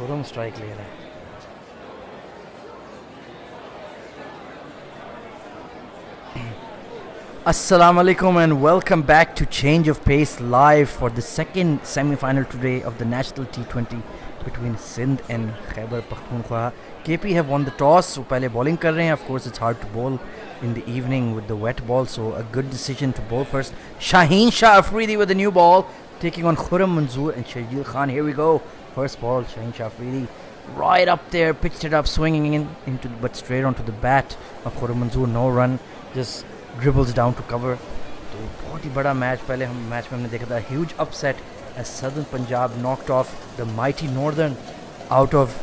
Khurram strike ले रहा है. Assalamu alaikum and welcome back to Change of Pace live for the second semi-final today of the national T20 between Sindh and Khyber Pakhtunkhwa. KP have won the toss, so pehle bowling kar rahe hain. Of course, it's hard to bowl in the evening with the wet ball, so a good decision to bowl first. Shaheen Shah Afridi with a new ball, taking on Khurram Manzoor and Sharjeel Khan. Here we go. First ball, Shaheen Shah Afridi, right up there, pitched it up, swinging into but straight onto the bat of Khurram Manzoor. No run, just dribbles down to cover. तो बहुत ही बड़ा match पहले हम match में हमने देखा था. Huge upset as Southern Punjab knocked off the mighty Northern out of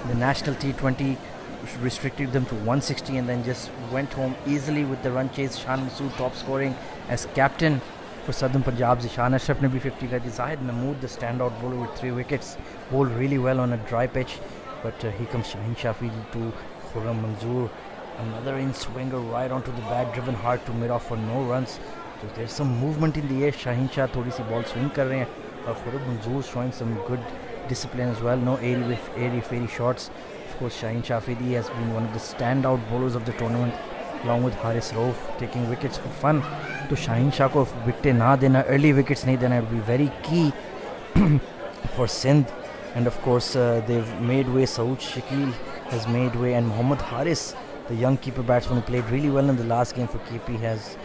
the national T20, restricted them to 160 and then just went home easily with the run chase. Shan Masood top scoring as captain for Southern Punjab. Zishan Ashraf ne bhi 50 ka di. Zahid Mahmood, the standout bowler with 3 wickets, bowled really well on a dry pitch, but here comes Shaheen Shah Afridi to Khurram Manzoor. Another in swinger right onto the bat, driven hard to mid-off for no runs. So there's some movement in the air. Shaheen Shah थोड़ी सी ball swing कर रहे हैं और Khurram Manzoor showing some good discipline as well. No airy-fairy shots. Of course, Shaheen Shah Afridi has been one of the standout bowlers of the tournament, along with Haris Rauf, taking wickets for fun. तो Shaheen Shah को wicket ना देना, early wickets नहीं देना, will be very key for Sindh. And of course, they've made way. Saud Shakil has made way, and Mohammad Haris, the young keeper batsman who played really well in the last game for KP, has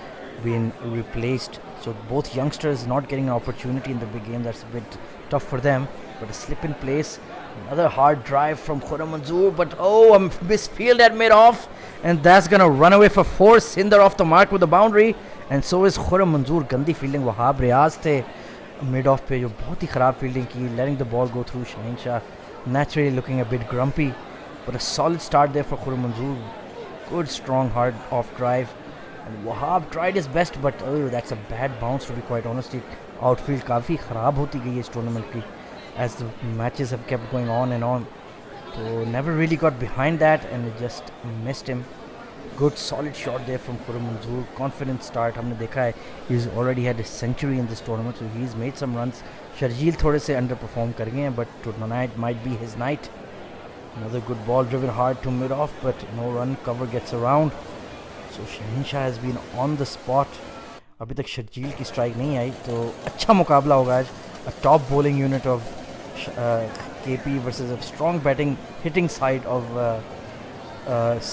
been replaced. So both youngsters not getting an opportunity in the big game. That's a bit tough for them. But a slip in place. Another hard drive from Khurram Manzoor. But a misfield at mid-off. And that's going to run away for 4. Sindh are off the mark with the boundary. And so is Khurram Manzoor. Gandhi fielding. Wahab Riaz the mid-off pe jo bahut hi kharab fielding ki. Letting the ball go through. Shaheen Shah naturally looking a bit grumpy. But a solid start there for Khurram Manzoor. Good strong hard off drive, and Wahab tried his best, but that's a bad bounce, to be quite honest. Outfield काफ़ी ख़राब होती गई इस tournament की as the matches have kept going on and on. So never really got behind that and it just missed him. Good solid shot there from Khurram Manzoor. Confident start. हमने देखा है he's already had a century in this tournament, so he's made some runs. Sharjeel थोड़े से underperform कर गए हैं, but tonight might be his night. Another good ball driven hard to mid-off, but no run. Cover gets around. So Shaheen Shah has been on the spot. अभी तक शर्जील की strike नहीं आई, तो अच्छा मुकाबला होगा आज. A top bowling unit of KP versus a strong batting hitting side of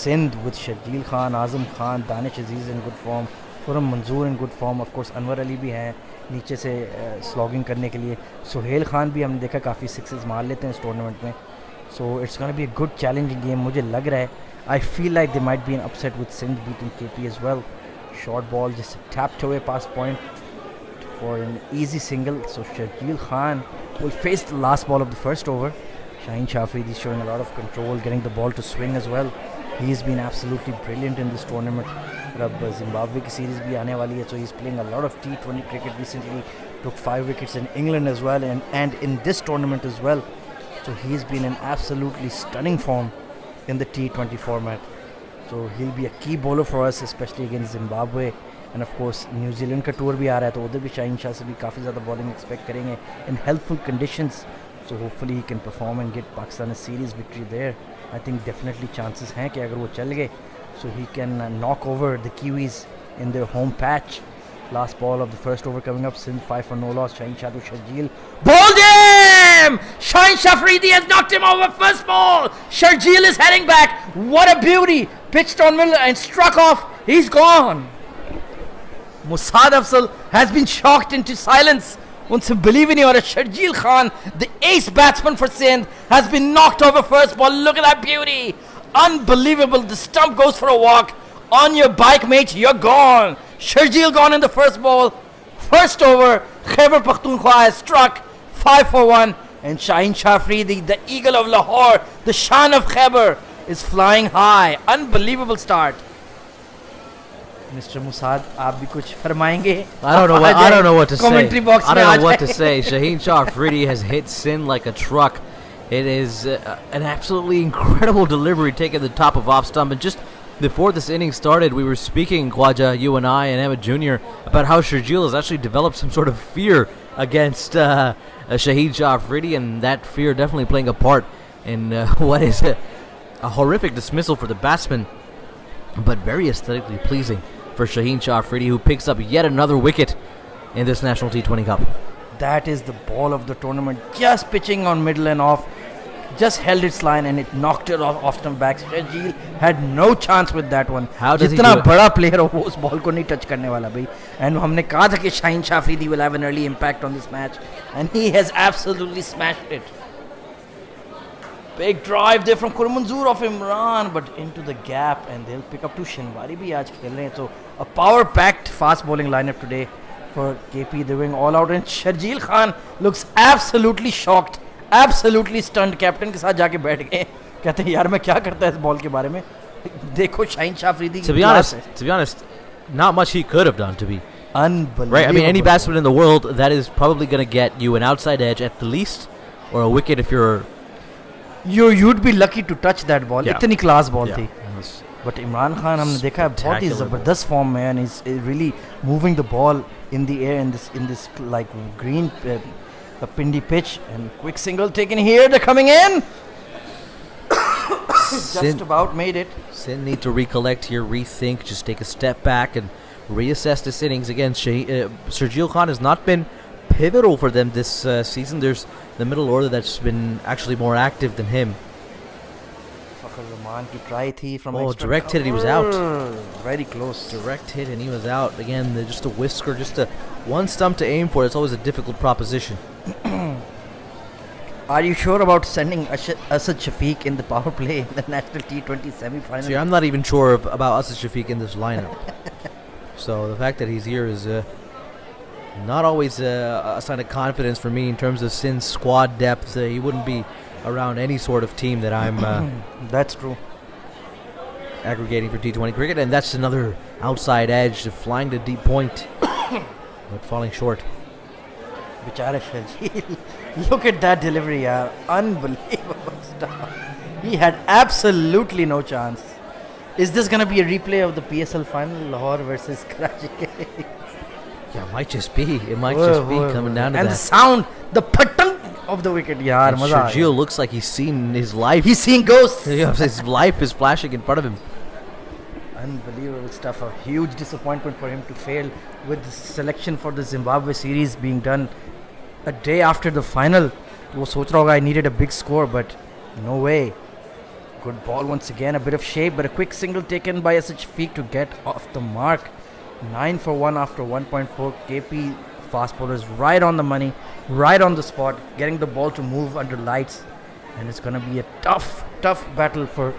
Sindh with Sharjeel Khan, Azam Khan, Danish Aziz in good form, Khurram Manzoor in good form. Of course Anwar Ali भी हैं नीचे से slogging करने के लिए. Sohail Khan भी हमने देखा काफ़ी sixes मार लेते हैं इस tournament में. So it's going to be a good challenging game. मुझे लग रहा है, I feel like there might be an upset with Sindh beating KP as well. Short ball just tapped away past point for an easy single. So Sharjeel Khan will face the last ball of the first over. Shaheen Shah Afridi is showing a lot of control, getting the ball to swing as well. He's been absolutely brilliant in this tournament. अब Zimbabwe की series भी आने वाली है, so he's playing a lot of T20 cricket recently. Took 5 wickets in England as well and in this tournament as well. So he's been in absolutely stunning form in the T20 format. So he'll be a key bowler for us, especially against Zimbabwe. And of course, New Zealand का tour भी आ रहा है, तो उधर भी Shaheen Shah से भी काफ़ी ज़्यादा bowling expect करेंगे in helpful conditions. So hopefully he can perform and get Pakistan a series victory there. I think definitely chances हैं कि अगर वो चल गए, so he can knock over the Kiwis in their home patch. Last ball of the first over coming up. Sindh 5 for no loss. Shaheen Shah to Sharjeel. Bowled him! Shaheen Shah Afridi has knocked him over first ball. Sharjeel is heading back. What a beauty. Pitched on middle and struck off. He's gone. Musad Afzal has been shocked into silence. उनसे believe ही नहीं हो रहा. Sharjeel Khan, the ace batsman for Sindh, has been knocked over first ball. Look at that beauty. Unbelievable. The stump goes for a walk. On your bike, mate, you're gone. Sharjeel gone in the first ball. First over, Khyber Pakhtunkhwa has struck 5 for 1. And Shaheen Shah Afridi, the eagle of Lahore, the Shan of Khyber, is flying high. Unbelievable start. Mr. Musad, आप भी कुछ फरमाएंगे? I don't know what to say. Commentary box I में don't uh know what to जाए. say. Shaheen Shah Afridi has hit Sindh like a truck. It is an absolutely incredible delivery taking the top of off stump. And just before this inning started, we were speaking, Khwaja, you and I, and Emmett Jr., about how Sharjeel has actually developed some sort of fear against Shaheen Shah Afridi, and that fear definitely playing a part in what is a horrific dismissal for the batsman, but very aesthetically pleasing for Shaheen Shah Afridi, who picks up yet another wicket in this National T20 Cup. That is the ball of the tournament. Just pitching on middle and off. Just held its line and it knocked it off stump back. Shaheen had no chance with that one. How does he जितना do it? बड़ा player हो वो उस ball को नहीं touch करने वाला भाई. And हमने कहा था कि Shaheen Shah Afridi will have an early impact on this match, and he has absolutely smashed it. Big drive there from Kurmanzoor of Imran, but into the gap, and they'll pick up to Shinwari bhi aaj khel rahe hain. So a power-packed fast bowling lineup today for KP. They're going all out, and Sharjeel Khan looks absolutely shocked, absolutely stunned. Captain के साथ जाके बैठ गए. कहते हैं यार मैं क्या करता है इस बॉल के बारे में. देखो Shaheen Shah Afridi To be honest, not much he could have done, to be unbelievable. right. I mean, any batsman in the world, that is probably going to get you an outside edge at the least, or a wicket if you're. You'd be lucky to touch that ball. Yeah. इतनी class ball Yeah, थी. it was But Imran Khan हमने देखा है बहुत ही Spectacular ज़बरदस्त form में, and he's really moving the ball in the air in this like green pindi pitch, and quick single taken here. They're coming in. Just Sindh- about made it. Sindh need to recollect here, rethink, just take a step back and reassess this innings. Again, Sharjeel Khan has not been pivotal for them this season. There's the middle order that's been actually more active than him. Fakhar Zaman की try थी from Oh, extra direct hit, he was out. cover. Very close. Direct hit and he was out. Again, just a whisker, just a one stump to aim for. It's always a difficult proposition. Are you sure about sending Asad Shafiq in the power play in the National T20 semi-final? See, I'm not even sure about Asad Shafiq in this lineup. So the fact that he's here is not always a sign of confidence for me in terms of Sindh's squad depth. He wouldn't be around any sort of team that I'm That's true. aggregating for T20 cricket. And that's another outside edge, flying to deep point, but falling short. Bichara Sharjeel. Look at that delivery, yaar. Unbelievable stuff. He had absolutely no chance. Is this going to be a replay of the PSL final, Lahore versus Karachi? Yeah, it might just be. It might just be coming down to and the that. sound, the patang of the wicket, yaar. And Maza aa gaya. Sharjeel looks like he's seen his life. He's seeing ghosts. His life is flashing in front of him. Unbelievable stuff. A huge disappointment for him to fail with the selection for the Zimbabwe series being done a day after the final. वो सोच रहा होगा I needed a big score, but no way. Good ball once again, a bit of shape, but a quick single taken by Asad Shafiq to get off the mark. 9 for 1 after 1.4. KP fast bowlers right on the money, right on the spot, getting the ball to move under lights, and it's going to be a tough battle for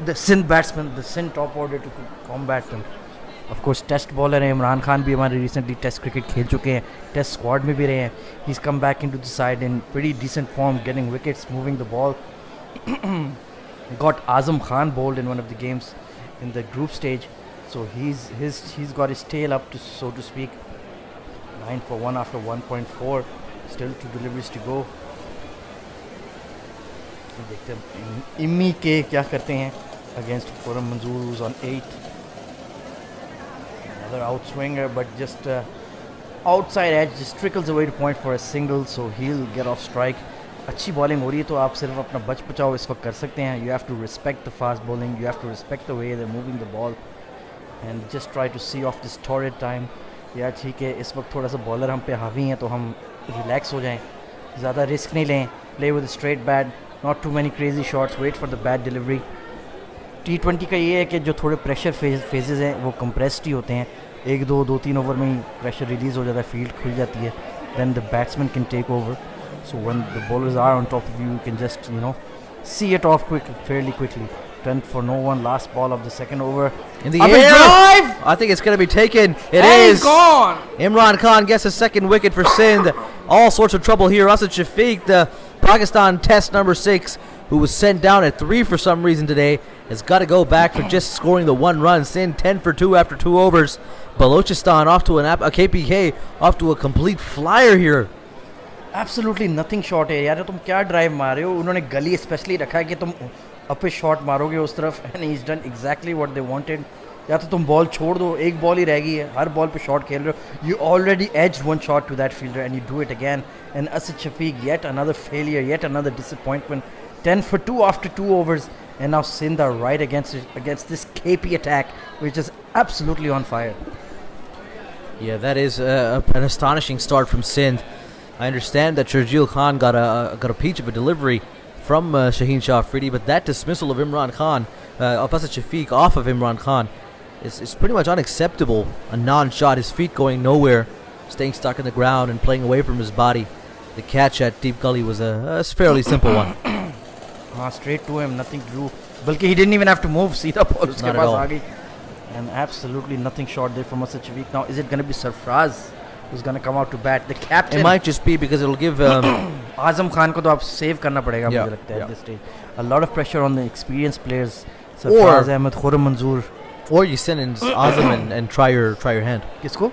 the Sindh batsmen, the Sindh top order to combat them. Of course, test bowler है इमरान खान भी हमारे recently test cricket खेल चुके हैं, test squad में भी रहे हैं. He's come back into the side in pretty decent form, getting wickets, moving the ball. Got Azam Khan bowled in one of the games in the group stage, so he's got his tail up, to, so to speak. 9 for 1 after 1.4. Still 2 deliveries to go. देखते हैं इम्मी के क्या करते हैं against Kuram Manzoor, who's on 8. Another outswinger, but just outside edge, just trickles away to point for a single, so he'll get off strike. अच्छी bowling हो रही है तो आप सिर्फ अपना बच बचाओ इस वक्त कर सकते हैं. You have to respect the fast bowling, you have to respect the way they're moving the ball, and just try to see off this torrid time. यार ठीक है, इस वक्त थोड़ा सा बॉलर हम पे हावी हैं तो हम रिलैक्स हो जाएं, ज़्यादा रिस्क नहीं लें. Play with a straight bat, not too many crazy shots, wait for the bad delivery. T20 का ये है कि जो थोड़े प्रेशर फेजेस हैं वो कंप्रेस्ड ही होते हैं. 1-2-3 ओवर में ही प्रेशर रिलीज़ हो जाता है, फील्ड खुल जाती है. Then the batsman can take over. So when the bowlers are on top of you, you can just, see it off fairly quickly. 10 for no one, last ball of the second over. In the Up air, his drive! I think it's going to be taken. It And is. he's gone! Imran Khan gets a second wicket for Sindh. All sorts of trouble here. Asad Shafiq, the Pakistan Test number 6, who was sent down at 3 for some reason today, has got to go back for just scoring the 1 run. Sindh 10 for 2 after 2 overs. Balochistan off to a KPK off to a complete flyer here. Absolutely nothing short है यार. तुम क्या drive मार रहे हो? उन्होंने गली specially रखा है कि तुम अपे शॉट मारोगे उस तरफ, and he's done exactly what they wanted. या तो तुम बॉल छोड़ दो, एक बॉल ही रह गई है, हर बॉल पे शॉट खेल रहे हो. You already edged one shot to that fielder and you do it again. And Asad Shafiq, yet another failure, yet another disappointment. 10 for 2 after 2 overs, and now Sindh are right against this KP attack, which is absolutely on fire. Yeah, that is an astonishing start from Sindh. I understand that Sharjeel Khan got a peach of a delivery from Shaheen Shah Afridi, but that dismissal of Imran Khan, Abbasid Shafiq off of Imran Khan, is pretty much unacceptable. A non-shot, his feet going nowhere, staying stuck in the ground and playing away from his body. The catch at deep gully was a fairly simple one. Straight to him, nothing to do. Balki he didn't even have to move. Seedha ball uske Not at paas all. aa gayi. And absolutely nothing short there from Abbasid Shafiq. Now, is it going to be Sarfraz who's going to come out to bat? The captain. It might just be because it'll give Azam Khan को तो आप save करना पड़ेगा Yeah, मुझे लगता है yeah. at this stage. A lot of pressure on the experienced players. Sarfraz Ahmed, Khurram Manzoor. or you send in Azam and try your hand. किसको?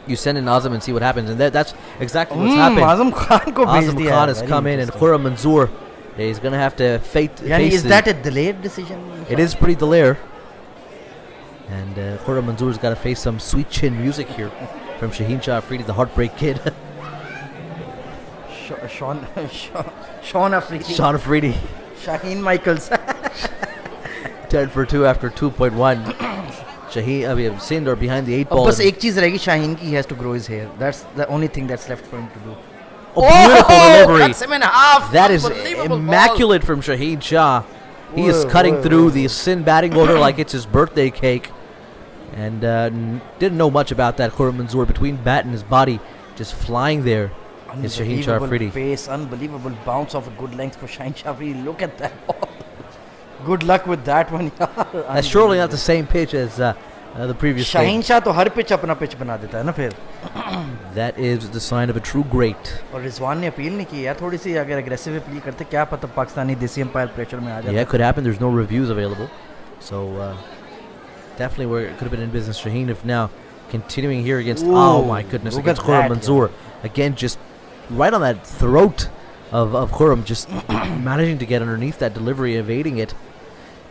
You send in Azam and see what happens, and that's exactly what's happened. Azam Khan को भेज Azam दिया. Khan है. has Very come in, and interesting. Khurram Manzoor is going to have to face is the- that a delayed decision? It is pretty delayed. And Khurram Manzoor's got to face some sweet chin music here from Shaheen Shah Afridi, the Heartbreak Kid. Sean Afridi. Sean Afridi, Shaheen Michaels. 10 for 2 after 2.1. Sindh are behind the 8 अब ball. बस एक चीज रहेगी शाहीन की. He has to grow his hair. That's the only thing that's left for him to do. Oh, beautiful delivery. Cuts him in half. That is Unbelievable immaculate from Shaheen Shah. He is Whoa, cutting whoa, through whoa. the Sindh batting order like it's his birthday cake. And didn't know much about that. Khurram Manzoor between bat and his body, just flying there. Is Shaheen Shah Unbelievable Afridi. pace, unbelievable bounce off a good length for Shaheen Shah Afridi. Look at that ball. Good luck with that one. That's surely not the same pitch as the previous game. Shaheen Shah तो हर pitch अपना pitch बना देता है ना फिर. That is the sign of a true great. और रिजवान ने appeal नहीं की यार. थोड़ी सी अगर aggressive अपील करते क्या पता पाकिस्तानी देसी अंपायर pressure में आ जाता. Yeah, it could happen. There's no reviews available. So definitely where it could have been in business. Shaheen, if now continuing here against, oh my goodness, look against at Khurram that, Manzoor. Again, just right on that throat of Khurram, just managing to get underneath that delivery, evading it.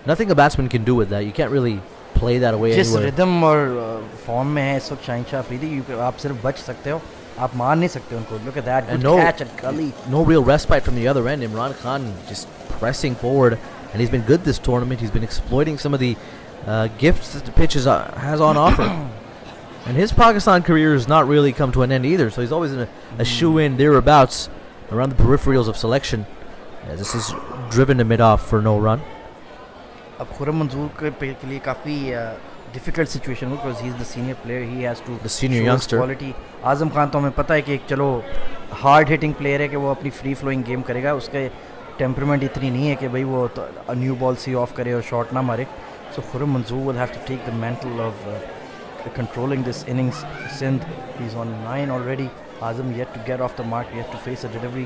Nothing a batsman can do with that. You can't really play that away जिस anywhere. Rhythm और form में है इस वक्त शाहीन शाह अफरीदी, आप सिर्फ बच सकते हो, आप मार नहीं सकते उनको. Look at that, And good no- catch at gully. No real respite from the other end. Imran Khan just pressing forward, and he's been good this tournament. He's been exploiting some of the gifts that the pitch has on offer. And his Pakistan career has not really come to an end either, so he's always in a shoe-in thereabouts around the peripherals of selection. As this is driven to mid-off for no run. अब खुर्रम मंजूर के लिए काफ़ी difficult situation हो, because he is the senior player. He has to The senior youngster. Quality. Azam Khan तो हमें पता है कि एक चलो हार्ड हिटिंग प्लेयर है कि वो अपनी फ्री फ्लोइंग गेम करेगा. उसके टेम्परमेंट इतनी नहीं है कि भाई वो न्यू बॉल सी ऑफ करे और शॉट ना मारे. So Khurram Manzoor will have to take the mantle of controlling this innings. Sindh, he's on 9 already. Azam yet to get off the mark, yet to face a delivery.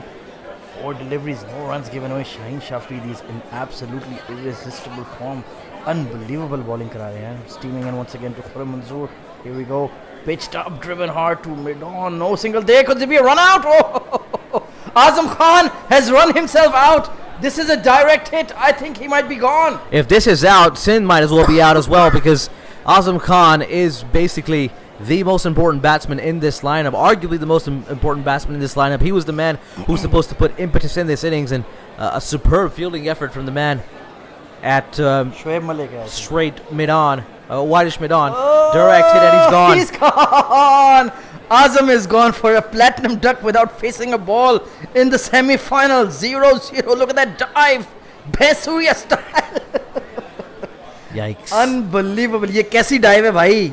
4 deliveries, no runs given away. Shaheen Shah Afridi is in absolutely irresistible form. Unbelievable bowling kara rahe hain. Steaming in once again to Khurram Manzoor. Here we go. Pitched up, driven hard to mid-on. No single there. Could there be a run out? Oh! Azam Khan has run himself out. This is a direct hit. I think he might be gone. If this is out, Sindh might as well be out as well, because Azam Khan is basically the most important batsman in this lineup, arguably the most important batsman in this lineup. He was the man who's supposed to put impetus in this innings, and a superb fielding effort from the man at Shoaib Malik. straight mid-on, whitish mid-on, direct hit, and he's gone. He's gone. Azam is gone for a platinum duck without facing a ball in the semi-final. 0-0. Look at that dive. Besuya style. Yikes. Unbelievable. ये कैसी dive है भाई.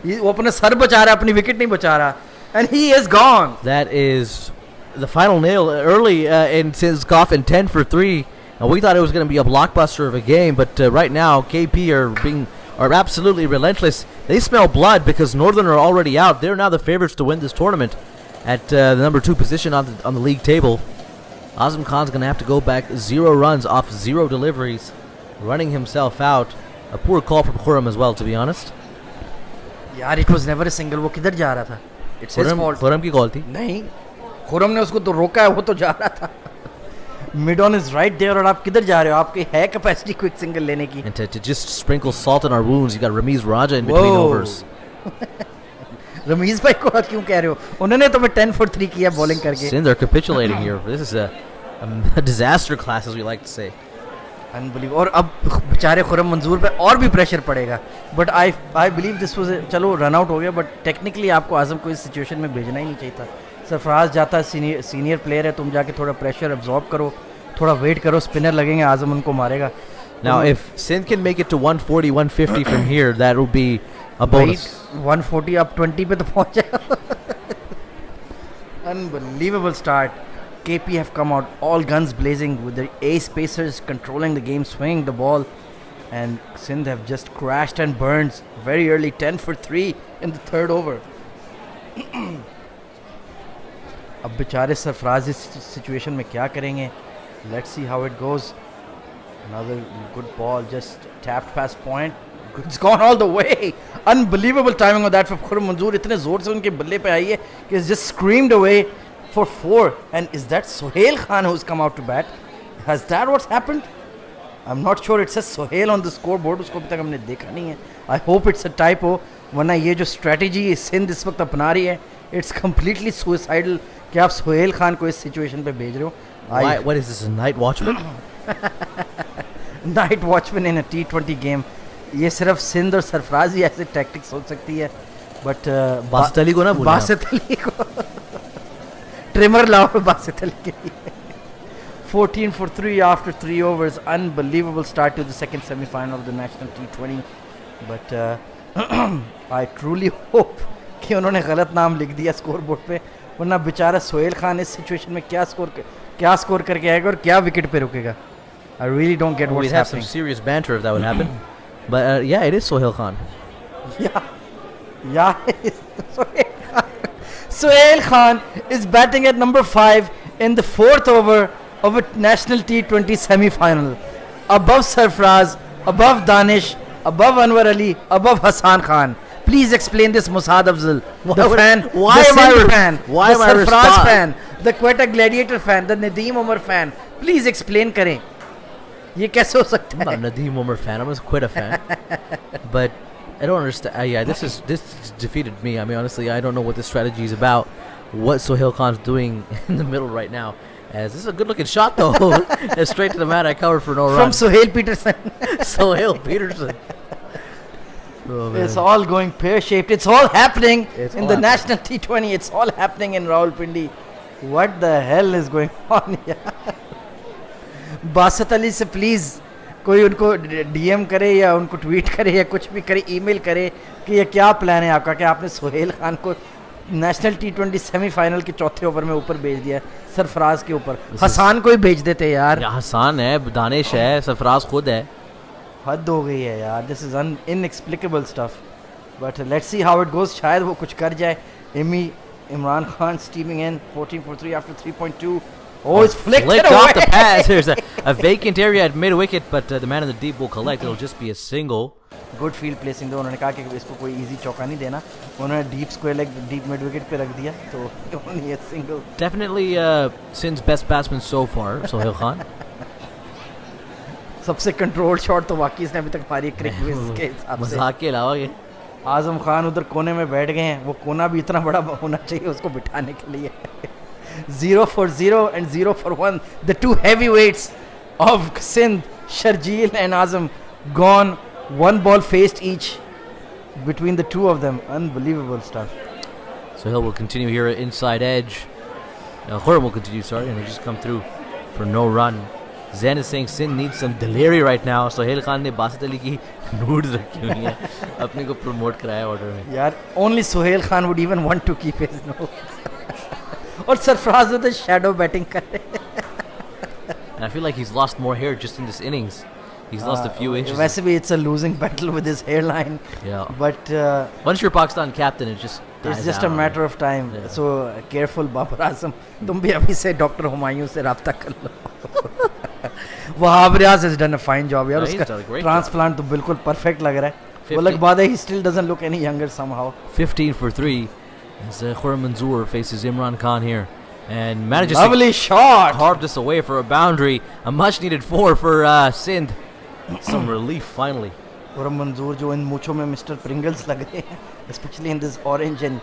वो अपने sir बचा रहा है, अपनी विकेट नहीं बचा रहा. And he is gone. That is the final nail early in Sindh's coffin, 10 for 3. And we thought it was going to be a blockbuster of a game, but right now KP are absolutely relentless. They smell blood because Northern are already out. They're now the favorites to win this tournament at the number 2 position on the league table. Azam Khan's going to have to go back 0 runs off 0 deliveries, running himself out. A poor call from Khurram as well, to be honest. यार it was never a single. वो किधर जा रहा था? It's his fault. Khurram की call थी. नहीं, खुर्रम ने उसको तो रोका है, वो तो जा रहा था. Mid on is right there और आप किधर जा रहे हो? आपकी है कैपेसिटी क्विक सिंगल लेने की. And to just sprinkle salt in our wounds, you got Ramiz Raja in between Whoa. overs. Ramiz भाई को आज क्यों कह रहे हो? उन्होंने तो मैं 10 for 3 किया बॉलिंग करके. Sindh are capitulating here. This is a disaster class, as we like to say. Unbelief और अब बेचारे खुरम मंजूर पे और भी प्रेशर पड़ेगा but I believe this was चलो रन आउट हो गया बट टेक्निकली आपको आजम को इस सिचुएशन में भेजना ही नहीं चाहिए था सरफराज जाता है सीनियर प्लेयर है तुम जाके थोड़ा प्रेशर अब्जॉर्ब करो थोड़ा वेट करो स्पिनर लगेंगे आजम उनको मारेगा Now, if Sindh can make it to 140, 150 from here, that will be a bonus. 140 up 20 पे तो पहुंच जाएगा Unbelievable start. KP have come out all guns blazing with their ace pacers controlling the game, swinging the ball, and Sindh have just crashed and burned very early, 10 for 3 in the third over. अब बेचारे सरफराज इस situation में क्या करेंगे? Let's see how it goes. Another good ball, just tapped past point. It's gone all the way. Unbelievable timing of that for Khurram Manzoor. इतने जोर से उनके बल्ले पे आई है कि it's just screamed away for 4. And is that Sohail Khan who's come out to bat? Has that what's happened? I'm not sure. It says Sohail on the scoreboard. उसको अभी तक हमने देखा नहीं है. I hope it's a typo. वरना ये जो strategy सिंध इस वक्त अपना रही है, it's completely suicidal कि आप सोहेल खान को इस situation पे भेज रहे हो. What is this, a night watchman? Night watchman in T20 game ये सिर्फ सिंध और सरफराज ही ऐसे टैक्टिक्स हो सकती है बट बासित अली को ना भूलना बासित अली को ट्रिमर लाओ बासित अली के लिए 14 for 3 after 3 overs unbelievable start to the second semi-final of the national T20 but I truly hope कि उन्होंने गलत नाम लिख दिया स्कोर बोर्ड पे वरना बेचारा सोहेल खान इस सिचुएशन में क्या स्कोर करके आएगा और क्या विकेट पे रुकेगा I really don't get what's We'd have happening. some serious banter if that would happen. But yeah, it is Sohail Khan. Yeah, Sohail Khan. Sohail Khan is batting at number 5 in the 4th over of a national T20 semi-final. Above Sarfraz, above Danish, above Anwar Ali, above Hassan Khan. Please explain this, Musad Afzal, the fan, why the am I Sindh fan, why the am I Sarfraz fan, the Quetta Gladiator fan, the Nadeem Umar fan. Please explain करें. ये कैसे हो सकता है? I'm not a Nadeem Umar fan. I'm a Quetta fan. But I don't understand. Yeah, this defeated me. I mean, honestly, I don't know what this strategy is about. What Sohail Khan's doing in the middle right now. As this is a good-looking shot, though. It's straight to the mat. I covered for no run. From Sohail Peterson. Sohail Peterson. Oh, it's all going pear-shaped. It's all happening It's in all the national T20. It's all happening in Rawalpindi. What the hell is going on here? Basit Ali से please कोई उनको DM करे या उनको tweet करे या कुछ भी करे ईमेल करे कि ये क्या प्लान है आपका कि आपने सोहेल खान को नेशनल T20 सेमीफाइनल के चौथे ओवर में ऊपर भेज दिया सरफराज के ऊपर हसान को ही भेज देते यार हसान है दानिश है सरफराज खुद है हद हो गई है यार this is inexplicable stuff but let's see how it goes शायद वो कुछ कर जाए Imran Khan steaming in 14 for 3 after 3.2 Oh, it's flicked off the pass. There's a vacant area at mid wicket, but the man in the deep will collect. It'll just be a single. Good field placing though. उन्होंने कहा कि इसको कोई easy चौका नहीं देना. उन्होंने deep square leg, deep mid wicket पे रख दिया. तो only a single. Definitely Sindh's best batsman so far, Sohail Khan. सबसे controlled shot तो वाकई इसने अभी तक मारी क्रिकेट के हिसाब से. मजाक के अलावा ये. आजम खान उधर कोने में बैठ गए हैं. वो कोना भी इतना बड़ा होना चाहिए उसको बिठाने के लिए. 0 for 0 and 0 for 1. The two heavyweights of Sindh, Sharjeel and Azam, gone. One ball faced each between the two of them. Unbelievable stuff. Sohail will continue here at inside edge. Khurram will continue, sorry, and they just come through for no run. Zain is saying Sindh needs some delivery right now. Sohail Khan ने बासित अली की nudes रखी हुई हैं अपने को promote कराया order में. यार only Sohail Khan would even want to keep his notes. और सरफराज उधर शैडो बैटिंग कर रहे And I feel like he's lost more hair just in this innings. He's lost a few inches. वैसे भी it's a losing battle with his hairline. Yeah. But once you're Pakistan captain, it's just a matter of time. Yeah. So careful, Babar Azam. तुम भी अभी से doctor Humayun से राब्ता कर लो. Wahab Riaz has done a fine job यार. उसका ट्रांसप्लांट तो बिल्कुल परफेक्ट लग रहा है. वो लग बात है he still doesn't look any younger somehow. 15 for 3. As Khurram Manzoor faces Imran Khan here and manages lovely shot carve this away for a boundary. A much needed 4 for Sindh. Some relief finally. Khurram Manzoor जो इन मूंछों में Mr. Pringles लग रहे हैं, especially in this orange and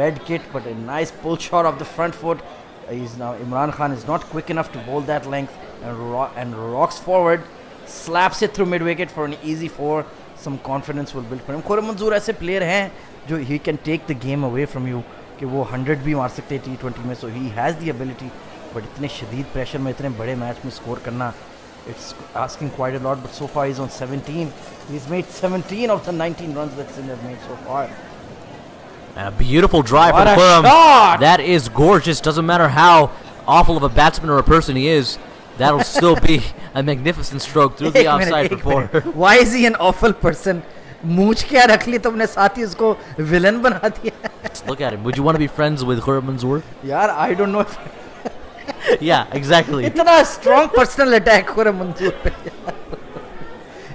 red kit, but a nice pull shot of the front foot. He's now Imran Khan is not quick enough to bowl that length and rocks forward, slaps it through mid wicket for an easy 4. Some confidence will build for him. Khurram Manzoor ऐसे player हैं जो he can take the game away from you कि वो 100 भी मार सकते हैं T20 में. So he has the ability. But इतने शदीद pressure में इतने बड़े मैच में score करना, it's asking quite a lot. But so far he's on 17. He's made 17 of the 19 runs that Sindh have made so far. A beautiful drive What from a Khurram. shot! That is gorgeous. Doesn't matter how awful of a batsman or a person he is. That'll still be a magnificent stroke through the एक offside minute, for four. Why is he an awful person? मूछ क्या रख ली तुमने, साथ ही उसको villain बना दिया. Look at him. Would you want to be friends with Khurram Manzoor? यार I don't know if Yeah, exactly. इतना strong personal attack खुर्रम मंजूर पे.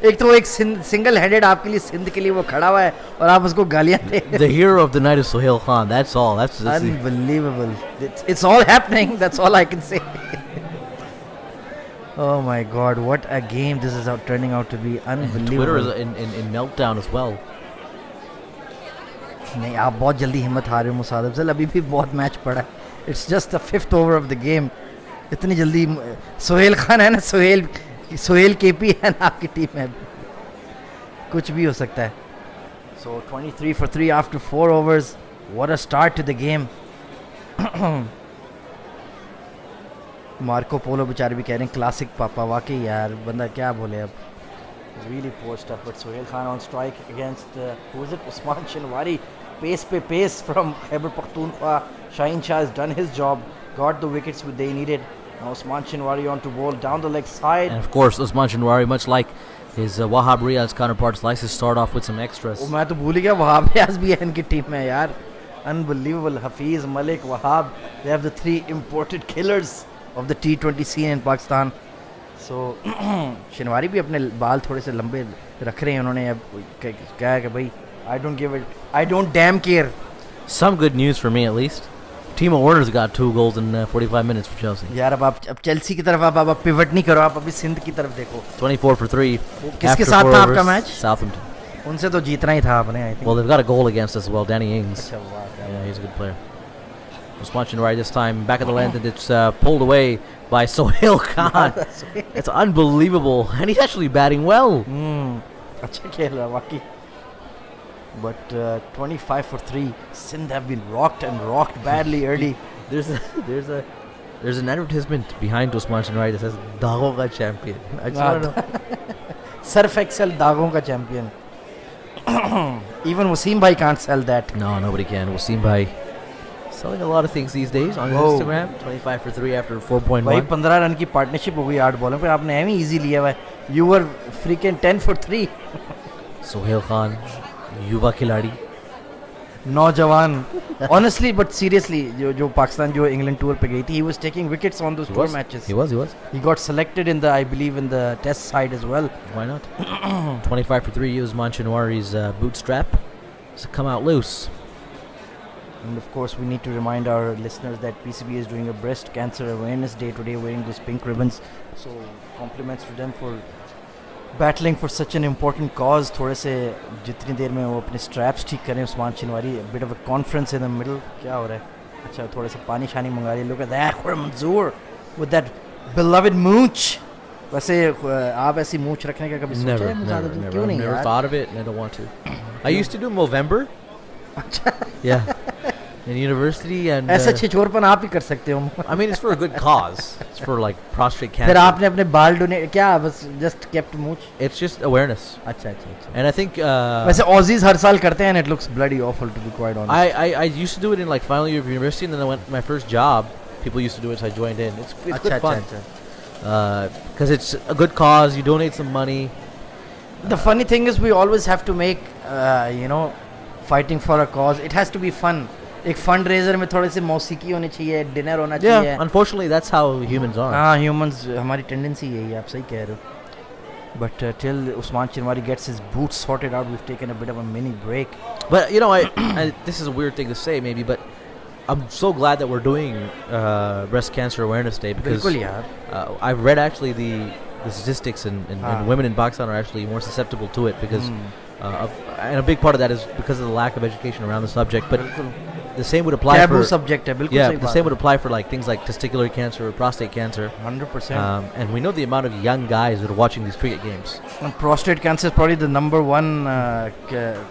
एक तो एक सिंगल हेडेड आपके लिए सिंध के लिए वो खड़ा हुआ है और आप उसको गालियां दे. The hero of the night is Sohail Khan. That's all. That's the, Unbelievable. It's all happening. That's all I can say. Oh my God! What a game this is turning out to be. Unbelievable. Twitter is in meltdown as well. नहीं, आप बहुत जल्दी हिम्मत हार रहे हो Mossad Afzal. अभी भी बहुत मैच पड़ा है. It's just the 5th over of the game. इतनी जल्दी सोहेल खान है ना, सोहेल केपी है ना आपकी टीम में, कुछ भी हो सकता है. So 23 for 3 after 4 overs. What a start to the game. Marco Polo बेचारे भी कह रहे हैं क्लासिक पापा. वाकई यार बंदा क्या बोले अब. Really poor stuff. But Sohail Khan on strike against who is it? Usman Shinwari. Pace pe pace from Khyber Pakhtunkhwa. Shaheen Shah has done his job. Got the wickets they needed. Now Usman Shinwari on to bowl down the leg side. And of course, Usman Shinwari, much like his Wahab Riaz counterparts, likes to start off with some extras. मैं तो भूल ही गया वहाब रियाज भी है इनकी team में यार. Unbelievable. Hafiz, Malik, Wahab. They have the 3 imported killers of the T20 scene in Pakistan. So Shinwari भी अपने बाल थोड़े से लंबे रख रहे हैं उन्होंने. अब क्या है कि भाई I don't damn care. Some good news for me at least. Timo Werner's got 2 goals in 45 minutes for Chelsea. यार अब चेल्सी की तरफ आप पिवट नहीं करो, आप अभी सिंध की तरफ देखो. 24 for 3. किसके after साथ 4 था overs. आपका मैच? Southampton. उनसे तो जीतना ही था आपने I think. Well, they've got a goal against us as well, Danny Ings. अच्छा वाह, क्या Yeah, he's a good player. Usman Shinwari this time back at the length, and it's pulled away by Sohail Khan. It's unbelievable, and he's actually batting well. अच्छा खेल रहा वाकई. But 25 for 3. Sindh have been rocked badly early. There's an advertisement behind Usman Shinwari that says "Dagon ka champion." I just want to know. Surf Excel दागों का champion. Even Wasim bhai can't sell that. No, nobody can. Wasim bhai selling a lot of things these days on his Instagram. 25 for 3 after 4.1. भाई 15 run की partnership हो गई 8 बॉलों पे. आपने Amy easy लिया हुआ है. You were freaking 10 for 3. Sohail Khan, युवा खिलाड़ी. नौजवान. Honestly, but seriously, जो पाकिस्तान जो इंग्लैंड टूर पे गई थी, he was taking wickets on those tour matches. He was. He got selected in the, I believe, in the test side as well. Why not? 25 for 3. Usman Shinwari's bootstrap to come out loose. And of course, we need to remind our listeners that PCB is doing a breast cancer awareness day today, wearing those pink ribbons. So compliments to them for battling for such an important cause. थोड़े से जितनी देर में वो अपने straps ठीक करें Usman Shinwari. A bit of a conference in the middle. क्या हो रहा है? अच्छा थोड़े से पानी शानी मंगा लिया. Look at that, Khurram Manzoor with that beloved mooch. वैसे आप ऐसी मूछ रखने का कभी सोचा है? क्यों नहीं Never यार? thought of it, and I don't want to. I used to do Movember. Yeah. In university and ऐसा छिछोरपन आप ही कर सकते हो. I mean, it's for a good cause. It's for like prostate cancer. फिर आपने अपने बाल डोनेट क्या बस just kept मूछ? It's just awareness. अच्छा. And I think वैसे Aussies हर साल करते हैं and it looks bloody awful to be quite honest. I used to do it in like final year of university, and then I went my first job. People used to do it, so I joined in. It's good fun. Because it's a good cause. You donate some money. The funny thing is we always have to make fighting for a cause. It has to be fun. एक fund raiser में थोड़े से मौसीकी होनी चाहिए, dinner होना चाहिए. Yeah, unfortunately that's how humans are. हाँ, humans हमारी tendency यही है. आप सही कह रहे हो. But till Usman Shinwari gets his boots sorted out, we've taken a bit of a mini break. But you know, I this is a weird thing to say maybe, but I'm so glad that we're doing Breast Cancer Awareness Day because I've read actually the statistics and women in Pakistan are actually more susceptible to it because and a big part of that is because of the lack of education around the subject. But the same would apply Taboo for subject है, बिल्कुल yeah, सही the बात same है. would apply for like things like testicular cancer or prostate cancer. 100%. And we know the amount of young guys that are watching these cricket games. And prostate cancer is probably the number one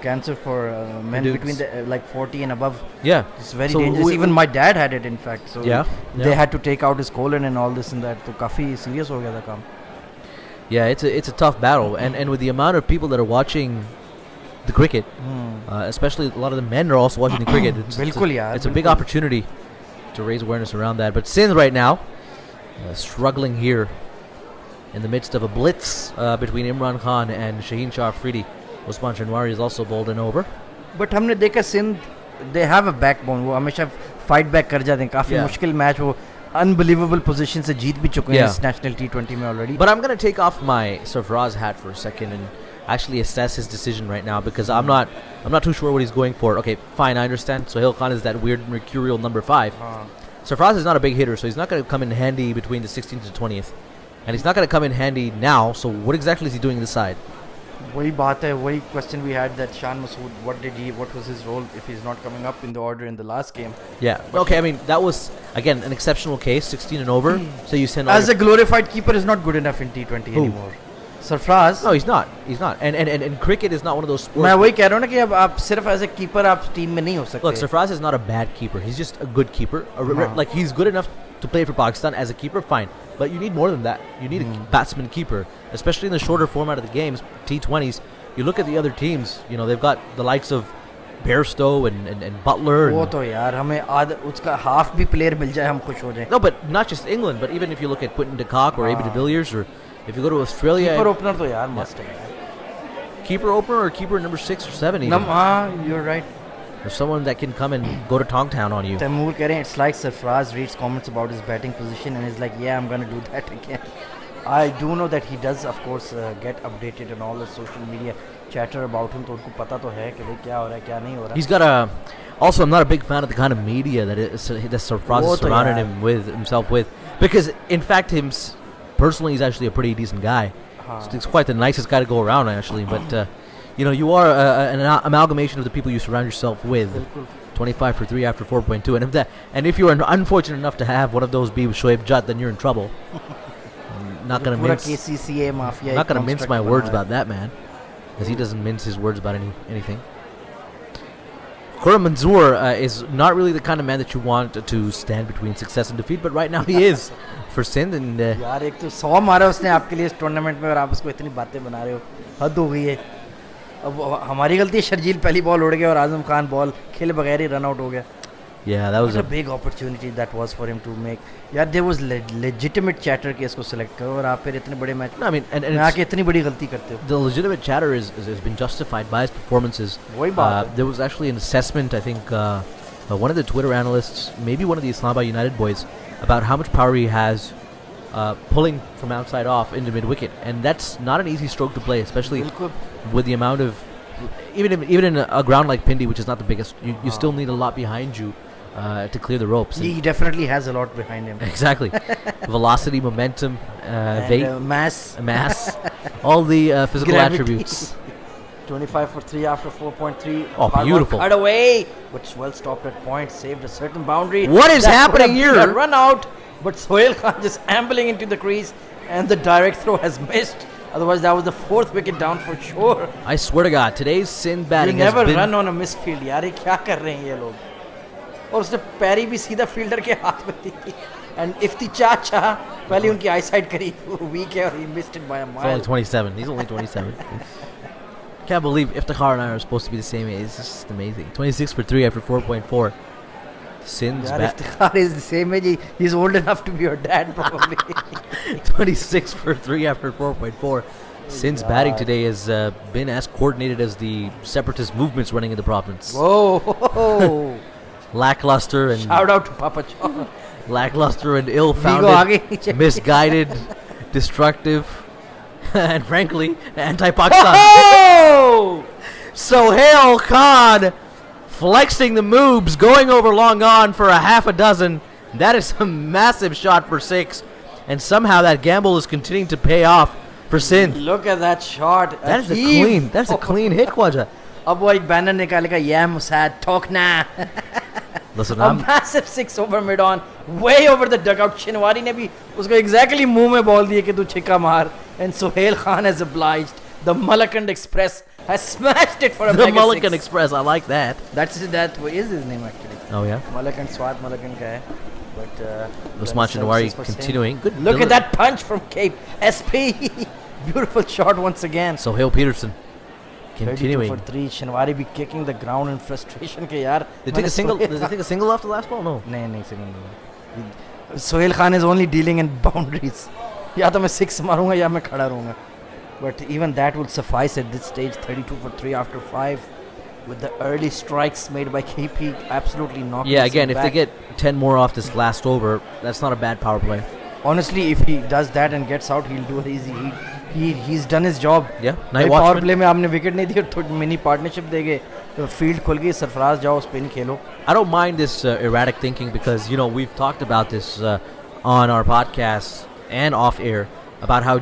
cancer for men dudes. between the, like 40 and above. Yeah, It's very So dangerous. Even my dad had it, in fact. So Yeah, they yeah. had to take out his colon and all this and that. So काफी serious हो गया था काम. yeah, it's a tough battle, and with the amount of people that are watching the cricket, especially a lot of the men are also watching the cricket. बिल्कुल यार, It's a big बिल्कुल. opportunity to raise awareness around that. But Sindh right now struggling here in the midst of a blitz between Imran Khan and Shaheen Shah Afridi. Usman Shanwari is also bowled in over. But हमने देखा Sindh, they have a backbone. वो हमेशा fight back कर जाते हैं. काफी Yeah. मुश्किल match वो unbelievable position से जीत भी चुके हैं Yeah. इस national T20 में already. But I'm going to take off my Sarfaraz hat for a second and actually assess his decision right now because I'm not too sure what he's going for. Okay, fine, I understand. Sohail Khan is that weird mercurial number 5. Sarfaraz is not a big hitter, so he's not going to come in handy between the 16th to 20th. And he's not going to come in handy now, so what exactly is he doing this side? वही बात है, वही question we had that Shan Masood, what was his role if he's not coming up in the order in the last game? Yeah. Okay, I mean, that was, again, an exceptional case, 16 and over. So you send all As your- a glorified keeper is not good enough in T20 Who? anymore. Sarfraz. No, he's not. He's not. And cricket is not one of those sports. मैं वही कह रहा हूँ ना कि अब आप सिर्फ एज ए कीपर आप टीम में नहीं हो सकते. Look, Sarfraz is not a bad keeper. He's just a good keeper. Like, he's good enough to play for Pakistan as a keeper, fine. But you need more than that. You need a batsman keeper, especially in the shorter format of the games, T20s. You look at the other teams, you know, they've got the likes of Bairstow and Butler. वो And, तो यार हमें उसका half भी player मिल जाए हम खुश हो जाएं. no, but not just England, but even if you look at Quinton de Kock or AB de Villiers, or if you go to Australia, keeper opener तो यार मस्त है. keeper opener or keeper number 6 or 7 even. हाँ, you're right. Or someone that can come and go to Tongtown on you. Taimur कह रहे हैं it's like Sarfraz reads comments about his batting position and is like, yeah, I'm gonna do that again. I do know that he does, of course, get updated on all the social media chatter about him. तो उनको पता तो है कि भाई क्या हो रहा है क्या नहीं हो रहा. He's got a. Also, I'm not a big fan of the kind of media that Sarfraz वो is तो surrounded यार. himself with, because in fact, personally, he's actually a pretty decent guy. हाँ. He's quite the nicest guy to go around, actually. But you know, you are an amalgamation of the people you surround yourself with. बिल्कुल. 25 for 3 after 4.2, and if you're unfortunate enough to have one of those be Shoaib Judd, then you're in trouble. I'm not gonna पूरा mince. KCCA mafia. I'm not gonna mince my words है. about that man, because he doesn't mince his words about anything. Khurram Manzoor is not really the kind of man that you want to stand between success and defeat, but right now he is for Sindh. And यार एक तो 100 मारा उसने आपके लिए इस tournament में और आप उसको इतनी बातें बना रहे हो. हद हो गई है. अब हमारी गलती है, शर्जील पहली बॉल उड़ गया और आजम खान बॉल खेले बगैर ही रन आउट हो गया. yeah, that was What a big opportunity that was for him to make. यार there was legitimate chatter कि इसको select करो और आप फिर इतने बड़े match no, I mean, and में it's- आके इतनी बड़ी गलती करते हो. the legitimate chatter has been justified by his performances. वही बात है. There was actually an assessment, I think, one of the Twitter analysts, maybe one of the Islamabad United boys, about how much power he has pulling from outside off into mid wicket, and that's not an easy stroke to play, especially बिल्कुल. with the amount of even in a ground like Pindi, which is not the biggest, you still need a lot behind you to clear the ropes. He definitely has a lot behind him. Exactly, velocity, momentum, And, weight, mass. all the physical Gravity. attributes. 25 for 3 after 4.3. Oh, Hard beautiful. work, cut away, but well stopped at point, saved a certain boundary. What is That happening would have been here? A run out, but Sohail Khan just ambling into the crease, and the direct throw has missed. Otherwise, that was the 4th wicket down for sure. I swear to God, today's Sindh You batting never has been. run on a misfield. यार ये क्या कर रहे हैं ये लोग? और उसने पैरी भी सीधा फील्डर के हाथ में दी थी. And Ifti Chacha, पहले उनकी eyesight करी weak है और he missed it by a He's mile. only 27. He's only 27. Can't believe Iftikhar and I are supposed to be the same age. It's just amazing. 26 for 3 after 4.4. Sindh's यार bat. Iftikhar is the same age. He's old enough to be your dad probably. 26 for 3 after 4.4. Sindh's batting God. today has been as coordinated as the separatist movements running in the province. Whoa! Lackluster and Shout out to Papa John. lackluster and आगे ill-founded, नीचे. misguided, destructive, and frankly anti-Pakistan. Oh! Sohail Khan flexing the moves, going over long on for a half a dozen. That is a massive shot for 6, and somehow that gamble is continuing to pay off for Sindh. Look at that shot. That is a heave. clean. That's a clean hit, Khwaja. अब वो एक banner निकालेगा, yeah Musad, talk now. Listen, A massive 6 over mid on, way over the dugout. Shinwari ने भी उसको exactly मुंह में ball दिए कि तू छिक्का मार. And Sohail Khan has obliged. The Malakand Express has smashed it for a the mega Mulligan 6. Express. I like that. That is his name actually. Oh yeah. Malakand Swat Malakand का है. But Usman Shinwari for same. continuing. Good. Look at that punch from Cape. SP. Beautiful shot once again. Sohail Peterson 32 continuing. for 3. Shinwari be kicking the ground in frustration के यार. Did he take a single? Did he take a single off the last ball? No. नहीं single नहीं. Sohail Khan is only dealing in boundaries. या तो मैं 6 मारूंगा या मैं खड़ा रहूंगा. But even that will suffice at this stage. 32 for 3 after 5. With the early strikes made by KP, absolutely knocking. Yeah. Again, Sindh if they back. get 10 more off this last over, that's not a bad power play. Honestly, if he does that and gets out, he'll do it easy. He's done his job. Yeah. भाई Night power watchman. Play में आपने wicket नहीं दी और थोड़ी mini partnership देंगे तो field खुल गई सरफराज जाओ spin Khelo. I don't mind this erratic thinking because we've talked about this on our podcast and off air about how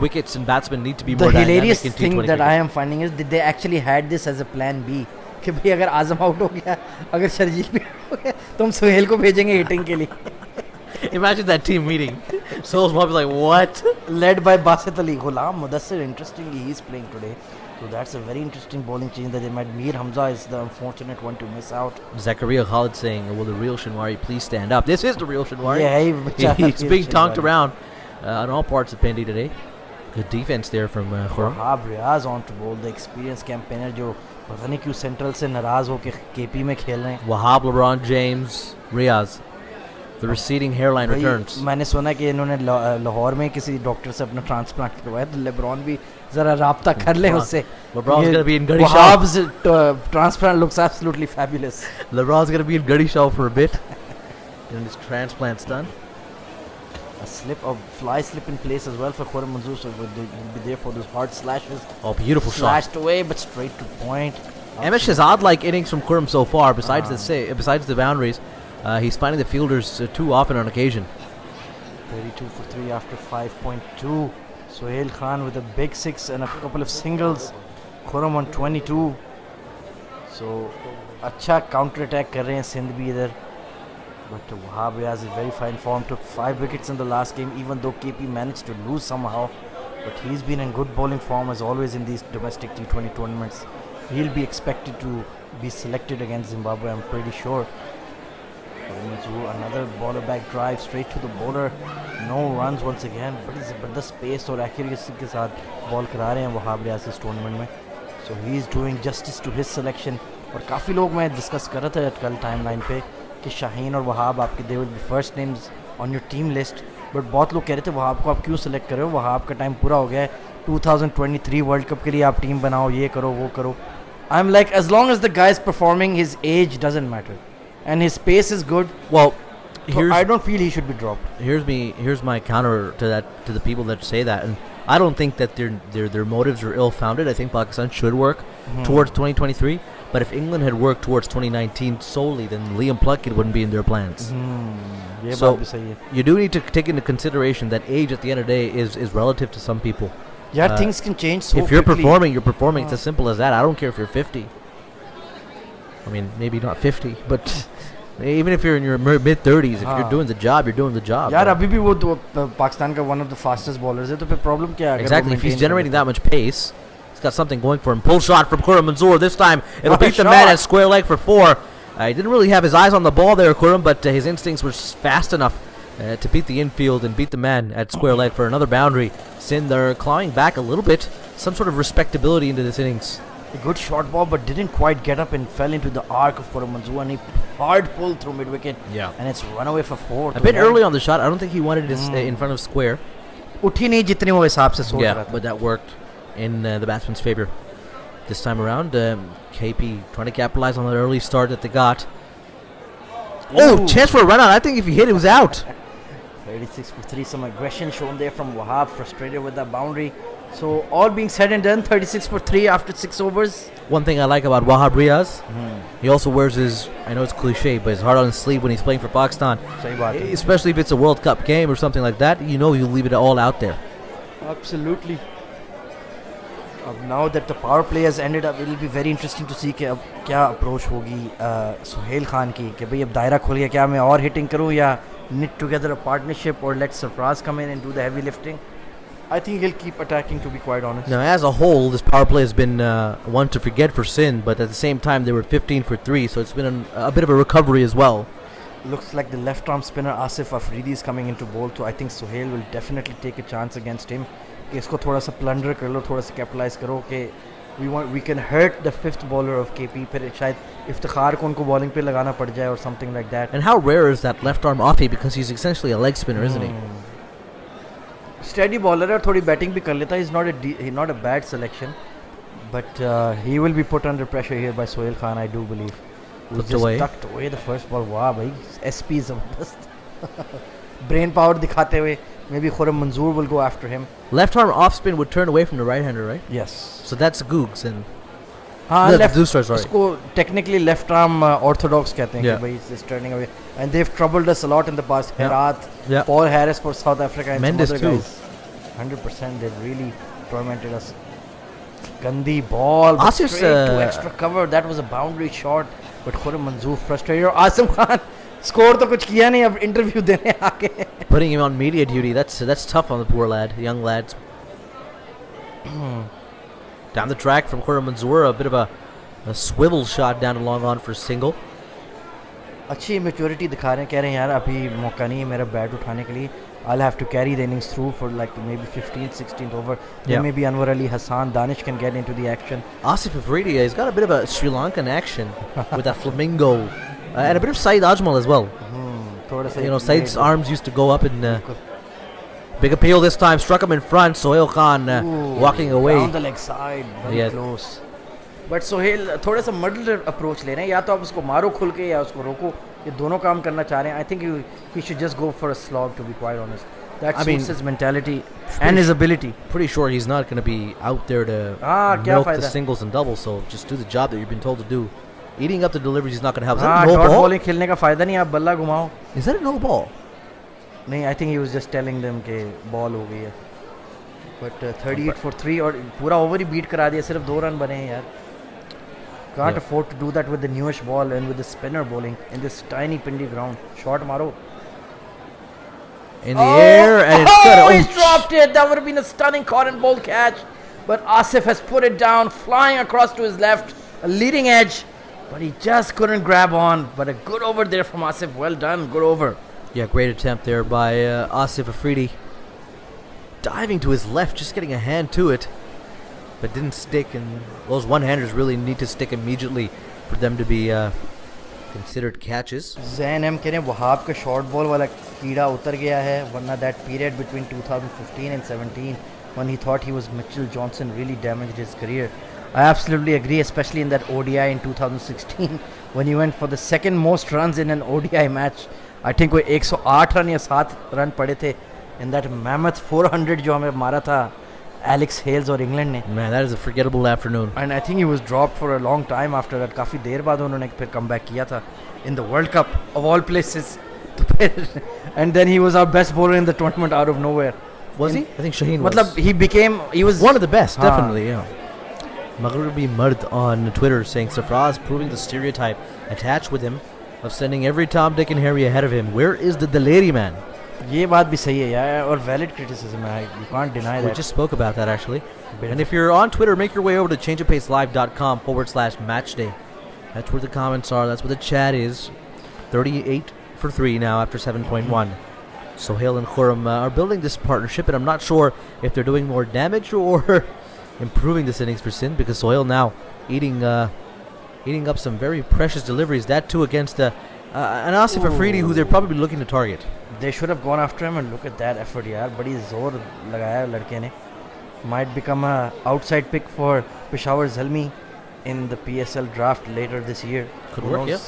wickets and batsmen need to be The more hilarious dynamic in thing T20 that I cricket. am finding is did they actually had this as a plan B कि भाई अगर आजम out हो गया अगर शर्जील भी out हो गया तो हम सोहेल को भेजेंगे हिटिंग के लिए. Imagine that team meeting. Souls might be like, what? Led by Basit Ali. Ghulam Mudassir, interestingly, he's playing today. So that's a very interesting bowling change that they made. Mir Hamza is the unfortunate one to miss out. Zakaria Khalid saying, will the real Shinwari please stand up? This is the real Shinwari. Yeah, He's being tonked around on all parts of Pindi today. Good defense there from Khurram. Wahab Riaz on to bowl. The experienced campaigner जो पता नहीं क्यों central से नाराज होकर KP में खेल रहे हैं. Wahab, LeBron James, Riaz. The receding hairline भाई, returns. मैंने सुना कि इन्होंने लाहौर में किसी डॉक्टर से अपना ट्रांसप्लांट करवाया तो लेब्रॉन भी जरा राब्ता कर ले उससे. LeBron's going to be in Gadi Shah. Wahab's transplant looks absolutely fabulous. LeBron's going to be in Gadi Shah for a bit. Getting his transplants done. A fly slip in place as well for Khurram Manzoor, so he'll be there for those hard slashes. Oh, beautiful shot. Slashed away, but straight to point. Amish Shahzad-like innings from Khurram so far, besides the boundaries. He's finding the fielders too often on occasion. 32 for 3 after 5.2. Sohail Khan with a big 6 and a couple of singles. Khurram on 22. So, अच्छा counter attack कर रहे हैं सिंध भी इधर. But Wahab Riaz is very fine form. Took 5 wickets in the last game, even though KP managed to lose somehow. But he's been in good bowling form as always in these domestic T20 tournaments. He'll be expected to be selected against Zimbabwe, I'm pretty sure. Another bowler back drive straight to the bowler. No runs once again. But the space और accuracy के साथ ball करा रहे हैं Wahab Riaz इस tournament में. So he's doing justice to his selection. और काफ़ी लोग मैं discuss कर रहा था कल timeline पे कि शाहीन और वहाब आपके they will be first names on your team list. But बहुत लोग कह रहे थे वहाब को आप क्यों select कर रहे हो, वहाब का टाइम पूरा हो गया है. 2023 वर्ल्ड कप के लिए आप टीम बनाओ, ये करो वो करो. I'm like, as long as the guy is performing, his age doesn't matter. And his pace is good. Well, So I don't feel he should be dropped. Here's my counter to that, to the people that say that, and I don't think that their motives are ill-founded. I think Pakistan should work towards 2023. But if England had worked towards 2019 solely, then Liam Plunkett wouldn't be in their plans. ये So बात भी सही है. you do need to take into consideration that age at the end of the day is relative to some people. Yeah, things can change so If you're quickly. performing, you're performing. It's as simple as that. I don't care if you're 50. I mean, maybe not 50, but even if you're in your mid 30s, if you're doing the job, you're doing the job. यार bro. अभी भी वो पाकिस्तान का one of the fastest bowlers है तो फिर problem क्या है अगर वो Exactly. If he's maintain generating करे that much pace, he's got something going for him. Pull shot from Khurram Manzoor. This time, it'll What a beat the man shot. at square leg for 4. He didn't really have his eyes on the ball there, Khurram, but his instincts were fast enough to beat the infield and beat the man at square leg for another boundary. Sindh, they're clawing back a little bit. Some sort of respectability into this innings. A good short ball, but didn't quite get up and fell into the arc of Khurram Manzoor, and he hard pull through mid wicket. Yeah. And it's run away for 4. A bit early on the shot. I don't think he wanted it in front of square. उठी नहीं जितनी वो हिसाब से सोच रहा Yeah, था. but that worked in the batsman's favor. This time around, KP trying to capitalize on that early start that they got. Oh, Ooh. chance for a run out. I think if he hit, it was out. 36 for 3, some aggression shown there from Wahab, frustrated with that boundary. So all being said and done, 36 for 3 after 6 overs. One thing I like about Wahab Riaz, he also wears his, I know it's cliche, but his heart on his sleeve when he's playing for Pakistan. सही बात है. Especially if it's a World Cup game or something like that, you know he'll leave it all out there. Absolutely. Now that the power play has ended up, it'll be very interesting to see कि अब क्या approach होगी सुहेल खान की कि भाई अब दायरा खुल गया, क्या मैं और hitting करूँ या knit together a partnership or let Sarfraz come in and do the heavy lifting. I think he'll keep attacking, to be quite honest. Now, as a whole, this power play has been one to forget for Sindh, but at the same time, they were 15 for 3, so it's been a bit of a recovery as well. Looks like the left arm spinner Asif Afridi is coming into bowl, so I think Sohail will definitely take a chance against him. कि इसको थोड़ा सा plunder कर लो, थोड़ा सा capitalize करो कि we can hurt the fifth bowler of KP. फिर शायद इफ्तिखार को उनको bowling पे लगाना पड़ जाए or something like that. And how rare is that left arm offie, because he's essentially a leg spinner, isn't he? Steady bowler है, थोड़ी batting भी कर लेता है. He's not a bad selection, but he will be put under pressure here by Sohail Khan, I do believe. Tucked away. Tucked away the first ball. Wow, भाई SP जबरदस्त. Brain power दिखाते हुए. Maybe Khurram Manzoor will go after him. Left arm off spin would turn away from the right hander, right? Yes. So that's Googs and left. Sorry. इसको technically left arm orthodox कहते हैं कि भाई it's just turning away. And they've troubled us a lot in the past. Herat, Paul Harris for South Africa, and Mendes some other too. guys. 100%, they've really tormented us. Gandhi ball, but Asif's, straight to extra cover. That was a boundary shot, but Khurram Manzoor frustrated. Or Asim Khan score तो कुछ किया नहीं, अब interview देने आके. Putting him on media duty, that's tough on the poor lad, young lads. Down the track from Khurram Manzoor, a bit of a swivel shot down the long on for single. अच्छी maturity दिखा रहे हैं, कह रहे हैं यार अभी मौका नहीं है मेरा बैट उठाने के लिए. I'll have to carry the innings through for like maybe 15th, 16th over. Then maybe Anwar Ali, Hassan, Danish can get into the action. Asif Afridi, he's got a bit of a Sri Lankan action with that flamingo. And a bit of Saeed Ajmal as well. Saeed's arms used to go up in big appeal this time. Struck him in front. Sohail Khan walking away. Down the leg side. Very close. But Sohail थोड़ा सा muddled approach ले रहे हैं. या तो आप उसको मारो खुल के या उसको रोको. ये दोनों काम करना चाह रहे हैं. I think he should just go for a slog, to be quite honest. That suits his mentality and his ability. Pretty sure he's not going to be out there to milk the singles and doubles. So just do the job that you've been told to do. Eating up the deliveries is not going to help. Is that a no dot ball? Bowling खेलने का फायदा नहीं, आप बल्ला घुमाओ. Is that a no ball? नहीं, I think he was just telling them कि ball हो गई है. But 38 for 3 और पूरा over ही beat करा दिया, सिर्फ 2 रन बने हैं यार. Can't afford to do that with the newish ball and with the spinner bowling in this tiny pindy ground. Shot maro. In the air and it's good. He's dropped it. That would have been a stunning caught and ball catch. But Asif has put it down, flying across to his left, a leading edge. But he just couldn't grab on. But a good over there from Asif. Well done. Good over. Yeah, great attempt there by Asif Afridi. Diving to his left, just getting a hand to it. But didn't stick. And those one-handers really need to stick immediately for them to be considered catches. Zain M कह रहे वहाब का short ball वाला कीड़ा उतर गया है. वरना that period between 2015 and 17 when he thought he was Mitchell Johnson really damaged his career. I absolutely agree, especially in that ODI in 2016 when he went for the second most runs in an ODI match. I think वो 108 run या 7 run पड़े थे in that mammoth 400 जो हमें मारा था Alex Hales और England ने. Man, that is a forgettable afternoon. And I think he was dropped for a long time after that. काफी देर बाद उन्होंने फिर comeback किया था in the World Cup of all places. And then he was our best bowler in the tournament out of nowhere. Was he? I think Shaheen was. मतलब he was one of the best, definitely. Yeah. Maghribi Mard on Twitter saying Sarfraz proving the stereotype attached with him of sending every Tom, Dick and Harry ahead of him. Where is the Daleri man? ये बात भी सही है यार और valid criticism है. You can't deny that. We just spoke about that actually. And if you're on Twitter, make your way over to changeofpacelive.com/matchday. That's where the comments are. That's where the chat is. 38 for 3 now after 7.1. Sohail and Khurram are building this partnership, and I'm not sure if they're doing more damage or improving this innings for Sindh, because Sohail now eating up some very precious deliveries. That too against an Asif Afridi who they're probably looking to target. They should have gone after him, and look at that effort यार. बड़ी जोर लगाया लड़के ने. Might become a outside pick for Peshawar Zalmi in the PSL draft later this year. Could work, yeah.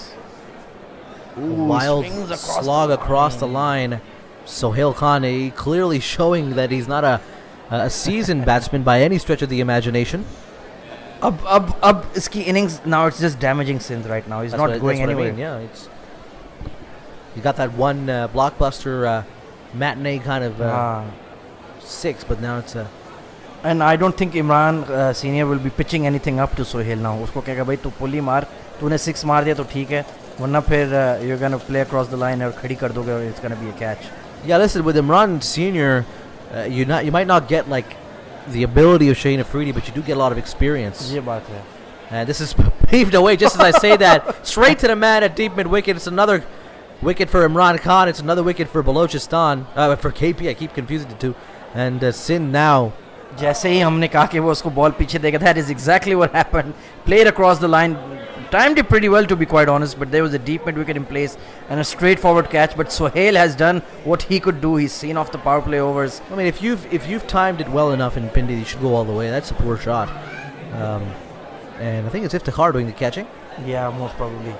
Wild slog across the line. Sohail Khan clearly showing that he's not a seasoned batsman by any stretch of the imagination. Ab iski innings now it's just damaging Sindh right now. He's not going anywhere. I mean, yeah, you got that one blockbuster matinee kind of 6, but now it's And I don't think Imran senior will be pitching anything up to Sohail now. उसको कहेगा भाई तू पुली मार, तूने 6 मार दिया तो ठीक है, वरना फिर you're gonna play across the line और खड़ी कर दोगे और it's gonna be a catch. Yeah, listen, with Imran Senior, you might not get like the ability of Shane Afridi, but you do get a lot of experience. ये बात है. And this is paved away just as I say that. Straight to the man at deep mid wicket. It's another wicket for Imran Khan. It's another wicket for Balochistan. For KP, I keep confusing the two. And Sindh now. जैसे ही हमने कहा कि वो उसको ball पीछे देगा, that is exactly what happened. Played across the line, timed it pretty well to be quite honest, but there was a deep mid wicket in place and a straightforward catch. But Sohail has done what he could do. He's seen off the power play overs. I mean, if you've timed it well enough in Pindi, you should go all the way. That's a poor shot. And I think it's Iftikhar doing the catching. Yeah, most probably.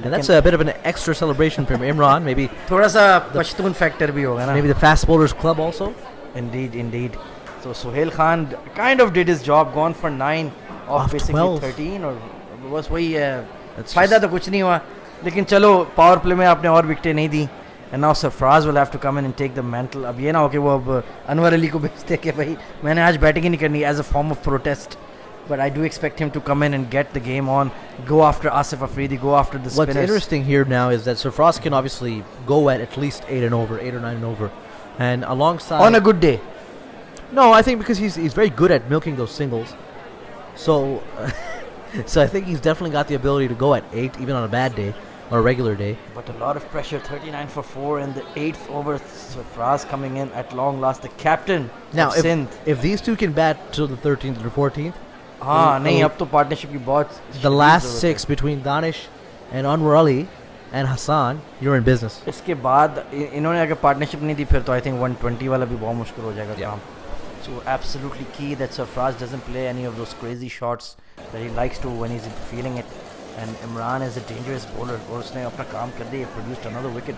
And that's a bit of an extra celebration from Imran. Maybe थोड़ा सा Pashtun factor भी होगा ना. Maybe the fast bowlers club also. Indeed. So Sohail Khan kind of did his job, gone for 9 off basically 12. 13 और बस वही फायदा तो कुछ नहीं हुआ, लेकिन चलो पावर प्ले में आपने और विकेटें नहीं दी. And now Sarfraz will have to come in and take the mantle. अब ये ना हो कि वो अब अनवर अली को भेजते कि भाई मैंने आज बैटिंग ही नहीं करनी, as a form of protest. But I do expect him to come in and get the game on, go after Asif Afridi, go after the spinners. What's interesting here now is that Sarfraz can obviously go at least 8 and over, 8 or 9 and over, and alongside on a good day. No, I think because he's very good at milking those singles, so so I think he's definitely got the ability to go at 8 even on a bad day or a regular day. But a lot of pressure, 39 for 4 in the 8th over. Sarfraz coming in at long last, the captain now of Sindh. If these two can bat till the 13th or 14th. हाँ नहीं अब तो partnership की बहुत. The last 6 between Danish and Anwar Ali and Hassan, you're in business. इसके बाद इन्होंने अगर पार्टनरशिप नहीं दी फिर तो I think 120 वाला भी बहुत मुश्किल हो जाएगा काम. So absolutely key that Sarfraz doesn't play any of those crazy shots that he likes to when he's feeling it. And Imran is a dangerous bowler. और उसने अपना काम कर दिया, produced another wicket,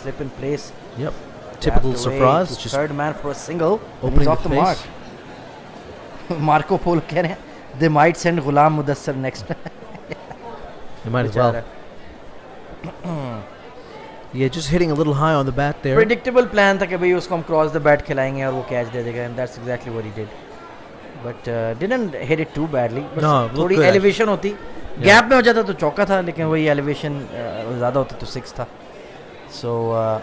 slip in place. Yep. Typical Sarfraz. Just third man for a single. Opening off the mark. Marco Polo कह रहे हैं they might send Ghulam Mudassar next. They might as well. Yeah, just hitting a little high on the bat there. Predictable plan था कि भाई उसको हम cross the bat खिलाएंगे और वो catch दे देगा, and that's exactly what he did. But didn't hit it too badly. No, थोड़ी elevation होती, gap में हो जाता तो चौका था, लेकिन वही elevation ज़्यादा होता तो 6 था. So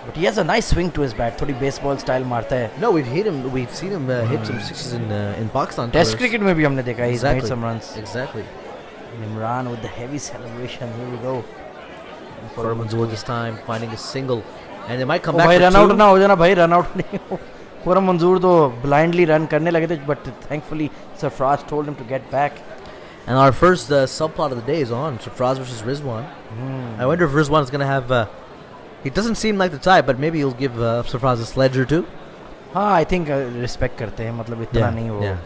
but he has a nice swing to his bat. थोड़ी baseball style मारता है. No, we've seen him hit some sixes in Pakistan. Test cricket में भी हमने देखा है. He's made some runs. Exactly. Imran with the heavy celebration. Here we go. For Manzoor this time, finding a single, and they might come oh, back. भाई for run two. out ना हो जाना भाई, run out नहीं हो. पूरा मंजूर तो blindly run करने लगे थे, but thankfully Sarfraz told him to get back. And our first subplot of the day is on Sarfraz versus Rizwan. I wonder if Rizwan is going to have. He doesn't seem like the type, but maybe he'll give Sarfraz a sledge or two. हाँ, I think respect करते हैं, मतलब इतना नहीं वो.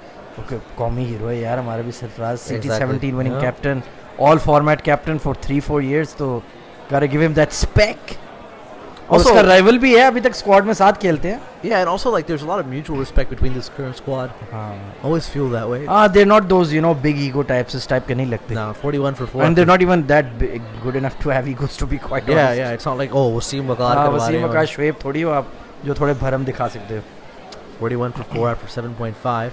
Okay, कौमी hero है यार हमारा भी Sarfaraz. City 17 winning captain, all format captain for 3-4 years, तो gotta give him that spec. Also, उसका rival भी है, अभी तक squad में साथ खेलते हैं. Yeah, and also like there's a lot of mutual respect between this current squad. Always feel that way. They're not those big ego types. इस type के नहीं लगते. No, 41 for 4. And they're not even that big, good enough to have egos to be quite honest. Yeah, it's not like Wasim Waqar. Wasim Waqar Shoaib थोड़ी हो आप जो थोड़े भरम दिखा सकते हो. 41 for 4 after 7.5.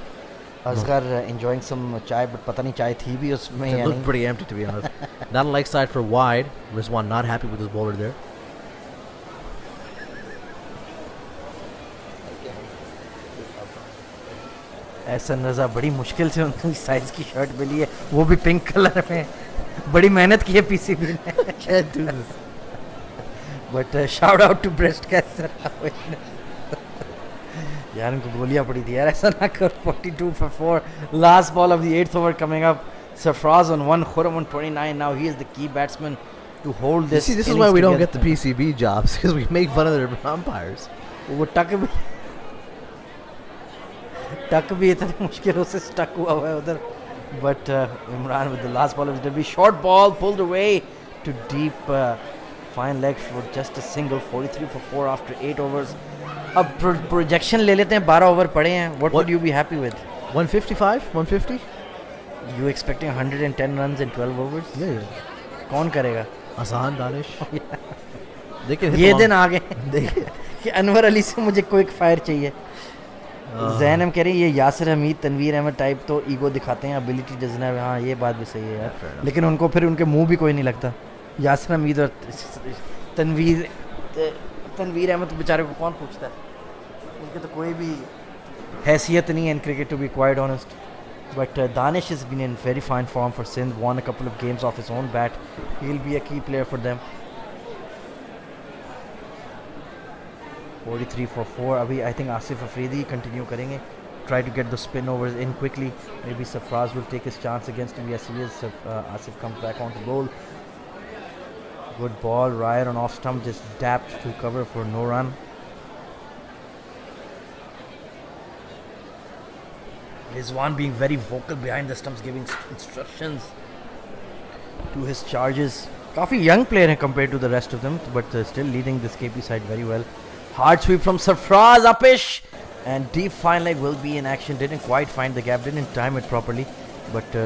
Asghar enjoying some chai, but पता नहीं चाय थी भी उसमें या नहीं. It looked pretty empty to be honest. Not a leg side for wide. Rizwan not happy with his bowler there. Ehsan रज़ा बड़ी मुश्किल से उनकी साइज की शर्ट मिली है, वो भी पिंक कलर में. बड़ी मेहनत की है पीसीबी ने. Can't do this. But shout out to breast cancer. यार इनको गोलियां पड़ी थी यार, ऐसा ना कर. 42 for 4. Last ball of the 8th over coming up. Sarfraz on 1, Khurram on 29. Now he is the key batsman to hold this. See, this is why we don't get the PCB jobs, because we make fun of their umpires. वो टक भी इतनी मुश्किलों से stuck हुआ है उधर. But Imran with the last ball of his debut, short ball pulled away to deep, fine leg for just a single. 43 for 4 after 8 overs. अब projection ले लेते हैं, 12 ओवर पड़े हैं. What would you be happy with? 155, 150. You expecting 110 runs in 12 overs? Yeah. कौन करेगा? Hassan, Danish. ये दिन आ गए कि अनवर अली से मुझे क्विक फायर चाहिए. जैन हम कह रहे हैं ये यासिर हमीद तनवीर अहमद टाइप तो ईगो दिखाते हैं, एबिलिटी डजन है. हाँ ये बात भी सही है यार, लेकिन उनको फिर उनके मुंह भी कोई नहीं लगता. यासिर हमीद और तनवीर तनवीर अहमद बेचारे को कौन पूछता है, उनके तो कोई भी हैसियत नहीं है in cricket, to be quite honest. But Danish has been in very fine form for Sindh, won a couple of games off his own bat. He'll be a key player for them. 43 for 4. Abhi I think Asif Afridi continue karenge. Try to get the spin overs in quickly. Maybe Sarfraz will take his chance against him. Yes, he is. Asif comes back onto bowl. Good ball. Ryan on off stump just dapped to cover for no run. Rizwan being very vocal behind the stumps, giving instructions to his charges. Kafi young player compared to the rest of them, but still leading this KP side very well. Hard sweep from Sarfraz, upish, and deep fine leg will be in action. Didn't quite find the gap, didn't time it properly, but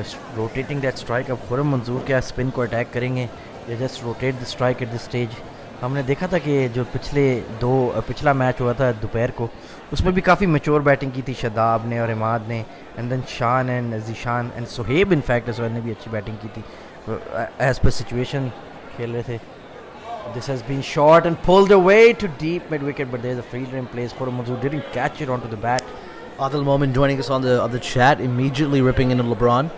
rotating that strike. अब खुरम मंजूर क्या spin को attack करेंगे? They just rotate the strike at this stage. हमने देखा था कि जो पिछला मैच हुआ था दोपहर को, उसमें भी काफ़ी मैच्योर बैटिंग की थी शदाब ने और इमाद ने, and then Shan and Zeeshan and Suhaib in fact as well ने भी अच्छी बैटिंग की थी, एज पर सिचुएशन खेल रहे थे. This has been shot and pulled away to deep mid wicket, but there is a fielder in place. Khurram Manzoor didn't catch it on to the bat. Adil Momin joining us on the chat, immediately ripping into LeBron.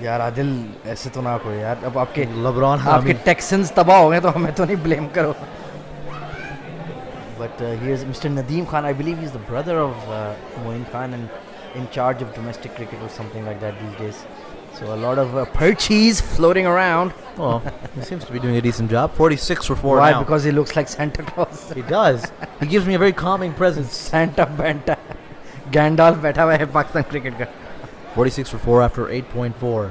यार आदिल ऐसे तो ना करो यार, अब आपके LeBron, आपके Texans तबाह हो गए तो हमें तो नहीं ब्लेम करो. But here's Mr. Nadeem Khan. I believe he's the brother of Moin Khan and in charge of domestic cricket or something like that these days. So a lot of Perchies floating around. Oh, he seems to be doing a decent job. 46 for 4 Why? now. Because he looks like Santa Claus. He does. He gives me a very calming presence. Santa Banta. Gandalf बैठा हुआ है Pakistan cricket का. 46 for 4 after 8.4.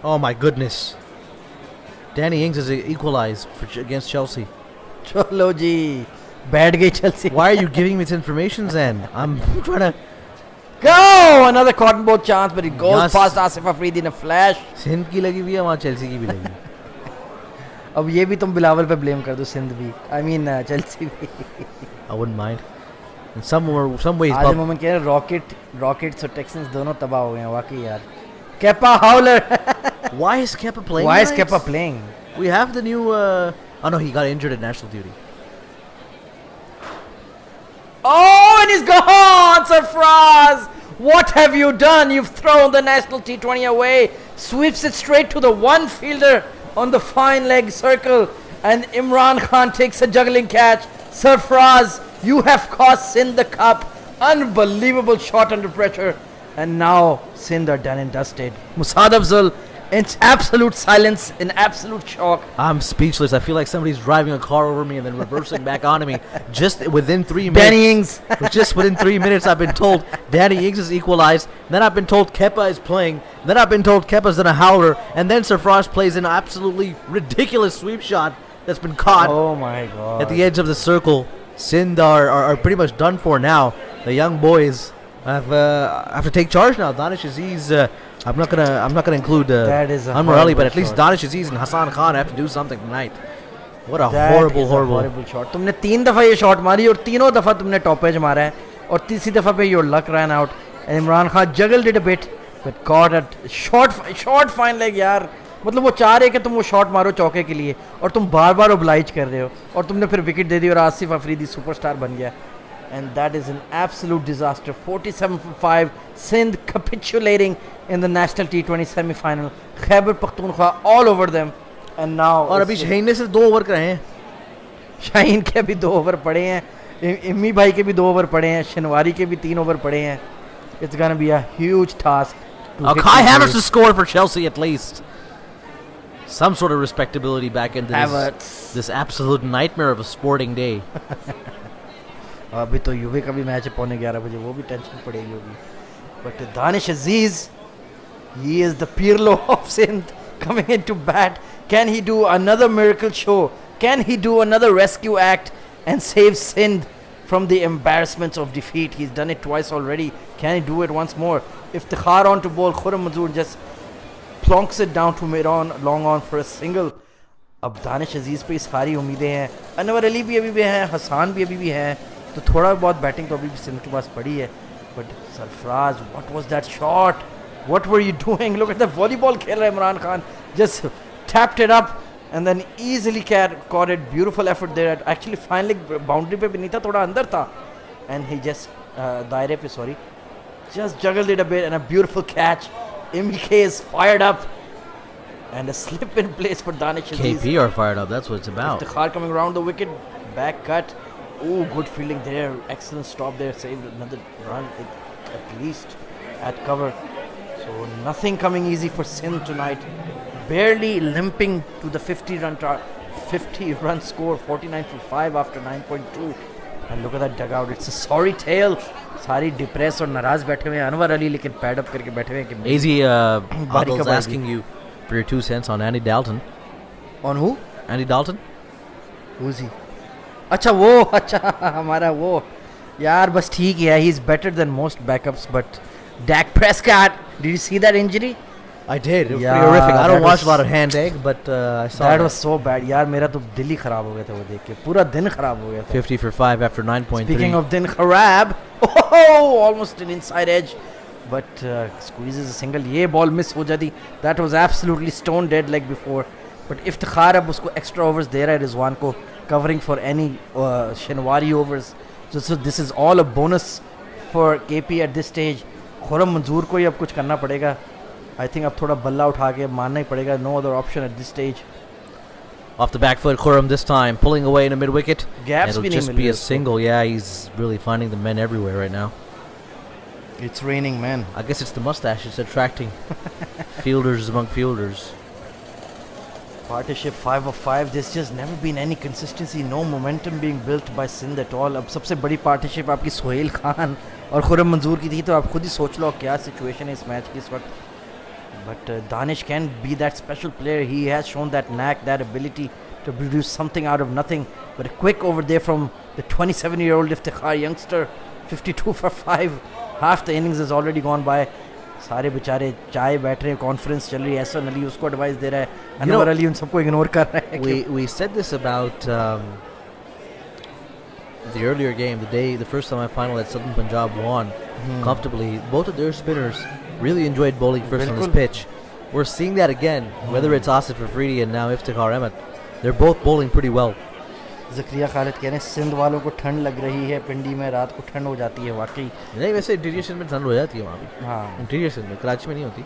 Oh my goodness. Danny Ings has equalized against Chelsea. चलो जी, बैठ गई Chelsea. Why are you giving me this information, Zen? I'm trying to go. Another cotton ball chance, but it goes past Asif Afridi in a flash. Sindh की लगी हुई है, वहाँ Chelsea की भी लगी. अब ये भी तुम बिलावल पे ब्लेम कर दो, सिंध भी, I mean चेल्सी भी. I wouldn't mind. In some ways. आज मोमेंट कह रहे रॉकेट्स और टेक्सन्स दोनों तबाह हो गए हैं वाकई यार. Kepa Howler. Why is Kepa playing? Why is Kepa playing? We have the new. Oh no, he got injured at national duty. Oh, and he's gone, Sarfraz. What have you done? You've thrown the national T20 away. Sweeps it straight to the one fielder on the fine leg circle, and Imran Khan takes a juggling catch. Sarfraz, you have cost Sindh the cup. Unbelievable shot under pressure. And now Sindh are done and dusted. Musad Afzal in absolute silence, in absolute shock. I'm speechless. I feel like somebody's driving a car over me and then reversing back onto me. Just within 3 minutes. Danny Ings. Just within 3 minutes, I've been told Danny Ings is equalized. Then I've been told Kepa is playing. Then I've been told Kepa's in a howler. And then Sarfraz plays an absolutely ridiculous sweep shot that's been caught. Oh my God. At the edge of the circle. Sindh are pretty much done for now. The young boys have to take charge now. Danish Aziz, I'm not gonna include Anwar Ali, but at least Danish Aziz and Hassan Khan have to do something tonight. What a horrible shot. तुमने 3 दफा ये shot मारी और तीनों दफा तुमने topaz मारा है और तीसरी दफा पे your luck ran out. And Imran Khan juggled it a bit, but caught it short fine leg यार. मतलब वो चाह रहे कि तुम वो शॉट मारो चौके के लिए और तुम बार बार ओब्लाइज कर रहे हो और तुमने फिर विकेट दे दी और आसिफ अफरीदी सुपरस्टार बन गया. And that is an absolute disaster. 47 for 5. Sindh capitulating in the national T20 semi-final. Khyber Pakhtunkhwa all over them. And now. और अभी शाहीन ने सिर्फ 2 ओवर कराए हैं. शाहीन के भी 2 ओवर पड़े हैं. इम्मी भाई के भी 2 ओवर पड़े हैं. शनवारी के भी 3 ओवर पड़े हैं. It's gonna be a huge task. Kai Havertz to score for Chelsea at least. Some sort of respectability back into this absolute nightmare of a sporting day. अभी तो यूवी का भी मैच है 11:15 बजे, वो भी टेंशन पड़ेगी होगी. But Danish Aziz, he is the Pirlo of Sindh coming into bat. Can he do another miracle show? Can he do another rescue act and save Sindh from the embarrassments of defeat? He's done it twice already. Can he do it once more? Iftikhar on to bowl. Khurram Manzoor just plonks it down to mid-on, long on for a single. अब दानिश अजीज पे सारी उम्मीदें हैं. अनवर अली भी अभी भी हैं, हसान भी अभी भी हैं. तो थोड़ा बहुत बैटिंग तो अभी भी सिंध के पास पड़ी है. But Sarfaraz, what was that shot? What were you doing? Look at the volleyball खेल रहा है Imran Khan. Just tapped it up and then easily caught it. Beautiful effort there. Actually finally boundary पे भी नहीं था, थोड़ा अंदर था. And he just दायरे पे sorry, just juggled it a bit and a beautiful catch. MK is fired up and a slip in place for Danish Aziz. KP are fired up. That's what it's about. Iftikhar coming around the wicket, back cut. Oh, good fielding there. Excellent stop there. Saved another run at least at cover. So nothing coming easy for Sindh tonight. Barely limping to the 50 run score, 49 for 5 after 9.2. And look at that dugout. It's a sorry tale. सारी depress और नाराज बैठे हुए हैं. अनवर अली लेकिन pad up करके बैठे हुए हैं कि AZ Adil's asking you for your 2 cents on Andy Dalton. On who? Andy Dalton? Who's he? अच्छा वो, अच्छा हमारा वो यार बस ठीक है. He's better than most backups, but Dak Prescott, did you see that injury? I did. It was Yeah, pretty horrific. I don't that watch was- a lot of hand egg, but I saw That was so bad. यार मेरा तो दिल ही खराब हो गया था वो देख के. पूरा दिन खराब हो गया था. 50 for 5 after 9.3. Speaking of din kharab, oh, almost an inside edge, but squeezes a single. ये ball miss हो जाती. That was absolutely stone dead like before. But Iftikhar अब उसको extra overs दे रहा है रिजवान को, covering for any Shinwari overs. So this is all a bonus for KP at this stage. Khurram मंजूर को ही अब कुछ करना पड़ेगा. I think अब थोड़ा बल्ला उठा के मारना ही पड़ेगा. No other option at this stage. Off the back foot, Khurram this time, pulling away in the mid wicket. Gaps It'll भी नहीं just मिल be रहे a उसको. single. Yeah, he's really finding the men everywhere right now. It's raining, man. I guess it's the mustache. It's attracting fielders among fielders. Partnership 5 of 5. There's just never been any consistency, no momentum being built by Sindh at all. अब सबसे बड़ी partnership आपकी सोहेल खान और खुरम मंजूर की थी, तो आप खुद ही सोच लो क्या सिचुएशन है इस मैच की इस वक्त. But Danish can be that special player. He has shown that knack, that ability to produce something out of nothing. But a quick over there from the 27-year-old Iftikhar youngster, 52 for 5. Half the innings has already gone by. सारे बेचारे चाय बैठ रहे हैं, conference चल रही है. एहसन अली उसको एडवाइस दे रहा है, अनवर अली उन सबको इग्नोर कर रहा है. We said this about the earlier game, the first semi-final that Southern Punjab won comfortably. Both of their spinners really enjoyed bowling first on this pitch. We're seeing that again, whether it's Asif Afridi and now Iftikhar Ahmed. They're both bowling pretty well. Zakaria Khalid कह रहे हैं सिंध वालों को ठंड लग रही है, पिंडी में रात को ठंड हो जाती है वाकई. नहीं, वैसे इंटीरियर सिंध में ठंड हो जाती है वहाँ भी. हाँ. इंटीरियर सिंध में, कराची में नहीं होती.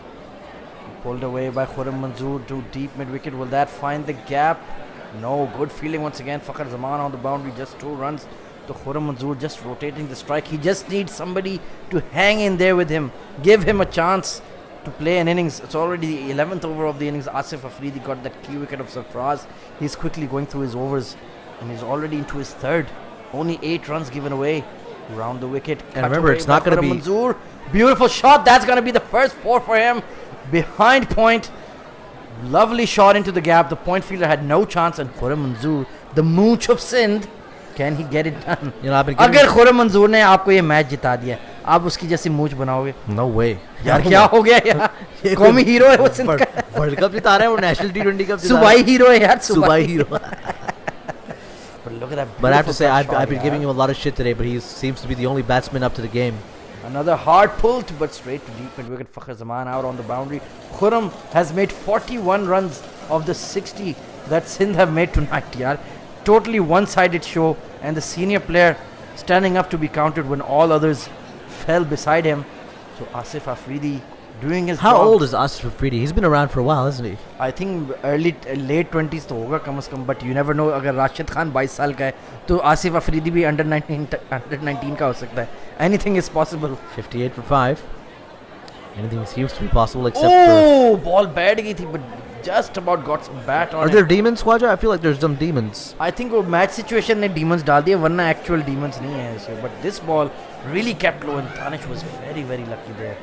Pulled away by Khurram Manzoor to deep mid wicket. Will that find the gap? No. Good fielding once again. Fakhar Zaman on the boundary, just 2 runs. So Khurram Manzoor just rotating the strike. He just needs somebody to hang in there with him. Give him a chance to play an innings. It's already the 11th over of the innings. Asif Afridi got that key wicket of Sarfraz. He's quickly going through his overs and he's already into his 3rd. Only 8 runs given away around the wicket. And remember, it's not going to be... Manzoor. Beautiful shot. That's going to be the first 4 for him. Behind point. Lovely shot into the gap. The point fielder had no chance. And Khurram Manzoor, the mooch of Sindh, can he get it done? You know, I've been giving... अगर खुरम मंजूर ने आपको ये match जिता दिया, आप उसकी जैसी मूछ बनाओगे? No way. यार क्या हो गया यार? कौमी हीरो है वो सिंध का. वर्ल्ड कप जिता रहा है वो, नेशनल T20 कप जिता रहा है. सुबाई हीरो है यार, सुबाई hero. But look at that. But I have to say, beautiful I've been shot, giving yaar. him a lot of shit today, but he seems to be the only batsman up to the game. Another hard pull, but straight to deep mid wicket. Fakhar Zaman out on the boundary. Khurram has made 41 runs of the 60 that Sindh have made tonight, yaar. Totally one-sided show, and the senior player standing up to be counted when all others fell beside him. So Asif Afridi doing his How job. old is Asif Afridi? He's been around for a while, hasn't he? I think late 20s तो होगा कम से कम, but you never know. अगर राशिद खान 22 साल का है तो आसिफ अफरीदी भी under 19 का हो सकता है. Anything is possible. 58 for 5. Anything seems to be possible except for... ball बैठ गई थी, but just about got some bat on Are it. there demons, Khwaja? I feel like there's some demons. I think वो match situation ने demons डाल दिए, वरना actual demons नहीं है ऐसे. But this ball really kept low and Danish was very very lucky there.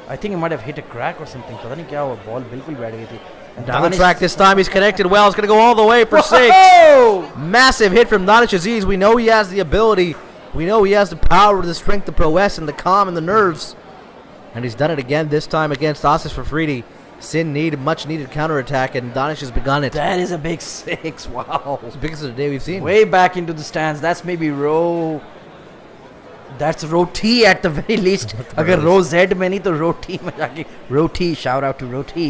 I think he might have hit a crack or something. पता नहीं क्या हुआ, ball बिल्कुल बैठ गई थी. And Down the Danish- track this time, he's connected well. It's going to go all the way for 6. Whoa! Massive hit from Danish Aziz. We know he has the ability. We know he has the power, the strength, the prowess, and the calm and the nerves. And he's done it again, this time against Asif Afridi. Sindh need much needed counterattack, and Danish has begun it. That is a big 6. Wow. It's the biggest of the day we've seen. Way back into the stands. That's maybe row That's roti at the very least. अगर रो Z में नहीं तो roti में जाके roti. Shout out to roti.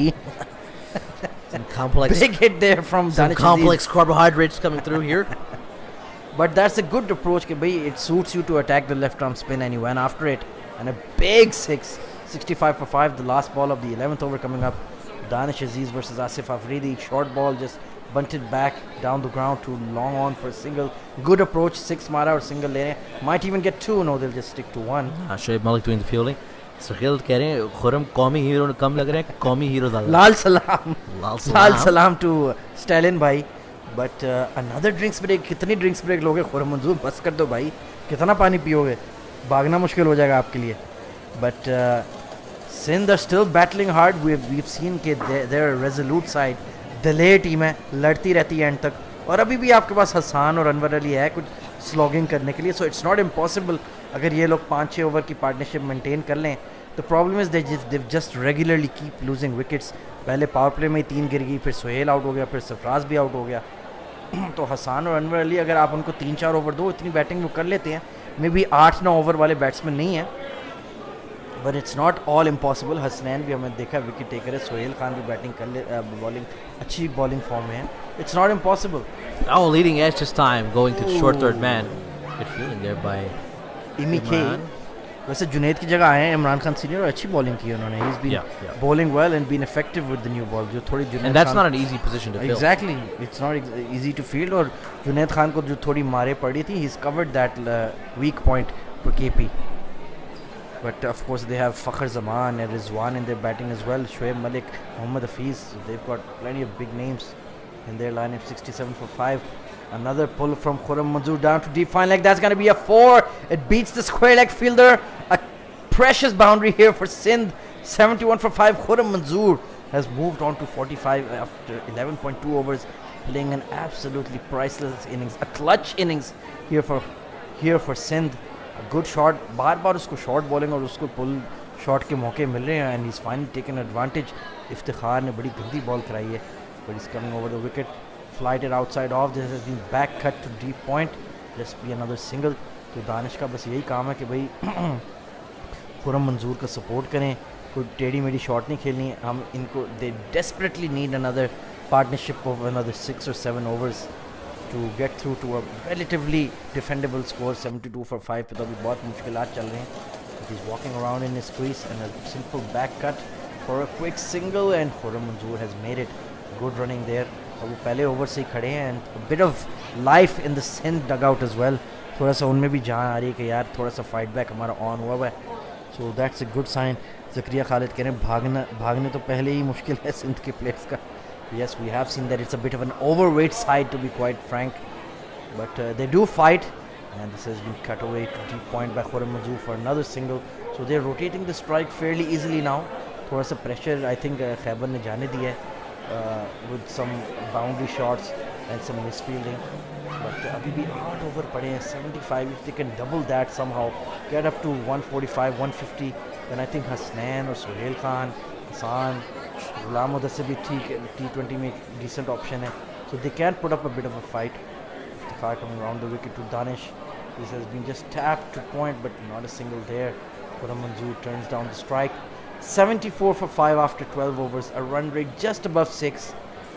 Some complex, Big hit there from some Danish complex carbohydrates coming through here. But that's a good approach. Ke bhai, it suits you to attack the left arm spin, and he went after it. And a big 65 for 5, the last ball of the 11th over coming up. Danish Aziz versus Asif Afridi. Short ball just bunted back down the ground to long on for a single. Good approach. 6 mara or single lane. Might even get 2. No, they'll just stick to 1. Shoaib Malik doing the fielding. Sahil कह रहे हैं खुरम कौमी hero ने कम लग रहे हैं कौमी hero ज़्यादा. Lal salam. Lal salam to Stalin bhai. But another drinks break. कितनी drinks break लोगे खुरम मंजूर बस कर दो भाई. कितना पानी पियोगे? भागना मुश्किल हो जाएगा आपके लिए. But Sindh are still battling hard. We've seen कि they're a resolute side. Daler team है, लड़ती रहती है एंड तक. और अभी भी आपके पास हसान और अनवर अली है कुछ स्लॉगिंग करने के लिए. सो इट्स नॉट इम्पॉसिबल अगर ये लोग 5-6 ओवर की पार्टनरशिप मेंटेन कर लें. The problem is they just regularly keep losing wickets. पहले पावर प्ले में ही 3 गिर गई, फिर सुहेल आउट हो गया, फिर सरफराज भी आउट हो गया. तो हसान और अनवर अली अगर आप उनको 3-4 ओवर दो, इतनी बैटिंग वो कर लेते हैं. मे बी 8-9 ओवर वाले बैट्समैन नहीं हैं, but it's not all impossible. Hasnain भी हमें देखा विकेट टेकर है. सुहेल खान भी बैटिंग कर ले, बॉलिंग अच्छी बॉलिंग फॉर्म में है. It's not impossible. Oh, leading edge this time, going to short third man. Good feeling there by Emmy के. वैसे जुनैद की जगह आए हैं इमरान खान सीनियर और अच्छी बॉलिंग की उन्होंने. He is been bowling well and been effective with the new ball. जो थोड़ी Junaid and that's not an easy position to fill. Exactly, it's not easy to field. और जुनैद खान को जो थोड़ी मारे पड़ी थी, he's covered that weak point for KP. But of course they have Fakhr Zaman and Rizwan in their batting as well. Shoaib Malik, Mohammad Hafiz, they've got plenty of big names in their lineup. 67 for 5. Another pull from Khurram Manzoor down to deep fine leg. That's going to be a 4. It beats the square leg fielder. A precious boundary here for Sindh. 71 for 5. Khurram Manzoor has moved on to 45 after 11.2 overs, playing an absolutely priceless innings. A clutch innings here for Sindh. A good shot. बार-बार उसको short bowling और उसको pull shot के मौके मिल रहे हैं, and he's finally taken advantage. Iftikhar ने बड़ी गंदी बॉल कराई है, but he's coming over the wicket. Flighted outside off. This has been back cut to deep point. Just be another single. तो दानिश का बस यही काम है कि भाई खुरम मंजूर का सपोर्ट करें. कोई टेढ़ी मेढ़ी शॉट नहीं खेलनी है. हम इनको दे desperately need another partnership of another 6 or 7 overs to get through to a relatively defendable score. 72 for 5 पे तो अभी बहुत मुश्किलात चल रहे हैं. But he's walking around in his crease and a simple back cut for a quick single, and Khurram Manzoor has made it. Good running there. और वो पहले ओवर से ही खड़े हैं, and bit of life in the Sindh dugout as well. थोड़ा सा उनमें भी जान आ रही है कि यार थोड़ा सा फाइट बैक हमारा ऑन हुआ है. So that's a good sign. Zakaria Khalid कह रहे हैं भागने तो पहले ही मुश्किल है सिंध के प्लेयर्स का. Yes, we have seen that it's a bit of an overweight side to be quite frank, but they do fight, and this has been cut away to deep point by Khurram Manzoor for another single. So they are rotating the strike fairly easily now. थोड़ा सा pressure I think Khyber ने जाने दिया है with some boundary shots and some misfielding. But अभी भी 8 over पड़े हैं. 75. If they can double that somehow, get up to 145, 150, then I think Hasnain or Suhail Khan, Hassan, Ghulam Mudassir भी ठीक है, T20 में एक decent option है. So they can put up a bit of a fight. Iftikhar coming around the wicket to Danish. This has been just tapped to point, but not a single there. Khurram Manzoor turns down the strike. 74 for 5 after 12 overs, a run rate just above 6.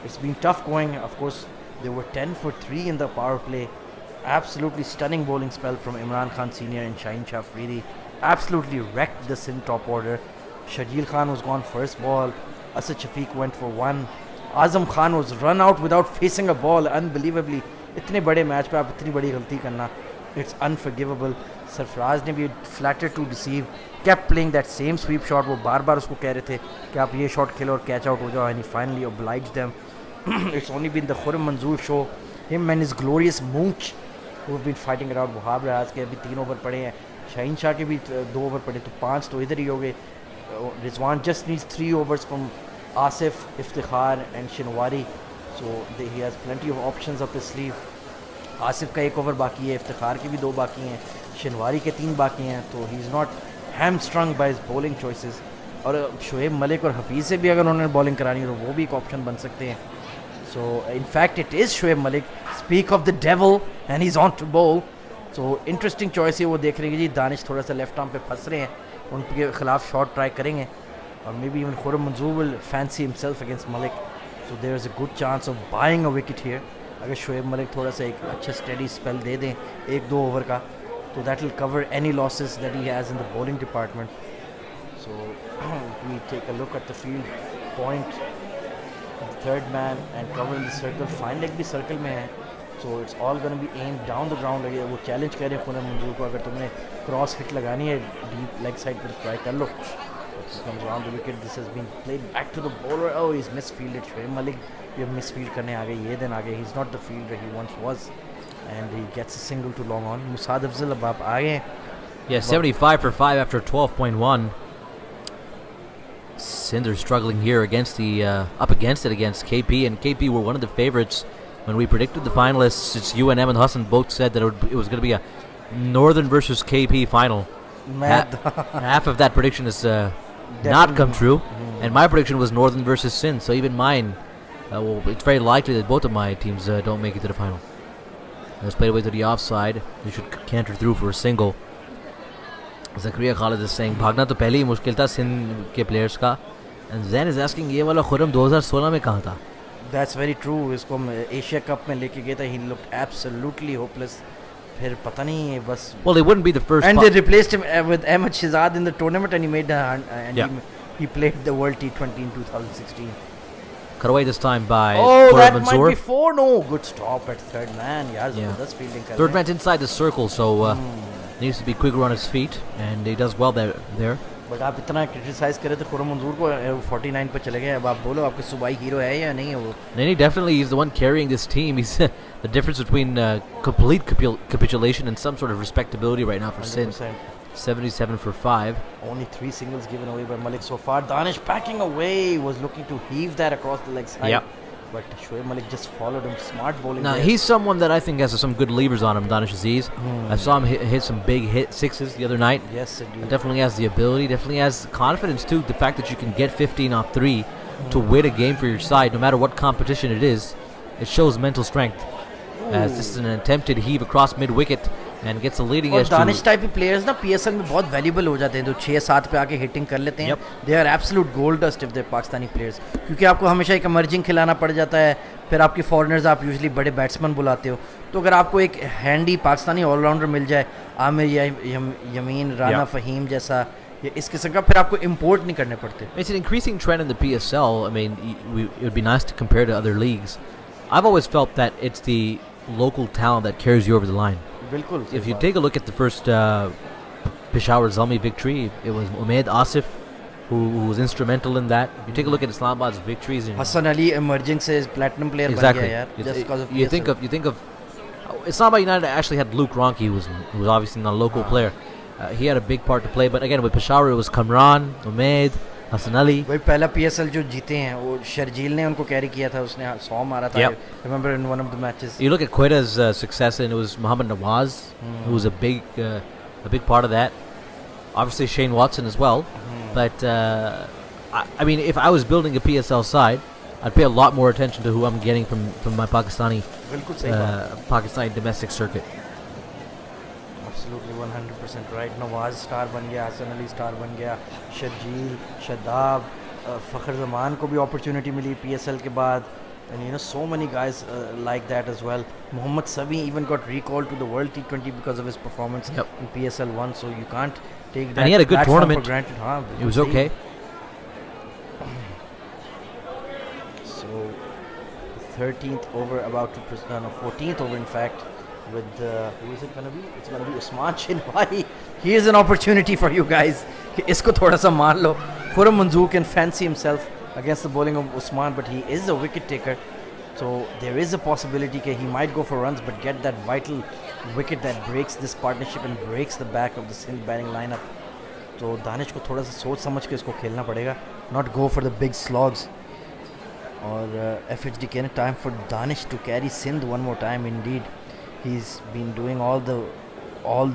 It's been tough going. Of course, they were 10 for 3 in the power play. Absolutely stunning bowling spell from Imran Khan Senior and Shaheen Shah Afridi. Absolutely wrecked the Sindh top order. Shaheel Khan was gone first ball. Asad Shafiq went for 1. Azam Khan was run out without facing a ball. Unbelievably, इतने बड़े match पे आप इतनी बड़ी गलती करना, it's unforgivable. Sarfaraz ने भी flattered to deceive, kept playing that same sweep shot. वो बार बार उसको कह रहे थे कि आप ये शॉट खेलो और कैच आउट हो जाओ, and he finally obliged them. It's only been the Khurram Manzoor show, him and his glorious mooch who have been fighting it out. Wahab Riaz के अभी 3 ओवर पड़े हैं, शाहीन शाह के भी 2 ओवर पड़े, तो 5 तो इधर ही हो गए. Rizwan just needs 3 overs from Asif, Iftikhar and Shinwari, so he has plenty of options up his sleeve. Asif का 1 ओवर बाकी है, इफ्तिखार के भी 2 बाकी हैं, शिनवारी के 3 बाकी हैं. तो he is not hamstrung by his bowling choices. और शोएब मलिक और हफीज़ से भी अगर उन्होंने बॉलिंग करानी हो तो वो भी एक ऑप्शन बन सकते हैं. So in fact it is Shoaib Malik. Speak of the devil, and he is on to bowl. So interesting choice है वो देख रहे हैं जी दानिश थोड़ा सा लेफ्ट आर्म पे फंस रहे हैं उनके खिलाफ शॉट ट्राई करेंगे और may be even Khurram Manzoor will fancy himself against Malik so there is a good chance of buying a wicket here अगर शोएब मलिक थोड़ा सा एक अच्छा स्टेडी स्पेल दे दें 1-2 ओवर का तो that will cover any losses that he has in the bowling department so we take a look at the field point third man and cover in the circle fine leg भी circle में है so it's all gonna be um down the ground लगे वो challenge कर रहे हैं खुरम मंजूर को अगर तुमने क्रॉस हिट लगानी है डीप लेग साइड पर ट्राई कर लो comes around the wicket this has been played back to the bowler oh he's misfielded Shoaib Malik ये misfield करने आ गए ये दिन आ गए he's not the fielder he once was and he gets a single to long on Musad Afzal अब आप आ गए Yeah, 75 for 5 after 12.1. Sindh are struggling here against the up against it against KP, and KP were one of the favorites when we predicted the finalists. It's you and Em and Hassan both said that it was going to be a Northern versus KP final. Half of that prediction is not come true, and my prediction was Northern versus Sindh. So even mine, well, it's very likely that both of my teams don't make it to the final. Let's play away to the offside. They should canter through for a single. Zakaria Khalid is saying भागना तो पहले ही मुश्किल था सिंध के players का and Zain is asking ये वाला खुरम 2016 में कहाँ था That's very true इसको एशिया कप में लेके गए थे he looked absolutely hopeless फिर पता नहीं बस well they wouldn't be the first and they replaced him with Ahmed Shahzad in the tournament and he made he played the World T20 in 2016 cut away this time by that Mansoor. might be 4 no good stop at third man यार जबरदस्त fielding कर third man's inside the circle so needs to be quicker on his feet and he does well there but आप इतना criticise करे थे खुरम मंजूर को 49 पे चले गए अब आप बोलो आपके सूबाई हीरो है या नहीं है वो नहीं definitely he's the one carrying this team he's the difference between complete capitulation and some sort of respectability right now for Sindh 77 for 5 only 3 singles given away by Malik so far Danish backing away was looking to heave that across the leg side but Shoaib Malik just followed him smart bowling now he's someone that I think has some good levers on him Danish Aziz I saw him hit some big sixes the other night yes indeed definitely has the ability definitely has confidence too the fact that you can get 15 off 3 to win a game for your side no matter what competition it is it shows mental strength as this is an attempted heave across mid wicket and gets a leading edge और Danish type के players ना PSL में बहुत valuable हो जाते हैं जो 6-7 पे आके हिटिंग कर लेते हैं they are absolute gold dust if they Pakistani players क्योंकि आपको हमेशा एक इमर्जिंग खिलाना पड़ जाता है फिर आपके फॉरेनर्स आप यूजुअली बड़े बैट्समैन बुलाते हो तो अगर आपको एक हैंडी पाकिस्तानी ऑलराउंडर मिल जाए आमिर या यमीन राना फ़हीम जैसा या इस किस्म का फिर आपको इंपोर्ट नहीं करने पड़ते It's an increasing trend in the PSL I mean it would be nice to compare to other leagues I've always felt that it's the local talent that carries you over the line if you take a look at the first Peshawar Zalmi victory it was Umaid Asif who was instrumental in that you take a look at Islamabad's victories Hassan Ali emerging से platinum player exactly. बन गया यार just because of you think of Islamabad United actually had Luke Ronchi who was obviously not a local player he had a big part to play but again with Peshawar it was Kamran Umaid Hassan Ali वही पहला PSL जो जीते हैं वो शर्जील ने उनको carry किया था उसने 100 मारा था remember in one of the matches you look at Queda's success and it was Mohammad Nawaz who was a big part of that obviously Shane Watson as well but I mean if I was building a PSL side I'd pay a lot more attention to who I'm getting from my Pakistani domestic circuit Absolutely 100% right Nawaz star बन गया Hassan Ali star बन गया शर्जील शदाब फ़खर ज़मान को भी opportunity मिली PSL के बाद and you know so many guys like that as well Mohammad Sami even got recalled to the World T20 because of his performance in PSL 1 so you can't take that and he had a good tournament for granted it was okay so 13th over about to 14th over in fact with who is it going to be it's going to be Usman Shinwai here's an opportunity for you guys कि इसको थोड़ा सा मान लो खुरम मंजूर can fancy himself against the bowling of Usman but he is a wicket taker so there is a possibility that he might go for runs but get that vital wicket that breaks this partnership and breaks the back of the Sindh batting lineup तो दानिश को थोड़ा सा सोच समझ के इसको खेलना पड़ेगा not go for the big slogs और FHD कहने time for Danish to carry Sindh one more time indeed he's been doing all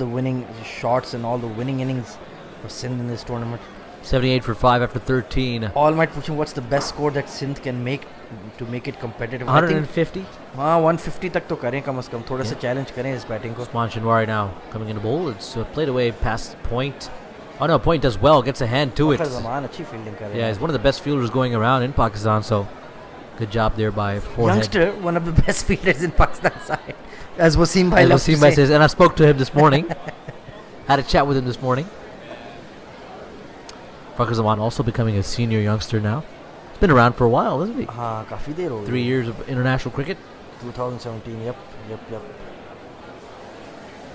the winning shots and all the winning innings for Sindh in this tournament 78 for 5 after 13. All might pushing what's the best score that Sindh can make to make it competitive. 150. हाँ 150 तक तो करें कम से कम थोड़ा सा challenge करें इस batting को. Usman Shinwari now coming into bowl. It's played away past Point. Oh no, Point does well, gets a hand to it. ज़मान अच्छी fielding कर रहे हैं. Yeah, he's one of the best fielders going around in Pakistan, so good job there by Forehead. Youngster, one of the best fielders in Pakistan side. As Wasim Bhai loves to Wasim Bhai say. says, and I spoke to him this morning. Had a chat with him this morning. Fakhar Zaman also becoming a senior youngster now. He's been around for a while, hasn't he? हाँ काफी देर हो गई. 3 years of international cricket. 2017. Yep.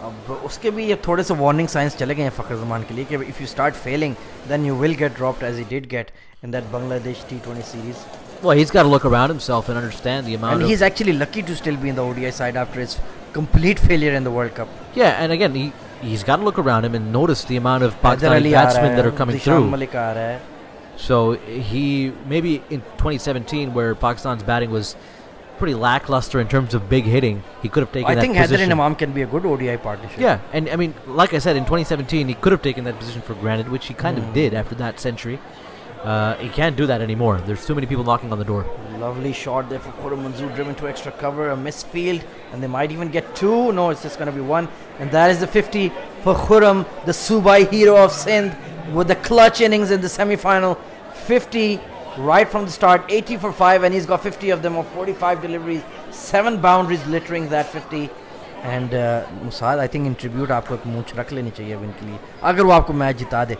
अब उसके भी ये थोड़े से वार्निंग साइंस चले गए हैं फ़खर ज़मान के लिए कि if you start failing then you will get dropped as he did get in that Bangladesh T20 series. Well, he's got to look around himself and understand the amount And of... he's actually lucky to still be in the ODI side after his complete failure in the World Cup. Yeah, and again, he's got to look around him and notice the amount of Pakistani batsmen that are coming through. Malik aa raha hai. So he, maybe in 2017 where Pakistan's batting was pretty lackluster in terms of big hitting, he could have taken that position. I think Haider and Imam can be a good ODI partnership. Yeah, and I mean, like I said, in 2017 he could have taken that position for granted, which he kind of did after that century. He can't do that anymore. There's too many people knocking on the door. Lovely shot there for Khurram Manzoor, driven to extra cover, a missed field, and they might even get two. No, it's just going to be one. And that is the 50 for Khurram, the Subai hero of Sindh, with the clutch innings in the semi-final. 50 right from the start, 80 for 5, and he's got 50 of them, of 45 deliveries, 7 boundaries littering that 50. And Musad, I think in tribute आपको एक मूंछ रख लेनी चाहिए win के लिए अगर वो आपको मैच जिता दे.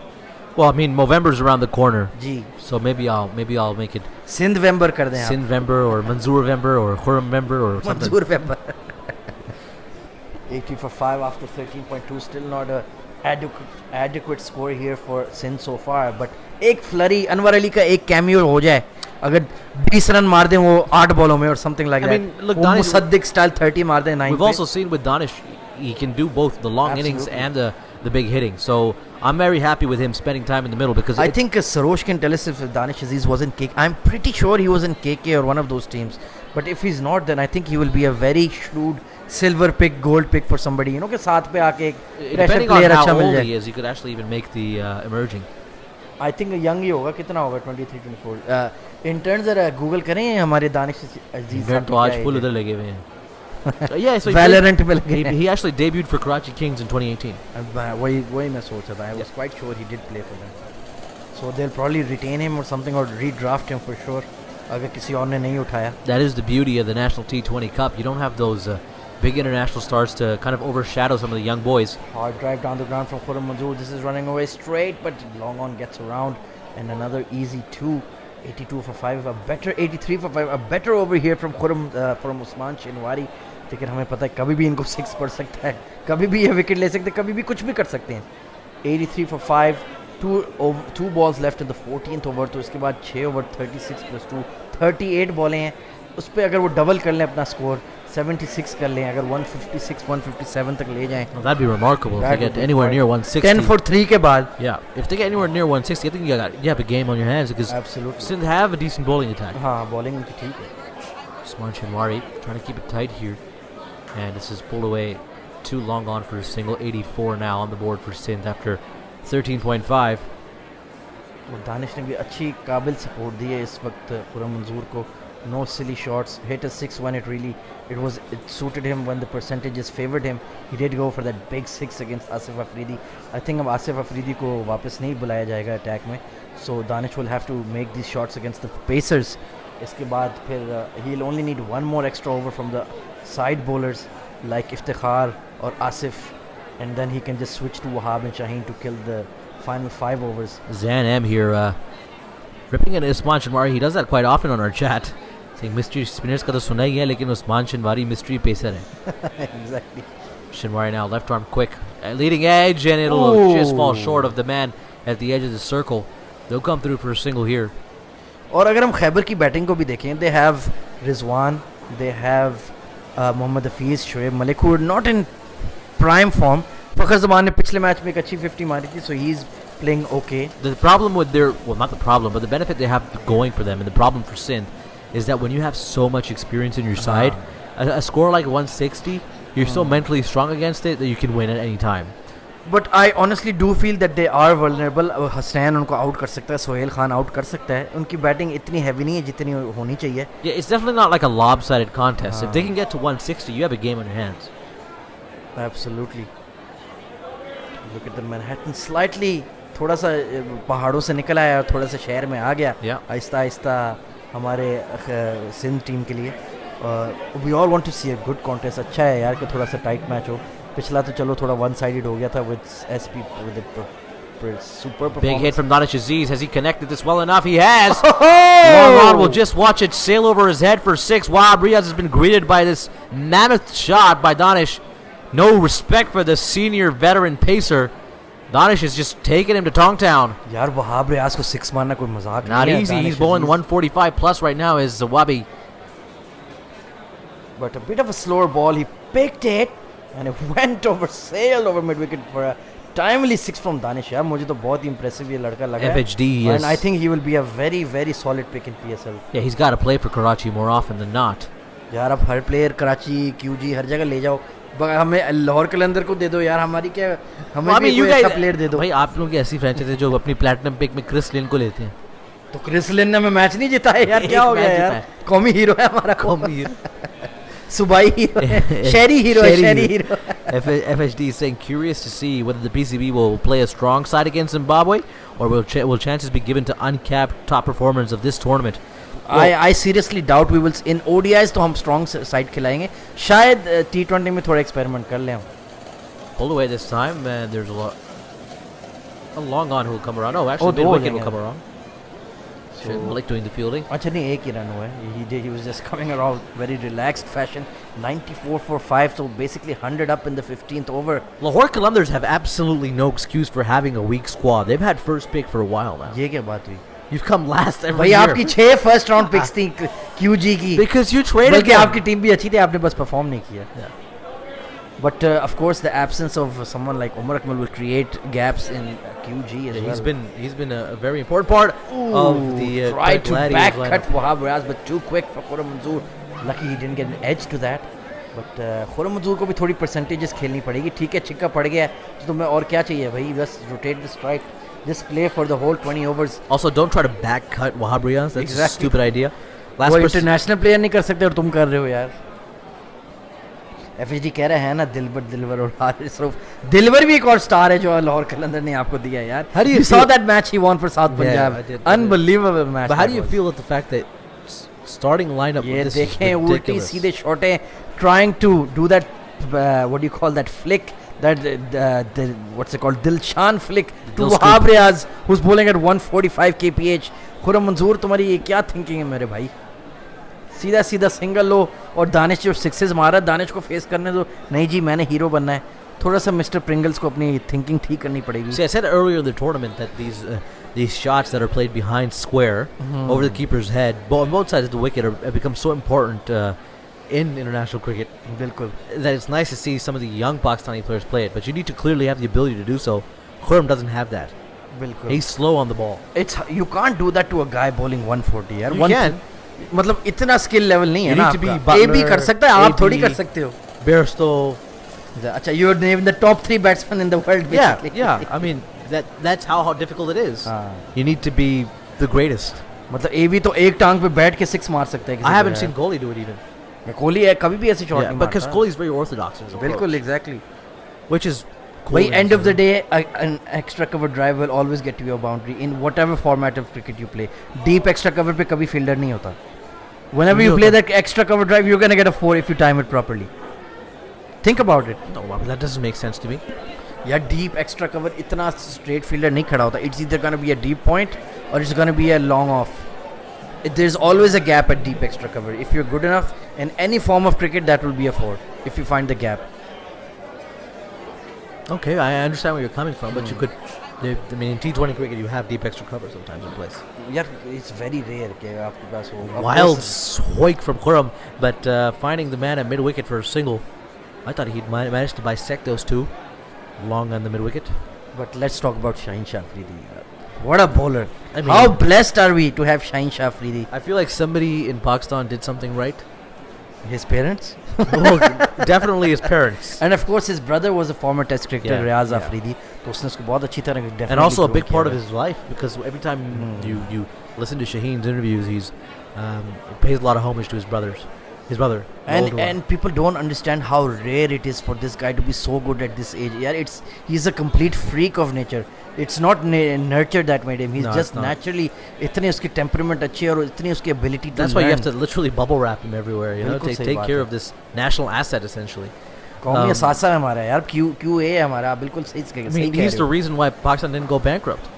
Well, I mean, Movember's around the corner. Ji. So maybe I'll make it Sindh Vember कर दें आप. Sindh Vember or Manzoor Vember or Khurram Vember or something. Manzoor Vember. 80 for 5 after 13.2, still not a adequate score here for Sindh so far. But एक flurry Anwar Ali का एक cameo हो जाए अगर 20 run मार दें वो 8 बॉलों में or something like that. I mean, look, वो मुसद्दिक style 30 मार दें 9 We've also seen with Danish, he can do both the long innings and the big hitting. So I'm very happy with him spending time in the middle because I think Sarosh can tell us if Danish Aziz was in KK. I'm pretty sure he was in KK or one of those teams. But if he's not, then I think he will be a very shrewd silver pick, gold pick for somebody. You know कि साथ पे आके एक pressure player अच्छा मिल जाए. He is, he could actually even make the emerging. I think young ही होगा. कितना होगा 23, 24. Interns जरा Google करें हमारे दानिश अजीज साहब. तो आज full उधर लगे हुए हैं. Yeah, so Valorant पे लगे हैं. He actually debuted for Karachi Kings in 2018. वही मैं सोच रहा था. I was quite sure he did play for them. So they'll probably retain him or something or redraft him for sure. अगर किसी और ने नहीं उठाया. That is the beauty of the National T20 Cup. You don't have those big international stars to kind of overshadow some of the young boys. Hard drive down the ground from Khurram Manzoor. This is running away straight, but long on gets around. And another easy 2. 82 for 5. A better 83 for 5. A better over here from from Usman Shinwari. लेकिन हमें पता है कभी भी इनको 6 पड़ सकता है. कभी भी ये विकेट ले सकते हैं. कभी भी कुछ भी कर सकते हैं. 83 for 5. Two balls left in the 14th over. तो इसके बाद 6 over 36 plus 2. 38 बॉलें हैं. उस पर अगर वो डबल कर लें अपना स्कोर 76 कर लें अगर 156 157 तक ले जाएं. Well, that'd be remarkable if they get anywhere near 160. 10 for 3 के बाद. Yeah, if they get anywhere near 160, I think you have a game on your hands because Absolutely. Sindh have a decent bowling attack. हाँ bowling उनकी ठीक है. Usman Shinwari trying to keep it tight here, and this is pulled away too long on for a single. 84 now on the board for Sindh after 13.5. वो दानिश ने भी अच्छी काबिल support दी है इस वक्त खुर्रम मंजूर को. No silly shots. Hit a 6 when it suited him when the percentages favored him. He did go for that big 6 against Asif Afridi. I think अब Asif Afridi को वापस नहीं बुलाया जाएगा अटैक में. So Danish will have to make these shots against the Pacers. इसके बाद फिर he'll only need one more extra over from the side bowlers like Iftikhar or Asif, and then he can just switch to Wahab and Shaheen to kill the final 5 overs. Zan M here ripping at Usman Shinwari. He does that quite often on our chat. Saying mystery spinners का तो सुना ही है लेकिन Usman Shinwari mystery pacer है. Exactly. Shinwari now left arm quick leading edge and it'll just fall short of the man at the edge of the circle. They'll come through for a single here. और अगर हम खैबर की batting को भी देखें, they have Rizwan, they have Mohammad Hafeez, Shoaib Malik, who are not in prime form. Fakhar ज़मान ने पिछले match में एक अच्छी 50 मारी थी, so he's playing okay. The problem with not the problem, but the benefit they have going for them, and the problem for Sindh, is that when you have so much experience in your side, a score like 160, you're so mentally strong against it that you can win at any time. But I honestly do feel that they are vulnerable. Hasnain उनको out कर सकता है, Sohail Khan out कर सकता है. उनकी batting इतनी heavy नहीं है जितनी होनी चाहिए. Yeah, it's definitely not like a lopsided contest. If they can get to 160, you have a game on your hands. Absolutely. Look at the Manhattan slightly थोड़ा सा पहाड़ों से निकल आया और थोड़ा सा शहर में आ गया. Yeah. आहिस्ता आहिस्ता हमारे सिंध टीम के लिए. We all want to see a good contest. अच्छा है यार कि थोड़ा सा टाइट मैच हो. पिछला तो चलो थोड़ा वन साइडेड हो गया था with SP with a super performance. Big hit from Danish Aziz. Has he connected this well enough? He has. Long on will just watch it sail over his head for 6. Wahab Riaz has been greeted by this mammoth shot by Danish. No respect for the senior veteran pacer. Danish is just taking him to Tongtown. यार वहाब रियाज को 6 मारना कोई मजाक Not नहीं है. easy. He's bowling 145 plus right now is Zawabi. But a bit of a slower ball. He picked it and it went over, sailed over mid wicket for a timely 6 from Danish. यार मुझे तो बहुत ही impressive ये लड़का लगा. FHD, yes. And I think he will be a very very solid pick in PSL. Yeah, he's got to play for Karachi more often than not. यार अब हर player Karachi QG हर जगह ले जाओ. हमें लाहौर कलंदर को दे दो यार. हमारी क्या हमें भी कोई अच्छा प्लेयर दे दो भाई. आप लोगों की ऐसी फ्रेंचाइज है जो अपनी प्लैटिनम पिक में क्रिस लिन को लेते हैं. तो क्रिस लिन ने हमें मैच नहीं जिता है यार. क्या हो गया यार. कौमी हीरो है हमारा. कौमी हीरो. सुबाई हीरो है. शहरी हीरो है. शहरी hero. FHD is saying curious to see whether the PCB will play a strong side against Zimbabwe or will chances be given to uncapped top performers of this tournament. I seriously doubt we will in ODIs तो हम strong side खिलाएंगे. शायद T20 में थोड़ा experiment कर लें हम. Pull away this time and there's a long on who will come around. Oh, actually mid wicket will come around. Malik doing the fielding. अच्छा नहीं एक ही रन हुआ है. He was just coming around very relaxed fashion. 94 for 5, so basically 100 up in the 15th over. Lahore Qalandars have absolutely no excuse for having a weak squad. They've had first pick for a while now. ये क्या बात हुई? You've come last every भाई year. आपकी 6 first round pics थी QG की. Because you traded बल्कि them. आपकी टीम भी अच्छी थी, आपने बस परफॉर्म नहीं किया. Yeah. But of course the absence of someone like Umar Akmal will create gaps in QG as well. He's been a very important part of the tried to Gladiators back lineup. cut Wahab Riaz but too quick for Khurram Manzoor. Lucky he didn't get an edge to that. But Khurram Manzoor को भी थोड़ी percentages खेलनी पड़ेगी. ठीक है छिक्का पड़ गया तो तुम्हें और क्या चाहिए भाई. बस rotate the strike. Just play for the whole 20 overs. Also, don't try to back cut Wahab Riaz. That's Exactly. a stupid idea. वो international player नहीं कर सकते और तुम कर रहे हो यार. FHD कह रहे हैं ना दिलवर और हारिस रऊफ. दिलवर भी एक और स्टार है जो लाहौर कलंदर ने आपको दिया यार. How do you saw that match he won for South Punjab? I did. Unbelievable match. But how do you feel with the fact that starting lineup ये with this is देखें उल्टी ridiculous? सीधे शॉटें trying to do that what do you call that flick, that what's it called, Dilshan flick to Dil Wahab scoop. Riaz who's bowling at 145 kph. Khurram मंजूर तुम्हारी ये क्या thinking है मेरे भाई. सीधा सीधा सिंगल लो और दानिश जो सिक्सेस मारा. दानिश को फेस करने दो. नहीं जी मैंने हीरो बनना है. थोड़ा सा मिस्टर प्रिंगल्स को अपनी थिंकिंग ठीक करनी पड़ेगी. See, I said earlier in the tournament that these shots that are played behind square over the keeper's head, on both sides of the wicket, have become so important in international cricket. बिल्कुल. That it's nice to see some of the young Pakistani players play it, but you need to clearly have the ability to do so. Khurram doesn't have that. बिल्कुल. He's slow on the ball. You can't do that to a guy bowling 140 यार. You can. मतलब इतना skill level नहीं है You ना need to be आपका. A भी Butler, कर सकता है. आप AB, थोड़ी कर सकते हो. Bairstow. अच्छा you are named the top 3 batsmen in the world basically. Yeah. I mean, that's how difficult it is. हाँ. You need to be the greatest. मतलब ए भी तो एक टांग पे बैठ के 6 मार सकता है. I haven't seen Kohli do it even. Kohli है कभी भी ऐसे शॉट Yeah, नहीं because मारता. Kohli's very orthodox in his approach. बिल्कुल exactly. Which is cool. भाई in end of the his- day an extra cover drive will always get to your boundary in whatever format of cricket you play. Deep extra cover पे कभी fielder नहीं होता. Whenever you नहीं play होता. that extra cover drive you're gonna get a 4 if you time it properly. Think about it. No, well, that doesn't make sense to me. या deep extra cover इतना straight fielder नहीं खड़ा होता. It's either gonna be a deep point or it's gonna be a long off. There's always a gap at deep extra cover. If you're good enough in any form of cricket, that will be a 4 if you find the gap. Okay, I understand where you're coming from, but you could. I mean, in T20 cricket, you have deep extra cover sometimes in place. Yeah, it's very rare कि आपके पास हो. Wild swoik from Khurram, but finding the man at mid wicket for a single, I thought he'd managed to bisect those two, long on the mid wicket. But let's talk about Shaheen Shah Afridi. What a bowler! I mean, how blessed are we to have Shaheen Shah Afridi? I feel like somebody in Pakistan did something right. His parents? Well, definitely his parents. And of course his brother was a former test cricketer, Yeah, Riaz yeah. Afridi. तो उसने उसको बहुत अच्छी तरह definitely And also a groom big part किया of है. his life, because every time you listen to Shaheen's interviews, he pays a lot of homage to his brother, the older one. And people don't understand how rare it is for this guy to be so good at this age. Yeah, he's a complete freak of nature. It's not nurture that made him. He's No, just it's not. naturally इतनी उसकी temperament अच्छी है और इतनी उसकी ability to That's why you have learn. to literally bubble wrap him everywhere. You know, बिल्कुल सही take बात care है. of this national asset essentially. कौमी असासा है हमारा यार. QA है हमारा. बिल्कुल सही I mean, he's the reason why Pakistan didn't go bankrupt.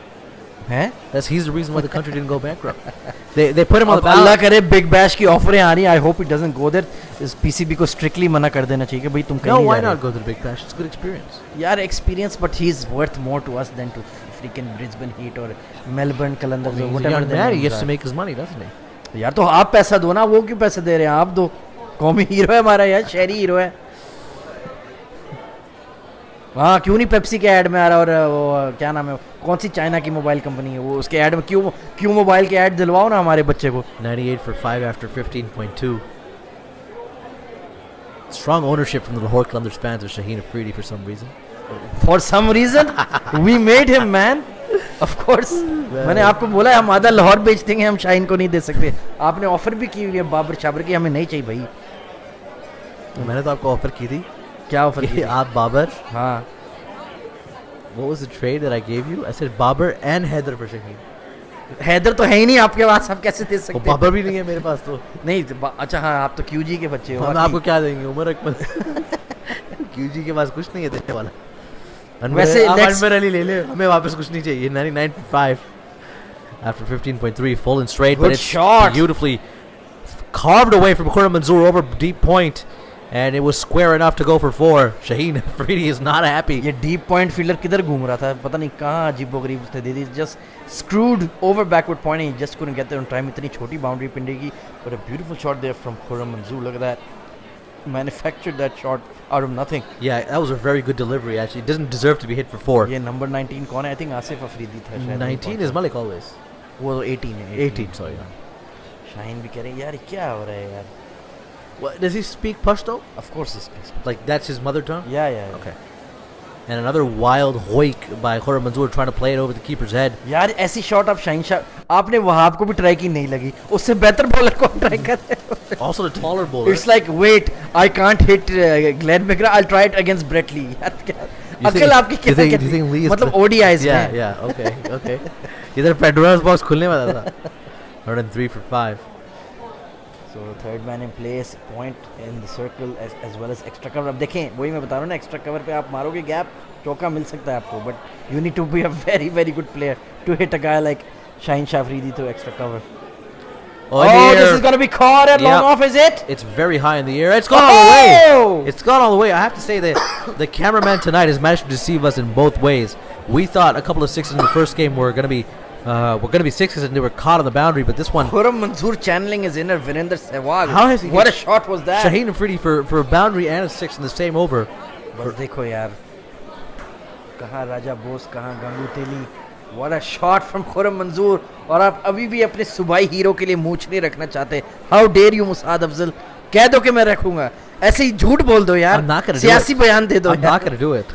हैं? He's the reason why the country didn't go bankrupt. They put him on अब the अल्लाह ballot. करे बिग बैश की ऑफरें आ रही हैं. I hope it doesn't go there. इस पीसीबी को स्ट्रिक्टली मना कर देना चाहिए कि भाई तुम कहीं No, नहीं why जा रहे. not go to the Big Bash? It's a good experience. यार experience but he is worth more to us than to freaking Brisbane Heat और Melbourne Qalandar He's a whatever young there man. He names gets to आर. make his money, doesn't he? यार तो आप पैसा दो ना. वो क्यों पैसे दे रहे हैं? आप दो. कौमी हीरो है हमारा यार. शहरी हीरो है. हाँ क्यों नहीं पेप्सी के ऐड में आ रहा. और वो क्या नाम है, कौन सी चाइना की मोबाइल कंपनी है वो, उसके ऐड में क्यों मोबाइल के ऐड दिलवाओ ना हमारे बच्चे को. 98 for 5 after 15.2. Strong ownership from the Lahore Qalandars fans of Shaheen Afridi for some reason. For some reason we made him man. Of course मैंने आपको बोला है हम आधा लाहौर बेच देंगे, हम शाहीन को नहीं दे सकते. आपने ऑफर भी की हुई है बाबर शाबर की. हमें नहीं चाहिए भाई. मैंने तो आपको ऑफर की थी क्या ऑफर कि की? आप बाबर. हाँ What was the trade that I gave you? I said Babar and Haider for Shaheen. Haider तो है ही नहीं आपके पास. आप कैसे दे वो सकते हैं? बाबर भी नहीं है मेरे पास तो. नहीं तो अच्छा हाँ आप तो क्यूजी के बच्चे हो. हम बाकी- आपको क्या देंगे? उमर अकमल. QG के पास कुछ नहीं है देने वाला. वैसे आप let's- अनवर अली ले ले, हमें वापस कुछ नहीं चाहिए. 99 for 5 after 15.3, full and straight, Good but it's shot. beautifully carved away from Khurram Manzoor over deep point, and it was square enough to go for 4. Shaheen Afridi is not happy. ये deep point fielder किधर घूम रहा था पता नहीं कहाँ. अजीबोगरीब उसने दे दी. Just screwed over backward point. He just couldn't get there on time. इतनी छोटी बाउंड्री पिंडे की. But a beautiful shot there from Khurram Manzoor. Look at that. Manufactured that shot out of nothing. Yeah, that was a very good delivery actually. It doesn't deserve to be hit for 4. ये number 19 कौन है? I think Asif Afridi था शायद. 19 is Malik always. वो 18 है. 18, sorry. Shaheen भी कह रहे हैं यार क्या हो रहा है यार. What, does he speak Pashto? Of course इस place. Like that's his mother tongue? या Okay. And another wild hoik by Khurram Manzoor trying to play it over the keeper's head. यार ऐसी शॉट आप शाहीन शाह आपने वहाब को भी ट्राई की नहीं लगी. उससे बेहतर बॉलर को ट्राई कर रहे हो. Also the taller bowler. It's like wait, I can't hit Glenn McGrath. I'll try it against Brett Lee. यार क्या You अकल think- आपकी you क्या think- कहती you think Lee is मतलब the- ODIs Yeah, में. yeah, okay, okay. इधर Pandora's box खुलने वाला था. 103 for 5. So third man in place, point in the circle as well as extra cover. अब देखें वही मैं बता रहा हूँ ना, एक्स्ट्रा कवर पे आप मारोगे गैप चौका मिल सकता है आपको. But you need to be a very very good player to hit a guy like Shaheen Shah Afridi through extra cover. Oh, Oh, here. this is gonna be caught at long Yeah. off, is it? It's very high in the air. It's gone all the way. Oh! It's gone all the way. I have to say that the cameraman tonight has managed to deceive us in both ways. We thought a couple of sixes in the first game were going to be sixes, and they were caught on the boundary. But this one, Khurram Manzoor channeling his inner Virender Sehwag. How has he What a hit shot was that? Shaheen Afridi for a boundary and a six in the same over. बस देखो यार कहाँ राजा बोस कहाँ गंगू तेली. What a shot from Khurram मंजूर. और आप अभी भी अपने सूबाई हीरो के लिए मूछ नहीं रखना चाहते. How dare you Mossad Afzal. कह दो कि मैं रखूंगा. ऐसे ही झूठ बोल दो यार. I'm not gonna do सियासी it. बयान दे दो I'm यार. not going to do it.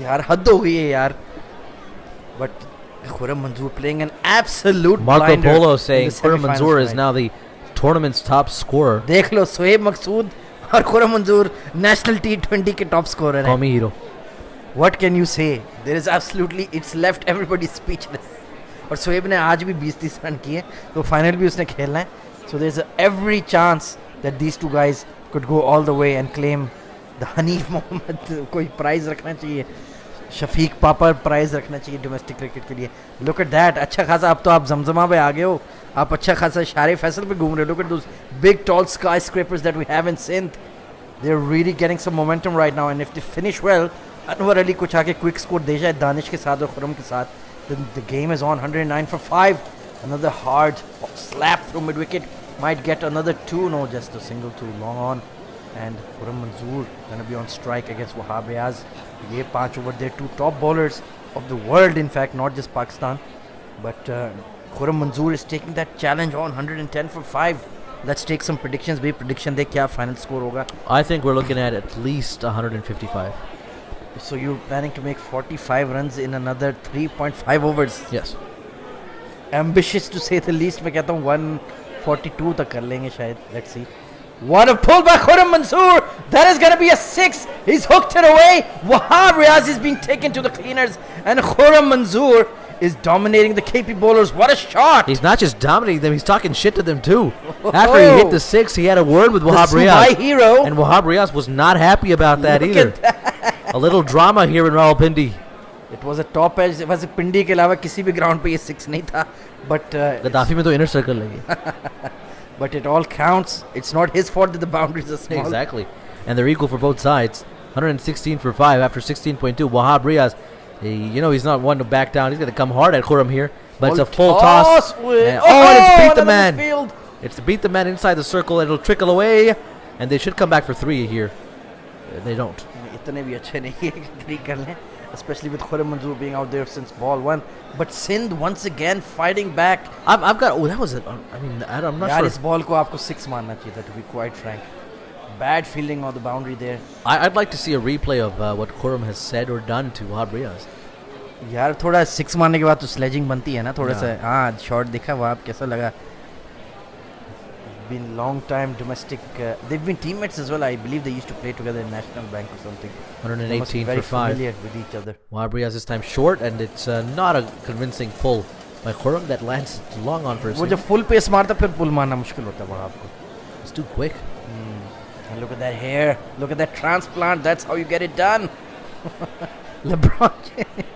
यार हद हो गई है यार. But खुर्रम मंजूर playing an absolute Marco blinder Polo in saying the Khurram semi-finals Manzoor is tonight. now the tournament's top scorer. देख लो सोहेब मकसूद और खुर्रम मंजूर नेशनल T20 के टॉप स्कोरर हैं. Call me hero. What can you say? There is absolutely, it's left everybody speechless. और सोहेब ने आज भी 20-30 run किए तो फाइनल भी उसने खेलना है. So there's every chance that these two guys could go all the way and claim the Hanif Mohammad कोई प्राइज रखना चाहिए. शफीक पापा प्राइज रखना चाहिए डोमेस्टिक क्रिकेट के लिए. Look at that. अच्छा खासा अब तो आप जमजमा पे आ गए हो. आप अच्छा खासा शारे फैसल पे घूम रहे हो. Look at those big tall skyscrapers that we have in Sindh. They're really getting some momentum right now, and if they finish well, Anwar Ali कुछ आके क्विक स्कोर दे जाए दानिश के साथ और खुर्रम के साथ, then the game is on. 109 for 5. Another hard slap through mid wicket. Might get another 2. No, just a single 2. Long on. And Khurram Manzoor going to be on strike against Wahab Riaz. He gave 5 over there. 2 top bowlers of the world, in fact, not just Pakistan. But Khurram Manzoor is taking that challenge on. 110 for 5. Let's take some predictions. भाई prediction दे क्या final score होगा. I think we're looking at least 155. So you're planning to make 45 runs in another 3.5 overs. Yes. Ambitious to say the least. मैं कहता हूँ 142 तक कर लेंगे शायद. Let's see. What a pull by Khurram Manzoor. That is going to be a 6. He's hooked it away. Wahab Riaz is being taken to the cleaners. And Khurram Manzoor is dominating the KP bowlers. What a shot. He's not just dominating them, he's talking shit to them too. After he hit the 6, he had a word with Wahab The Riaz. Subai hero. And Wahab Riaz was not happy about that Look either. at that. A little drama here in Rawalpindi. It was a top edge. It was a Pindi के अलावा किसी भी ground पे ये 6 नहीं था. But Gaddafi में तो inner circle लगी. but it all counts. It's not his fault that the boundaries are small. Exactly. And they're equal for both sides. 116 for 5 after 16.2. Wahab Riaz, he's not one to back down. He's going to come hard at Khurram here. But it's a full toss. And it's beat the man. Field. It's to beat the man inside the circle. It'll trickle away. And they should come back for 3 here. They don't. इतने भी अच्छे नहीं है कि 3 कर लें. Especially with Khurram Manzoor being out there since ball 1. But Sindh once again fighting back. I've got... Oh, that was it. I mean, I'm not यार sure. इस ball को आपको 6 मानना चाहिए था, to be quite frank. Bad fielding on the boundary there. I'd like to see a replay of what Khurram has said or done to Wahab Riaz. यार थोड़ा 6 मारने के बाद तो स्लेजिंग बनती है ना थोड़ा सा. हाँ शॉट देखा वहाँ कैसा लगा. Been long time domestic. They've been teammates as well. I believe they used to play together in National Bank or something. 118 very for 5. familiar with each other. Wahab Riaz this time short, and it's not a convincing pull by Khurram that lands long on for a वो जब full pace मारता फिर pull मारना मुश्किल होता है वहाँ आपको. It's too quick. And look at that hair. Look at that transplant. That's how you get it done. LeBron James.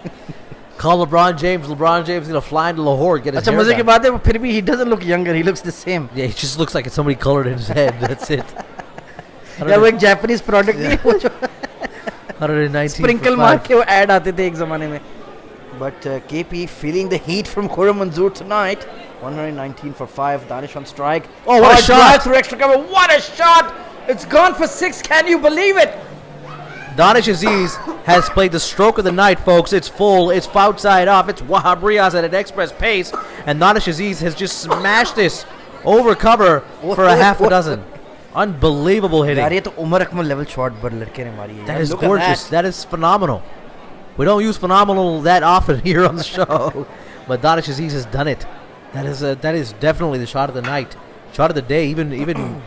Call LeBron James. LeBron James is going to fly into Lahore, get his अच्छा hair मजे की done. बात है वो फिर भी he doesn't look younger. He looks the same. Yeah, he just looks like somebody colored in his head. That's it. या वो एक Japanese product नहीं है वो जो 119 sprinkle for मार 5. के वो ad आते थे एक ज़माने में. But KP feeling the heat from Khurram Manzoor tonight. 119 for 5. Danish on strike. Oh, what a shot. Drive through extra cover. What a shot. It's gone for 6. Can you believe it? Danish Aziz has played the stroke of the night, folks. It's full. It's outside off. It's Wahab Riaz at an express pace. And Danish Aziz has just smashed this over cover for a half a dozen. Unbelievable hitting. यार ये तो Umar Akmal level shot पर लड़के ने मारी है. That is Look at gorgeous. That is phenomenal. We don't use phenomenal that often here on the show. But Danish Aziz has done it. That is definitely the shot of the night. Shot of the day. Even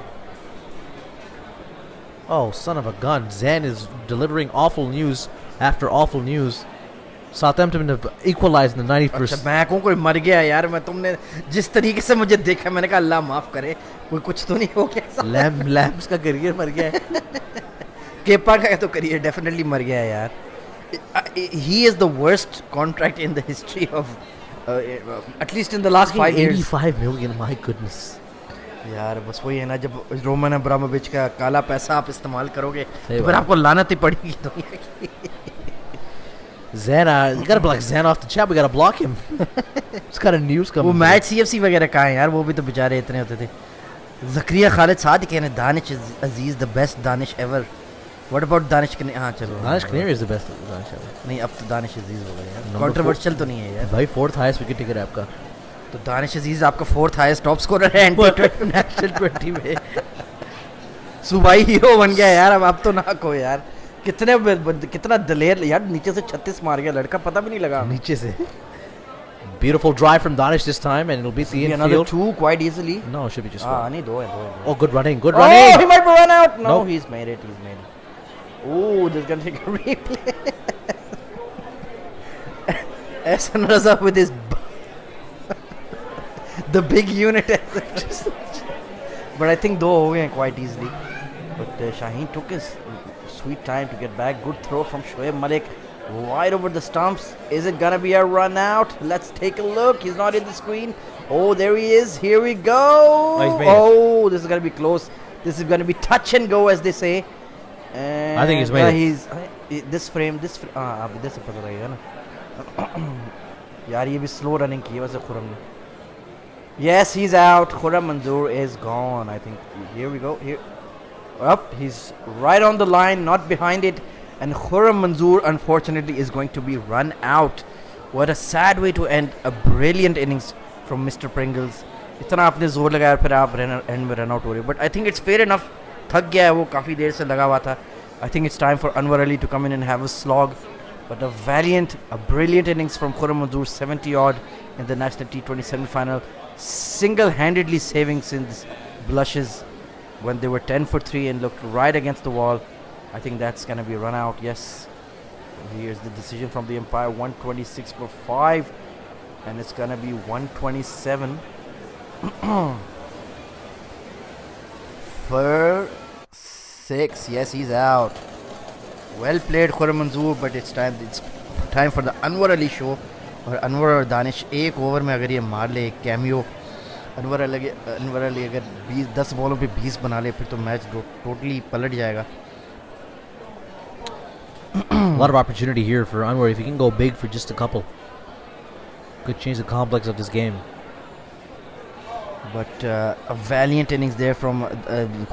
Oh, son of a gun. Zen is delivering awful news after awful news. Southampton have equalized in the 91st. अच्छा मैं कोई मर गया यार. मैं तुमने जिस तरीके से मुझे देखा मैंने कहा अल्लाह माफ करे कोई कुछ तो नहीं हो गया. लैम्स का करियर मर गया है. केपा का तो करियर डेफिनेटली मर गया है यार. He is the worst contract in the history of at least in the last 5 years. 85 million, my goodness. यार बस वही है ना जब रोमन अब्रामोविच का काला पैसा आप इस्तेमाल करोगे सही तो फिर बात. आपको लानत ही पड़ेगी दुनिया की. Zen, you gotta block Zen off the chat. We gotta block him. It's kind of news coming. वो मैच CFC वगैरह कहाँ है यार. वो भी तो बेचारे इतने होते थे. जकरिया खालिद साद कहने दानिश अजीज the best Danish ever. What about Danish कने हाँ चलो Danish Canary is the best Danish ever. नहीं अब तो दानिश अजीज हो गया यार. Number कंट्रोवर्शियल तो नहीं है यार. भाई 4th highest wicket taker है आपका. तो दानिश अजीज आपका 4th हाईएस्ट टॉप स्कोरर है नेशनल 20 में. सुबाई हीरो बन गया यार. अब तो ना को यार कितना दलेर यार. नीचे से 36 मार गया लड़का पता भी नहीं लगा. नीचे से. Beautiful drive from Danish this time, and it'll beat the another infield. 2 quite easily. No, it should be just हाँ one. नहीं दो है. Oh, good running, good Oh, running. he might be run out. No, Nope. he's made it. Oh, this is gonna take a replay. Ehsan Raza with his the big unit. But I think दो हो गए quite easily. But Shaheen took his sweet time to get back. Good throw from Shoaib Malik. Right over the stumps. Is it gonna be a run out? Let's take a look. He's not in the screen. Oh, there he is. Here we go. he's made it. Oh, this is gonna be close. This is gonna be touch and go, as they say. And I think he's made it. He's this frame. अब इधर से पता लगेगा ना. यार ये भी slow running की है वैसे खुरम ने. Yes, he's out. Khurram Manzoor is gone. I think. Here we go. Here. Up. He's right on the line, not behind it. And Khurram Manzoor, unfortunately, is going to be run out. What a sad way to end a brilliant innings from Mr. Pringles. इतना आपने जोर लगाया फिर आप and में run out हो रहे हो. But I think it's fair enough. थक गया है वो, काफ़ी देर से लगा हुआ था. I think it's time for Anwar Ali to come in and have a slog. But a brilliant innings from Khurram Manzoor, 70 odd in the National T20 semi-final, single-handedly saving Sindh's blushes when they were 10 for 3 and looked right against the wall. I think that's going to be a run out. Yes, here's the decision from the umpire, 126 for 5, and it's going to be 127 for 6. Yes, he's out. Well played Khurram Manzoor, but it's time for the Anwar Ali show. और अनवर और दानिश एक over में अगर ये मार ले एक cameo, Anwar Ali अगर 10 बॉलों पे 20 बना ले फिर तो मैच टोटली पलट जाएगा. A lot of opportunity here for Anwar if he can go big for just a couple. Could change the complex of this game. But a valiant innings there from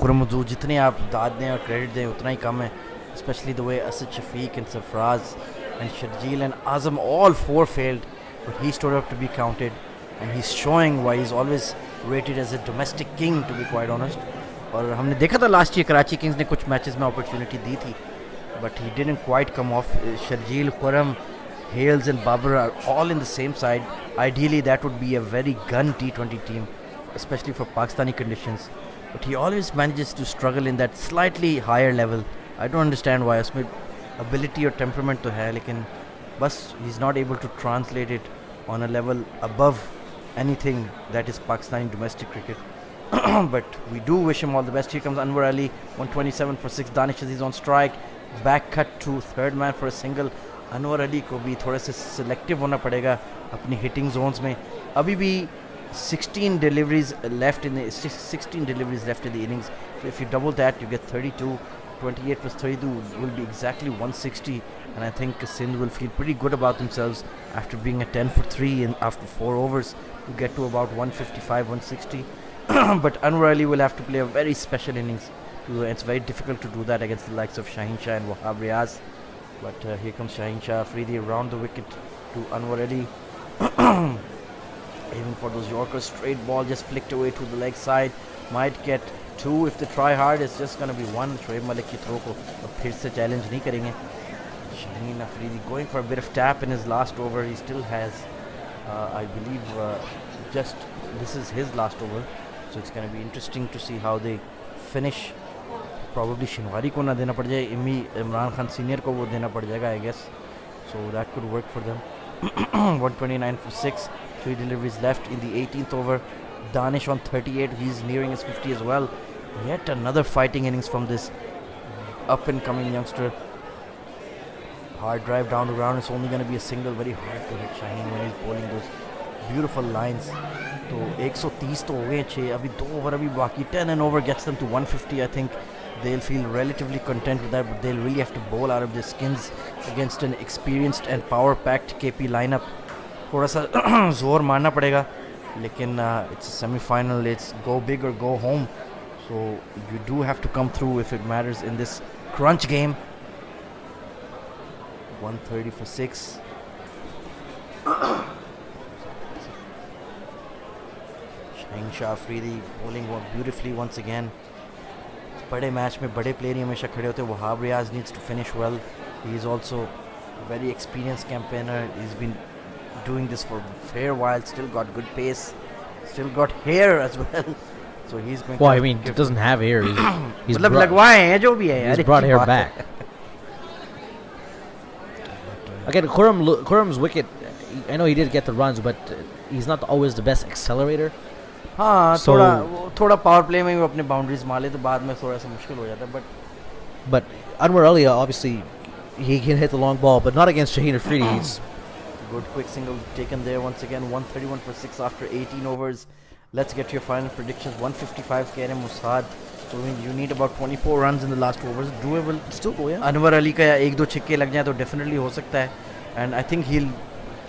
Khurram Manzoor. जितने आप दाद दें और credit दें उतना ही कम है. Especially the way Asad Shafiq and Sarfraz and Sharjeel and Azam all 4 failed, but he stood up to be counted, and he's showing why he's always rated as a domestic king, to be quite honest. और हमने देखा था last year Karachi Kings ने कुछ matches में opportunity दी थी, but he didn't quite come off. Sharjeel, Khurram, Hales and Babar are all in the same side. Ideally that would be a very gun T20 team, especially for Pakistani conditions, but he always manages to struggle in that slightly higher level. I don't understand why. उसमें ability और temperament तो है, लेकिन बस he's not able to translate it on a level above anything that is Pakistani domestic cricket. But we do wish him all the best. Here comes Anwar Ali, 127 for 6. Danish is on strike. Back cut to third man for a single. Anwar Ali को भी थोड़ा सा selective होना पड़ेगा अपनी hitting zones में. अभी भी 16 deliveries left in the innings. So if you double that, you get 32. 28 plus 32 will be exactly 160, and I think Sindh will feel pretty good about themselves after being at 10 for 3 and after 4 overs to get to about 155, 160. But Anwar Ali will have to play a very special innings. It's very difficult to do that against the likes of Shaheen Shah and Wahab Riaz. But here comes Shaheen Shah, Afridi around the wicket to Anwar Ali. Aiming for those Yorkers, straight ball just flicked away to the leg side. Might get 2 if they try hard. It's just going to be 1. Shoaib Malik की throw को फिर से challenge नहीं करेंगे. Shaheen Afridi going for a bit of tap in his last over. He still has, I believe, this is his last over. So it's going to be interesting to see how they finish. Probably Shinwari को ना देना पड़ जाए, Imran Khan senior को वो देना पड़ जाएगा, I guess. So that could work for them. 129 for 6. 3 deliveries left in the 18th over. Danish on 38. He's nearing his 50 as well. Yet another fighting innings from this up and coming youngster. Hard drive down the ground. It's only going to be a single. Very hard to hit Shaheen when he's bowling those beautiful lines. So 130 तो हो गए 6. अभी 2 over अभी बाकी. 10 and over gets them to 150. I think they'll feel relatively content with that, but they'll really have to bowl out of their skins against an experienced and power-packed KP lineup. थोड़ा सा जोर मारना पड़ेगा, लेकिन it's a semi-final. It's go big or go home. So you do have to come through if it matters in this crunch game. 130 for 6. Shaheen Shah Afridi bowling beautifully once again. बड़े match में बड़े player ही हमेशा खड़े होते हैं. Wahab Riaz needs to finish well. He is also a very experienced campaigner. He's been doing this for a fair while. Still got good pace. Still got hair as well. So he's going. Well, I mean, it doesn't have hair. He's मतलब लगवाए हैं जो भी है यार. He's brought hair back. Again, Khurram's wicket. I know he did get the runs, but he's not always the best accelerator. हाँ, थोड़ा power play में भी अपने बाउंड्रीज मार ले तो बाद में थोड़ा सा मुश्किल हो जाता है. But Anwar Ali, obviously, he can hit the long ball, but not against Shaheen Afridi. He's good quick single taken there once again. 131 for 6 after 18 overs. Let's get to your final predictions. 155 kh Musad. So you need about 24 runs in the last overs. Doable. Still go, yeah. Anwar Ali का या 1-2 छक्के लग जाए तो definitely हो सकता है. And I think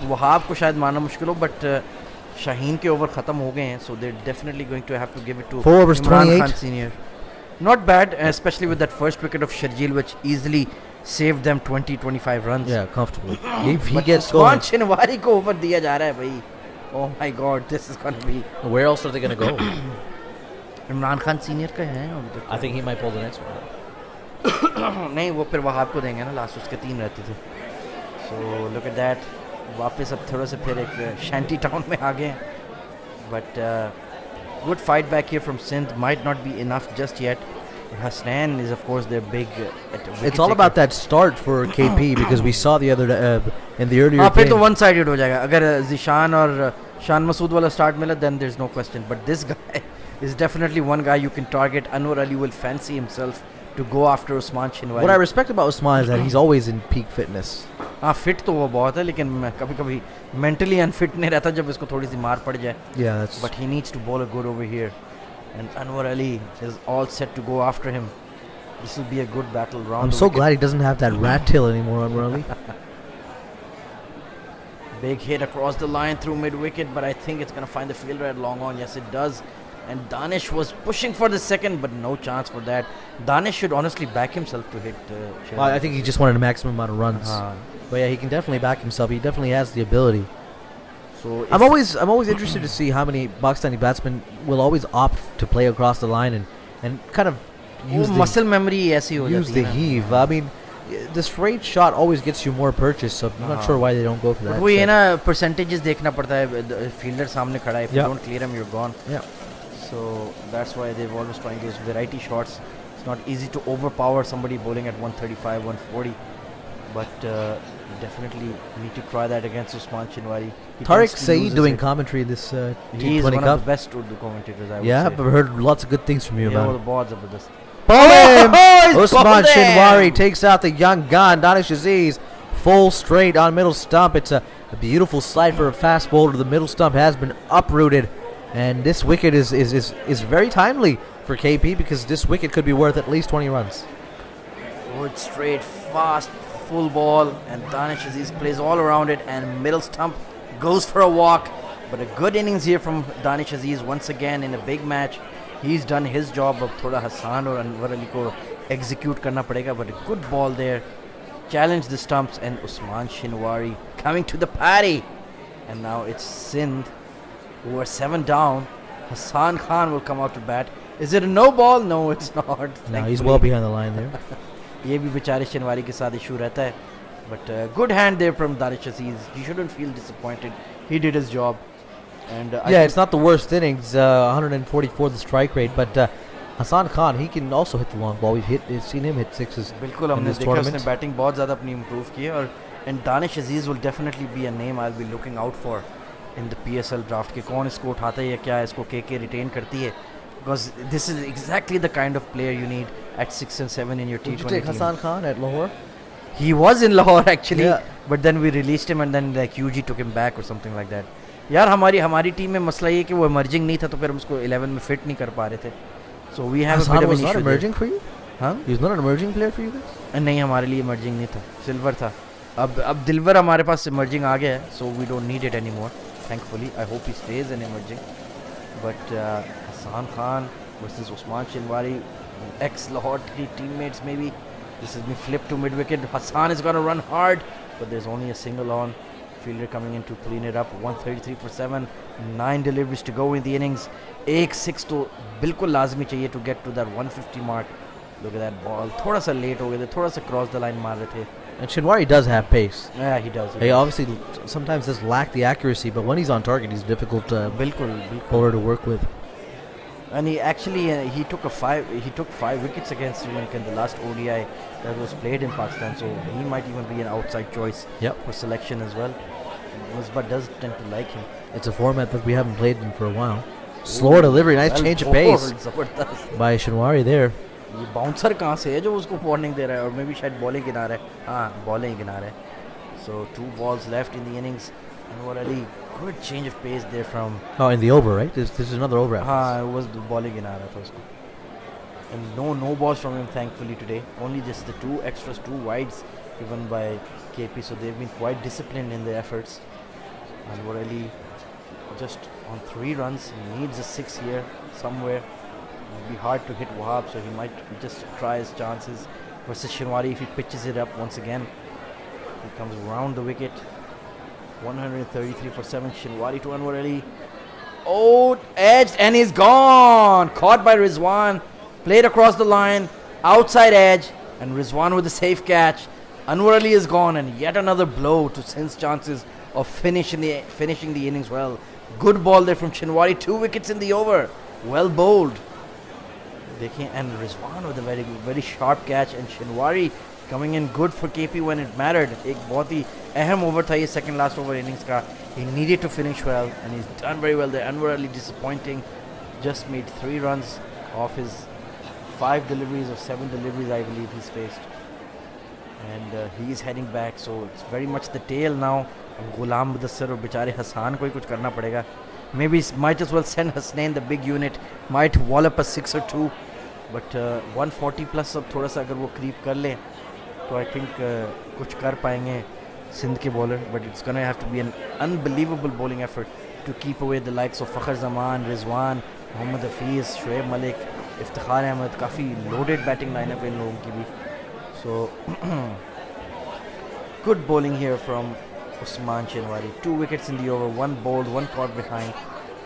Wahab को शायद मारना मुश्किल हो, but Shaheen के ओवर खत्म हो गए हैं, so they're definitely going to have to give it to 4 overs, Imran 28. Khan Senior. Not bad, especially with that first wicket of Sharjeel, which easily saved them 20-25 runs. Yeah, comfortably. If he But gets Usman going, Shinwari को over दिया जा रहा है भाई. Oh my God, this is gonna be. Where else are they going to go? Imran Khan senior का है अभी तक. I think he might pull the next one. नहीं वो फिर वहाब को देंगे ना लास्ट उसके 3 रहते थे. So look at that. वापस अब थोड़ा से फिर एक शैंटी टाउन में आ गए. But good fight back here from Sindh. Might not be enough just yet. Hassan is of course their big. It's all about that start for KP because we saw the other in the earlier फिर तो game. one sided हो जाएगा. अगर जिशान और शान मसूद वाला start मिला then there's no question. But this guy is definitely one guy you can target. Anwar Ali will fancy himself to go after Usman Shinwari. What I respect about Usman is that he's always in peak fitness. हाँ fit तो वो बहुत है लेकिन कभी कभी mentally unfit नहीं रहता जब इसको थोड़ी सी मार पड़ जाए. Yeah, that's. But he needs to bowl a good over here. And Anwar Ali is all set to go after him. This will be a good battle round. I'm the so wicket. glad he doesn't have that rat tail anymore, Anwar Ali. Big hit across the line through mid wicket, but I think it's going to find the fielder at long on. Yes, it does. And Danish was pushing for the second, but no chance for that. Danish should honestly back himself to hit. Well, I think he just wanted a maximum amount of runs. But yeah, he can definitely back himself. He definitely has the ability. So I'm always interested to see how many Pakistani batsmen will always opt to play across the line and kind of use the, muscle memory ऐसी हो use जाती the है ना. heave. I mean, the straight shot always gets you more purchase, so I'm not sure why they don't go for that. वो ये ना percentages देखना पड़ता है. Fielder सामने खड़ा है. If you Yeah. don't clear him, you're gone. Yeah. So that's why they've always trying those variety shots. It's not easy to overpower somebody bowling at 135, 140. But definitely need to try that against Usman Shinwari. He Tariq tends to Saeed lose doing his commentary this hit. He is T20 one Cup. of the best Urdu commentators, I would Yeah, say. I've heard lots of good things from you Yeah, about the ball zabardast. him. he's Usman bowled Shinwari him. takes out the young gun. Danish Aziz full straight on middle stump. It's a beautiful slide for a fast bowler. The middle stump has been uprooted, and this wicket is very timely for KP because this wicket could be worth at least 20 runs. Good straight, fast, full ball, and Danish Aziz plays all around it, and middle stump goes for a walk. But a good innings here from Danish Aziz once again in a big match. He's done his job. अब थोड़ा हसान और अनवर अली को execute करना पड़ेगा. But a good ball there. Challenge the stumps, and Usman Shinwari coming to the party. And now it's Sindh who are 7 down. Hassan Khan will come out to bat. Is it a no ball? No, it's not. No, he's thankfully. well behind the line there. ये भी बेचारे शिनवारी के साथ issue रहता है. But good hand there from Danish Aziz. He shouldn't feel disappointed. He did his job. And Yeah, it's not the worst innings. 144 the strike rate, but Hassan Khan, he can also hit the long ball. We've seen him hit sixes बिल्कुल in हमने this देखा उसने tournament. Batting बहुत ज़्यादा अपनी improve की है. और and Danish Aziz will definitely be a name I'll be looking out for in the PSL draft. कि कौन इसको उठाता है या क्या इसको KK retain करती है. Because this is exactly the kind of player you need at 6 and 7 in your Did T20 you take team. Hassan Khan at Lahore? He was in Lahore actually, Yeah. but then we released him and then like UG took him back or something like that. यार हमारी team में मसला ये कि वो emerging नहीं था तो फिर हम उसको 11 में fit नहीं कर पा रहे थे. So we have a Hassan bit of was an not issue emerging there. for you? हाँ? He was not an emerging player for you guys? नहीं हमारे लिए emerging नहीं था, silver था. अब दिलवर हमारे पास emerging आ गया है, so we don't need it anymore. Thankfully, I hope he stays an emerging. But Hassan Khan versus Usman Shinwari, ex-Lahore teammates maybe. This has been flipped to mid-wicket. Hassan is going to run hard, but there's only a single on. Fielder coming in to clean it up. 133 for 7. 9 deliveries to go in the innings. 1-6 तो बिल्कुल लाजमी चाहिए to get to that 150 mark. Look at that ball. थोड़ा सा late हो गए थे. थोड़ा सा cross the line मार रहे थे. And Shinwari does have pace. Yeah, he does. He obviously sometimes does lack the accuracy, but when he's on target, he's a difficult बिल्कुल. bowler to work with. And he actually he took 5 wickets against Sri Lanka in the last ODI that was played in Pakistan, so he might even be an outside choice Yep. for selection as well. Musbat does tend to like him. It's a format that we haven't played in for a while. Slower delivery, nice Well change of pace bowled, जबरदस्त. by Shinwari there. ये bouncer कहाँ से है जो उसको warning दे रहा है और मे भी शायद बॉलिंग गिना रहा है. हाँ बॉलिंग गिना रहा है. So 2 balls left in the innings. Anwar Ali, good change of pace there from. Oh, in the over, right? This is another over. after हाँ it was the bowling गिना रहा था उसको. And no balls from him thankfully today. Only just the 2 extras, 2 wides given by KP. So they've been quite disciplined in their efforts. Anwar Ali just on 3 runs. He needs a 6 here somewhere. It'll be hard to hit Wahab, so he might just try his chances versus Shinwari if he pitches it up once again. He comes around the wicket. 133 for 7. Shinwari to Anwar Ali. Oh, edged and he's gone. Caught by Rizwan. Played across the line. Outside edge. And Rizwan with a safe catch. Anwar Ali is gone, and yet another blow to Sindh's chances of finishing the innings well. Good ball there from Shinwari. 2 wickets in the over. Well bowled. And Rizwan with a very sharp catch, and Shinwari coming in good for KP when it mattered. एक बहुत ही अहम over था ये second last over innings का. He needed to finish well, and he's done very well there. Anwar Ali disappointing. Just made 3 runs off his 5 deliveries or 7 deliveries I believe he's faced. And he is heading back, so it's very much the tail now. Ghulam Mudassir और बेचारे हसान को ही कुछ करना पड़ेगा. Maybe might as well send Hasnain the big unit. Might wallop a 6 or 2. But 140 plus अब थोड़ा सा अगर वो creep कर ले तो I think कुछ कर पाएंगे सिंध के bowler. But it's gonna have to be an unbelievable bowling effort to keep away the likes of Fakhar Zaman, Rizwan, Mohammad Hafiz, Shoaib Malik, Iftikhar Ahmed. काफ़ी loaded batting lineup इन लोगों की भी. So good bowling here from Usman Shinwari. 2 wickets in the over, 1 bowled, 1 caught behind.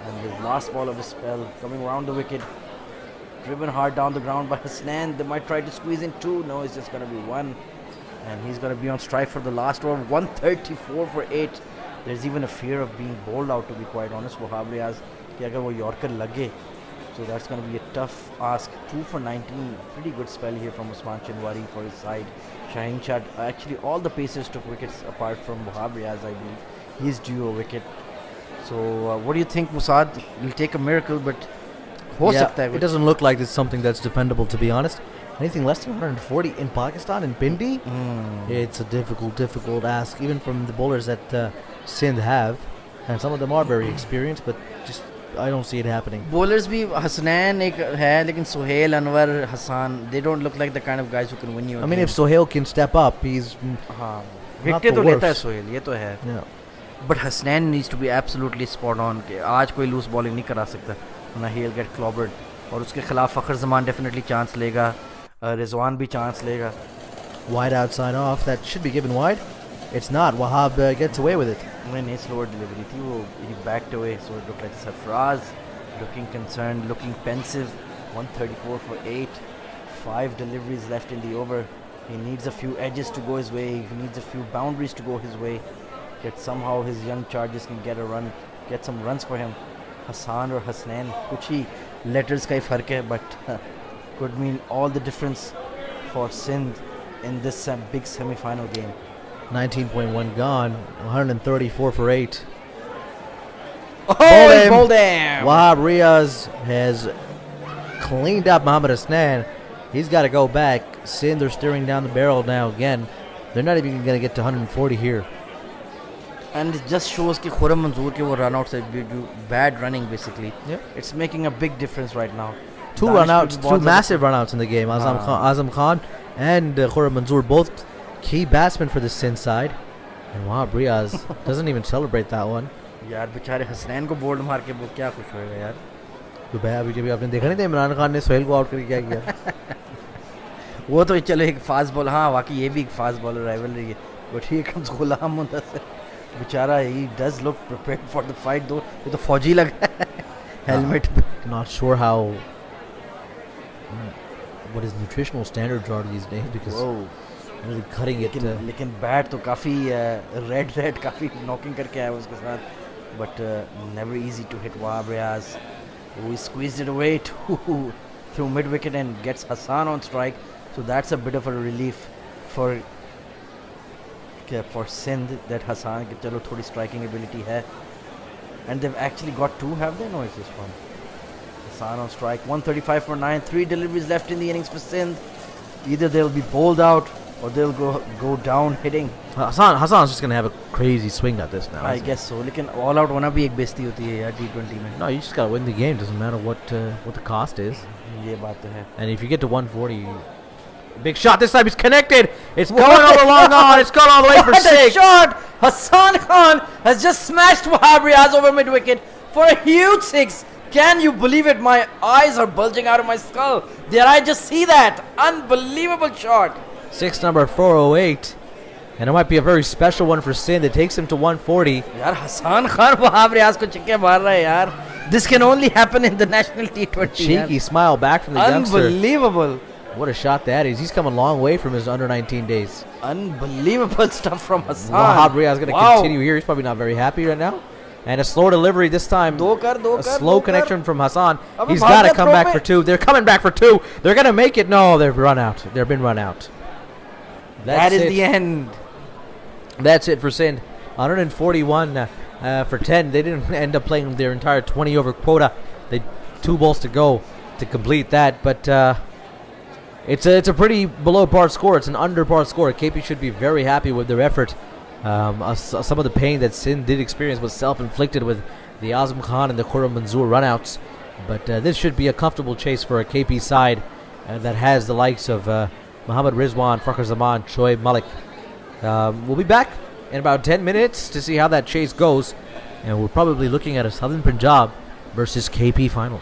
And the last ball of the spell coming around the wicket. Driven hard down the ground by Hasnain. They might try to squeeze in 2. No, it's just going to be 1. And he's going to be on strike for the last over. 134 for 8. There's even a fear of being bowled out, to be quite honest. Wahab Riaz, कि अगर वो Yorker लगे. So that's going to be a tough ask. 2 for 19. Pretty good spell here from Usman Shinwari for his side. Shaheen Shah, actually all the pacers took wickets apart from Wahab Riaz, I believe. He's due a wicket. So what do you think, Musad? Will take a miracle, but ho sakta hai it doesn't look like it's something that's dependable, to be honest. Anything less than 140 in Pakistan, in Pindi, it's a difficult ask, even from the bowlers that Sindh have. And some of them are very experienced, but just I don't see it happening. Bowlers bhi Hasnain ek hai, lekin Sohail, Anwar, Hassan, they don't look like the kind of guys who can win you a I mean, game. if Sohail can step up, he's हाँ, not wicket the तो लेता है worst. Sohail, ये तो है. Yeah. But Hasnain needs to be absolutely spot on. कि आज कोई loose bowling नहीं करा सकता, वरना he'll get clobbered. और उसके खिलाफ फ़खर ज़मान definitely chance लेगा, रिजवान भी chance लेगा. Wide outside off, that should be given wide. It's not. Wahab gets away with it. नहीं slower delivery थी वो, he backed away, so it looked like Sarfraz looking concerned, looking pensive. 134 for 8, 5 deliveries left in the over. He needs a few edges to go his way, he needs a few boundaries to go his way. Get somehow his young charges can get a run, get some runs for him. Hassan or Hasnain, कुछ ही letters का ही फर्क है, but could mean all the difference for Sindh in this big semi-final game. 19.1 gone, 134 for 8. Oh, Bowled he him. bowled him! Wahab Riaz has cleaned up Mohammad Hasnain. He's got to go back. Sindh are steering down the barrel now again. They're not even going to get to 140 here. And it just shows कि खुरम मंजूर के वो run outs do bad running basically. Yep. It's making a big difference right now. 2 Danish runouts, balls 2 massive runouts in the game. Azam Khan and Khurram Manzoor, both key batsmen for the Sindh side. And Wahab Riaz doesn't even celebrate that one. यार बेचारे हसनैन को bold मार के वो क्या खुश होएगा यार. तो भाई अभी जब आपने देखा नहीं था इमरान खान ने सोहेल को आउट करके क्या किया. वो तो चलो एक फास्ट बॉल, हाँ वाकई ये भी एक फास्ट बॉलर राइवलरी है. बट हियर कम्स गुलाम मुदस्सिर, बेचारा he does look prepared for the fight. दो ये तो फौजी लग रहा है हेलमेट पे. Not sure how what his nutritional standards are these days, because really cutting it. लेकिन बैट तो काफ़ी रेड काफ़ी नॉकिंग करके आया उसके साथ. But never easy to hit Wahab Riaz. We squeezed it away through mid wicket and gets Hassan on strike. So that's a bit of a relief for Sindh that Hassan कि चलो थोड़ी striking ability है. And they've actually got 2, have they? No, it's just 1. Hassan on strike. 135 for 9. 3 deliveries left in the innings for Sindh. Either they'll be bowled out or they'll go down hitting. Hassan's just gonna have a crazy swing at this now. I guess so. लेकिन all out होना भी एक बेइज्जती होती है यार T20 में. No, you just gotta win the game. Doesn't matter what the cost is. ये बात तो है. And if you get to 140, big shot this time. It's connected. It's going over long on. It's gone all the way for What a 6. shot! Hassan Khan has just smashed Wahab Riaz over mid wicket for a huge 6. Can you believe it? My eyes are bulging out of my skull. Did I just see that? Unbelievable shot. 6 number 408. And it might be a very special one for Sindh. It takes him to 140. यार हसान खान वहाब रियाज को छक्के मार रहा है यार. This can only happen in the national T20. Cheeky smile back from the youngster. Unbelievable. What a shot that is. He's come a long way from his under 19 days. Unbelievable stuff from Hassan. Wahab Riaz going to continue here. He's probably not very happy right now. And a slow delivery this time. A slow connection from Hassan. He's got to come back for two. They're coming back for two. They're going to make it. No, they've run out. They've been run out. That is the end. That's it for Sindh. 141 for 10. They didn't end up playing their entire 20 over quota. They 2 balls to go to complete that. But it's a pretty below par score. It's an under par score. KP should be very happy with their effort. Some of the pain that Sindh did experience was self-inflicted with the Azam Khan and the Khurram Manzoor runouts. But this should be a comfortable chase for a KP side that has the likes of Muhammad Rizwan, Fakhar Zaman, Shoaib Malik. We'll be back in about 10 minutes to see how that chase goes. And we're probably looking at a Southern Punjab versus KP final.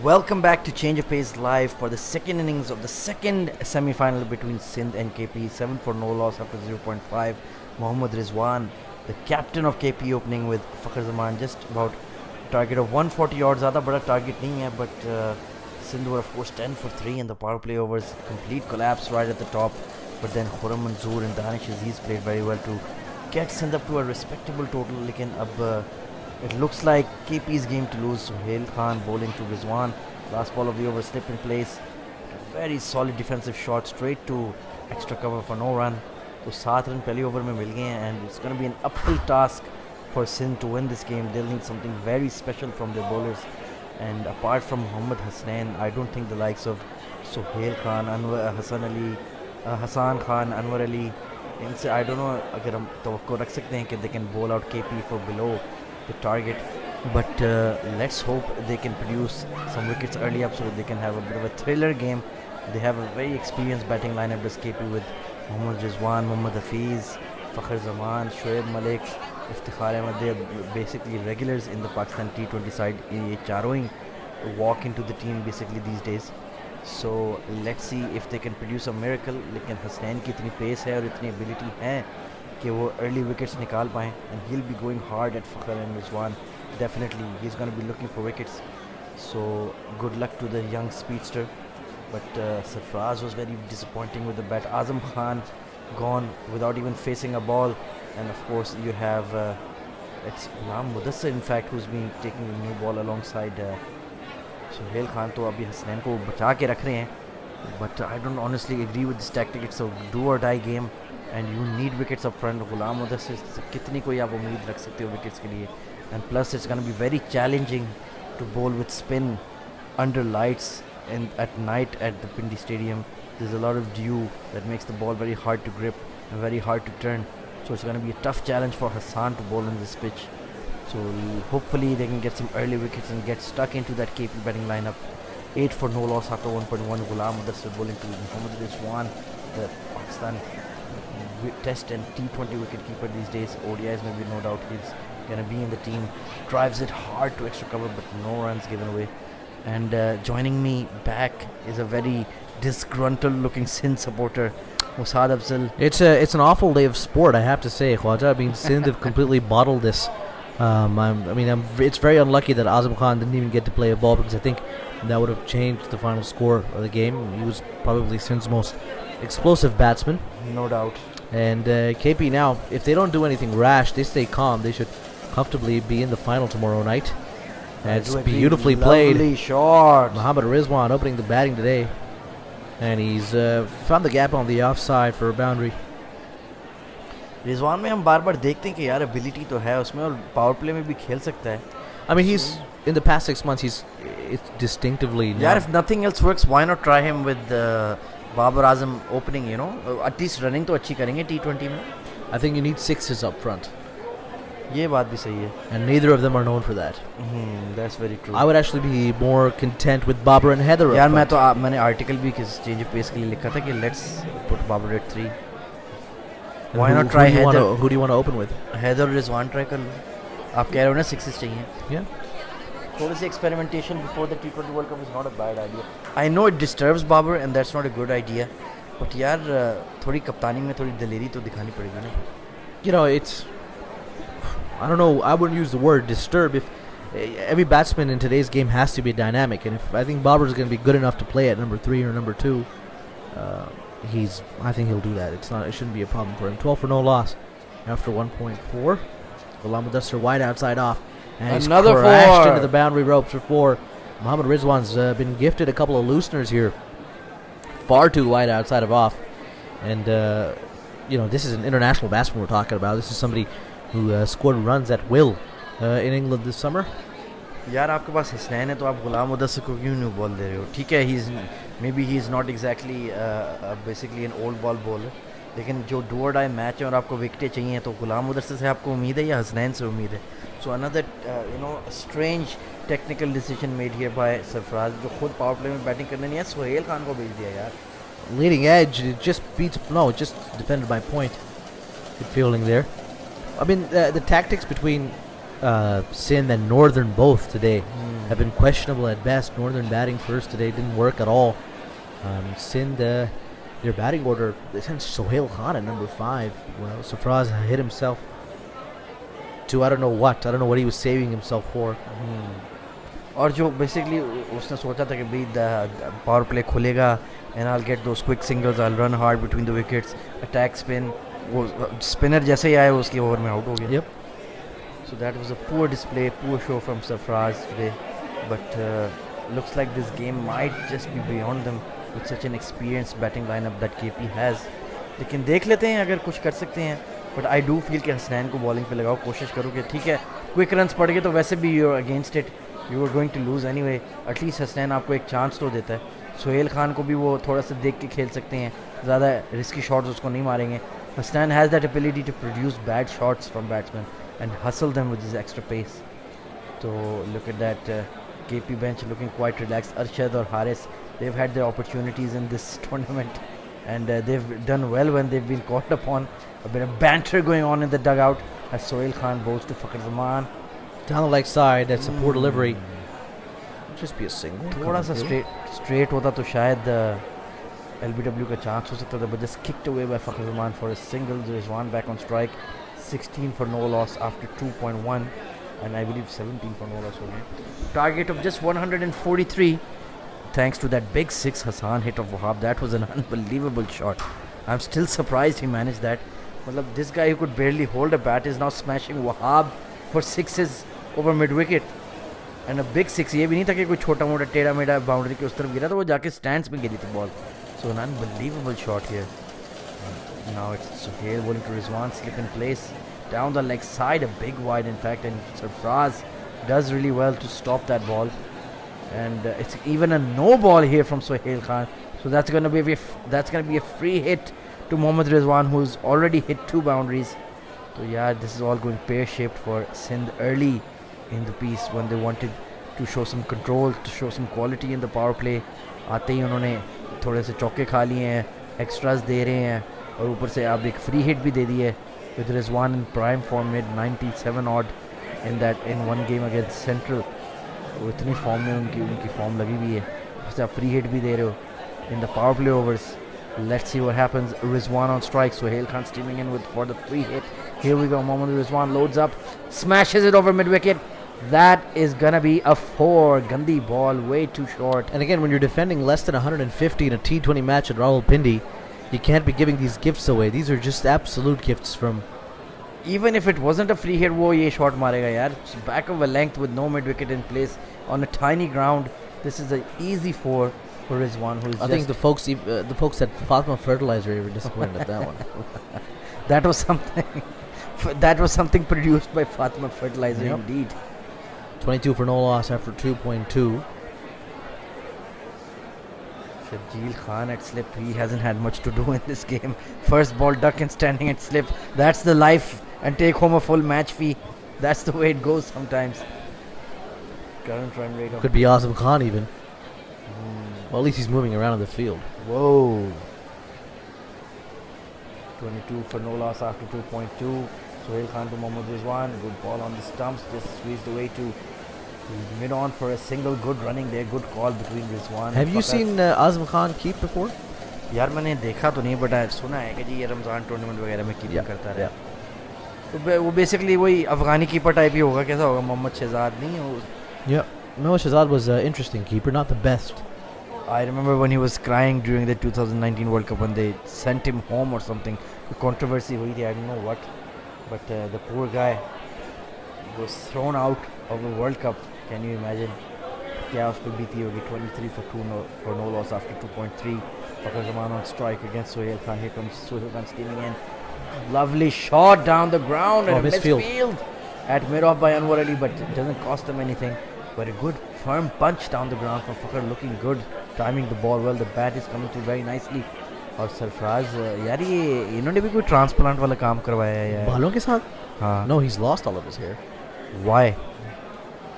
Welcome back to Change of Pace live for the second innings of the second semi-final between Sindh and KP. 7 for no loss after 0.5. Mohammad Rizwan, the captain of KP, opening with Fakhar Zaman, just about target of 140 yards. ज़्यादा बड़ा target नहीं है, but Sindh were of course 10 for 3 in the power play overs. Complete collapse right at the top, but then Khurram Manzoor and Danish Aziz played very well to get Sindh up to a respectable total. लेकिन अब it looks like KP's game to lose. Suhail Khan bowling to Rizwan. Last ball of the over, slip in place. A very solid defensive shot straight to extra cover for no run. So 7 run पहले over में मिल गए हैं, and it's going to be an uphill task for Sindh to win this game. They'll need something very special from their bowlers. And apart from Mohammad Hasnain, I don't think the likes of Suhail Khan, Hassan Khan, Anwar Ali, इनसे I don't know अगर हम तवक्को रख सकते हैं कि they can bowl out KP for below the target, but let's hope they can produce some wickets early up so they can have a bit of a thriller game. They have a very experienced batting lineup this KP with Mohammad Rizwan, Mohammad Hafiz, Fakhar Zaman, Shoaib Malik, Iftikhar Ahmed. They are basically regulars in the Pakistan T20 side. ये चारों ही walk into the team basically these days. So let's see if they can produce a miracle. लेकिन हसनैन की इतनी pace है और इतनी ability है कि वो early wickets निकाल पाएँ, and he'll be going hard at Fakhar and Rizwan. Definitely he's going to be looking for wickets, so good luck to the young speedster. But Sarfraz was very disappointing with the bat. Azam Khan gone without even facing a ball, and of course you have it's Ghulam Mudassir in fact who's been taking a new ball alongside Suhail Khan. तो अभी हसनैन को बचा के रख रहे हैं, but I don't honestly agree with this tactic. It's a do or die game and you need wickets up front. Ghulam Mudassir से कितनी कोई आप उम्मीद रख सकते हो wickets के लिए, and plus it's going to be very challenging to bowl with spin under lights and at night at the Pindi Stadium. There's a lot of dew that makes the ball very hard to grip and very hard to turn, so it's going to be a tough challenge for Hassan to bowl in this pitch. So hopefully they can get some early wickets and get stuck into that KP batting lineup. 8 for no loss after 1.1. Ghulam Mudassir bowling to Mohammad Rizwan, the Pakistan Test and T20 wicketkeeper these days. ODIs maybe, no doubt he's going to be in the team. Drives it hard to extra cover, but no runs given away. And joining me back is a very disgruntled looking Sindh supporter, Musad Afzal. It's an awful day of sport, I have to say, Khwaja. I mean, Sindh have completely bottled this. It's very unlucky that Azam Khan didn't even get to play a ball, because I think that would have changed the final score of the game. He was probably Sindh's most explosive batsman. No doubt. And KP now, if they don't do anything rash, they stay calm, they should comfortably be in the final tomorrow night. And it's beautifully played. Lovely shot. Mohammad Rizwan opening the batting today, and he's found the gap on the offside for a boundary. Rizwan में हम बार बार देखते हैं कि यार ability तो है उसमें और पावर प्ले में भी खेल सकता है. I mean, he's in the past 6 months, it's distinctively. Yeah, if nothing else works, why not try him with Babar Azam opening? You know, at least running तो अच्छी करेंगे T20 में. I think you need sixes up front. ये बात भी सही है. And neither of them are known for that. That's very true. I would actually be more content with Babar and Heather. यार मैंने आर्टिकल भी किस चेंज ऑफ पेस के लिए लिखा था कि let's put Babar at 3. And Why not try Heather? Who do you want to open with? Heather और Rizwan try कर लो. आप कह रहे हो ना sixes चाहिए. Yeah. थोड़ी सी experimentation before the T20 World Cup is not a bad idea. I know it disturbs Babar and that's not a good idea, but यार थोड़ी कप्तानी में थोड़ी दलेरी तो दिखानी पड़ेगी ना. You know, I don't know, I wouldn't use the word disturb. If every batsman in today's game has to be dynamic, and if I think Babar is going to be good enough to play at number 3 or number 2, I think he'll do that. It shouldn't be a problem for him. 12 for no loss after 1.4. Ghulam Mudassir wide outside off, and he's Another crashed 4 into the boundary ropes for 4. Mohammad Rizwan's been gifted a couple of looseners here, far too wide outside of off, and this is an international batsman we're talking about. This is somebody who scored runs at will in England this summer. यार आपके पास हसनैन है तो आप गुलाम मुदस्सिर को क्यों नहीं ball दे रहे हो? ठीक है, maybe he's not exactly basically an old ball bowler, लेकिन जो डू और डाई मैच है और आपको विकेटें चाहिए तो गुलाम मुदस्सिर से आपको उम्मीद है या हसनैन से उम्मीद है? So another strange technical decision made here by Sarfraz, जो खुद पावर प्ले में बैटिंग करने नहीं है, सुहेल खान को भेज दिया यार. Leading edge, it just defended by point. Good fielding there. I mean, the tactics between Sindh and Northern both today have been questionable at best. Northern batting first today didn't work at all. Sindh, their batting order, they sent Sohail Khan at number 5. Well, Sarfraz hit himself to I don't know what he was saving himself for. और जो basically उसने सोचा था कि भाई power play खुलेगा and I get those quick singles, I run hard between the wickets, attack spin, वो spinner जैसे ही आया उसकी ओवर में आउट हो गया. So that was a poor display, poor show from Sarfraz today. But looks like this game might just be beyond them with such an experienced batting lineup that KP has. लेकिन देख लेते हैं अगर कुछ कर सकते हैं. But I do feel कि हसनैन को बॉलिंग पे लगाओ, कोशिश करो कि ठीक है क्विक रन्स पड़ गए तो वैसे भी you are against it, you are going to lose anyway. At least Hasnain आपको एक चांस तो देता है. सोहेल खान को भी वो थोड़ा सा देख के खेल सकते हैं, ज़्यादा रिस्की शॉट्स उसको नहीं मारेंगे. Hasnain has that ability to produce bad shots from batsman and hustle them with his extra pace. So look at that KP bench looking quite relaxed. Arshad or Haris, they've had their opportunities in this tournament and they've done well when they've been called upon. A bit of banter going on in the dugout as Sohail Khan bowls to Fakhar Zaman. Down the leg side, that's a poor delivery. Just be a single. थोड़ा सा straight होता तो शायद LBW का chance हो सकता था, but just kicked away by Fakhar Zaman for a single. Rizwan back on strike. 16 for no loss after 2.1 and I believe 17 for no loss only. Target of just 143 thanks to that big 6 Hassan hit of Wahab. That was an unbelievable shot. I'm still surprised he managed that. Matlab, this guy who could barely hold a bat is now smashing Wahab for 6s over mid wicket and a big 6. ये भी नहीं था कि कोई छोटा मोटा टेढ़ा मेढ़ा बाउंड्री के उस तरफ गिरा था, वो जाके स्टैंड्स में गिरी थी ball. So an unbelievable shot here. Now it's Sohail bowling to Rizwan, slip in place down the leg side, a big wide in fact, and Sarfraz does really well to stop that ball. And it's even a no ball here from Sohail Khan, so that's going to be a free hit to Mohammad Rizwan, who's already hit 2 boundaries. So yeah, this is all going pear shaped for Sindh early in the piece when they wanted to show some control, to show some quality in the power play. आते ही उन्होंने थोड़े से चौके खा लिए हैं, extras दे रहे हैं और ऊपर से आप एक फ्री हिट भी दे दी है with Rizwan in prime form, mid 97 odd in one game against Central. वो इतनी फॉर्म में उनकी फॉर्म लगी हुई है, उससे आप फ्री हिट भी दे रहे हो in the power play overs. Let's see what happens. Rizwan on strike, Sohail Khan steaming in for the free hit. Here we go. Mohammad Rizwan loads up, smashes it over mid wicket. That is gonna be a 4. Gandhi ball, way too short. And again, when you're defending less than 150 in a T20 match at Rawalpindi, you can't be giving these gifts away. These are just absolute gifts from... Even if it wasn't a free hit, wo ye shot marega yaar. Back of a length with no mid wicket in place on a tiny ground. This is an easy 4 for Rizwan, who's I think the folks at Fatma Fertilizer were disappointed at that one. That was something. That was something produced by Fatma Fertilizer, indeed. 22 for no loss after 2.2. Shajeel Khan at slip, he hasn't had much to do in this game. First ball duck and standing at slip. That's the life, and take home a full match fee. That's the way it goes sometimes. Current run rate of... Could be Azam Khan even. Well, at least he's moving around in the field. Whoa. 22 for no loss after 2.2. Sohail Khan to Mohammad Rizwan. Good ball on the stumps. Just squeezed away to mid on for a single. Good running there. Good call between Rizwan. Have you seen Azam Khan keep before? यार मैंने देखा तो नहीं, but सुना है कि जी ये Ramzan tournament वगैरह में कीपिंग करता रहा. तो वो बेसिकली वही अफगानी कीपर टाइप ही होगा. कैसा होगा? मोहम्मद शहजाद नहीं है वो? Yeah, Mohammad Shahzad was an interesting keeper, not the best. I remember when he was crying during the 2019 World Cup when they sent him home or something. The controversy हुई थी, I don't know what, but the poor guy was thrown out of the World Cup. Can you imagine? क्या उस पर बीती होगी? 23 for no loss after 2.3. Fakhar Zaman on strike against Sohail Khan. Here comes Sohail Khan steaming in. Lovely shot down the ground and misfield at mid-off by Anwar Ali, but it doesn't cost them anything. But a good firm punch down the ground from Fakhar, looking good, timing the ball well. The bat is coming through very nicely. और सरफराज यार ये इन्होंने भी कोई transplant वाला काम करवाया है यार बालों के साथ? हाँ. No, he's lost all of his hair. Why?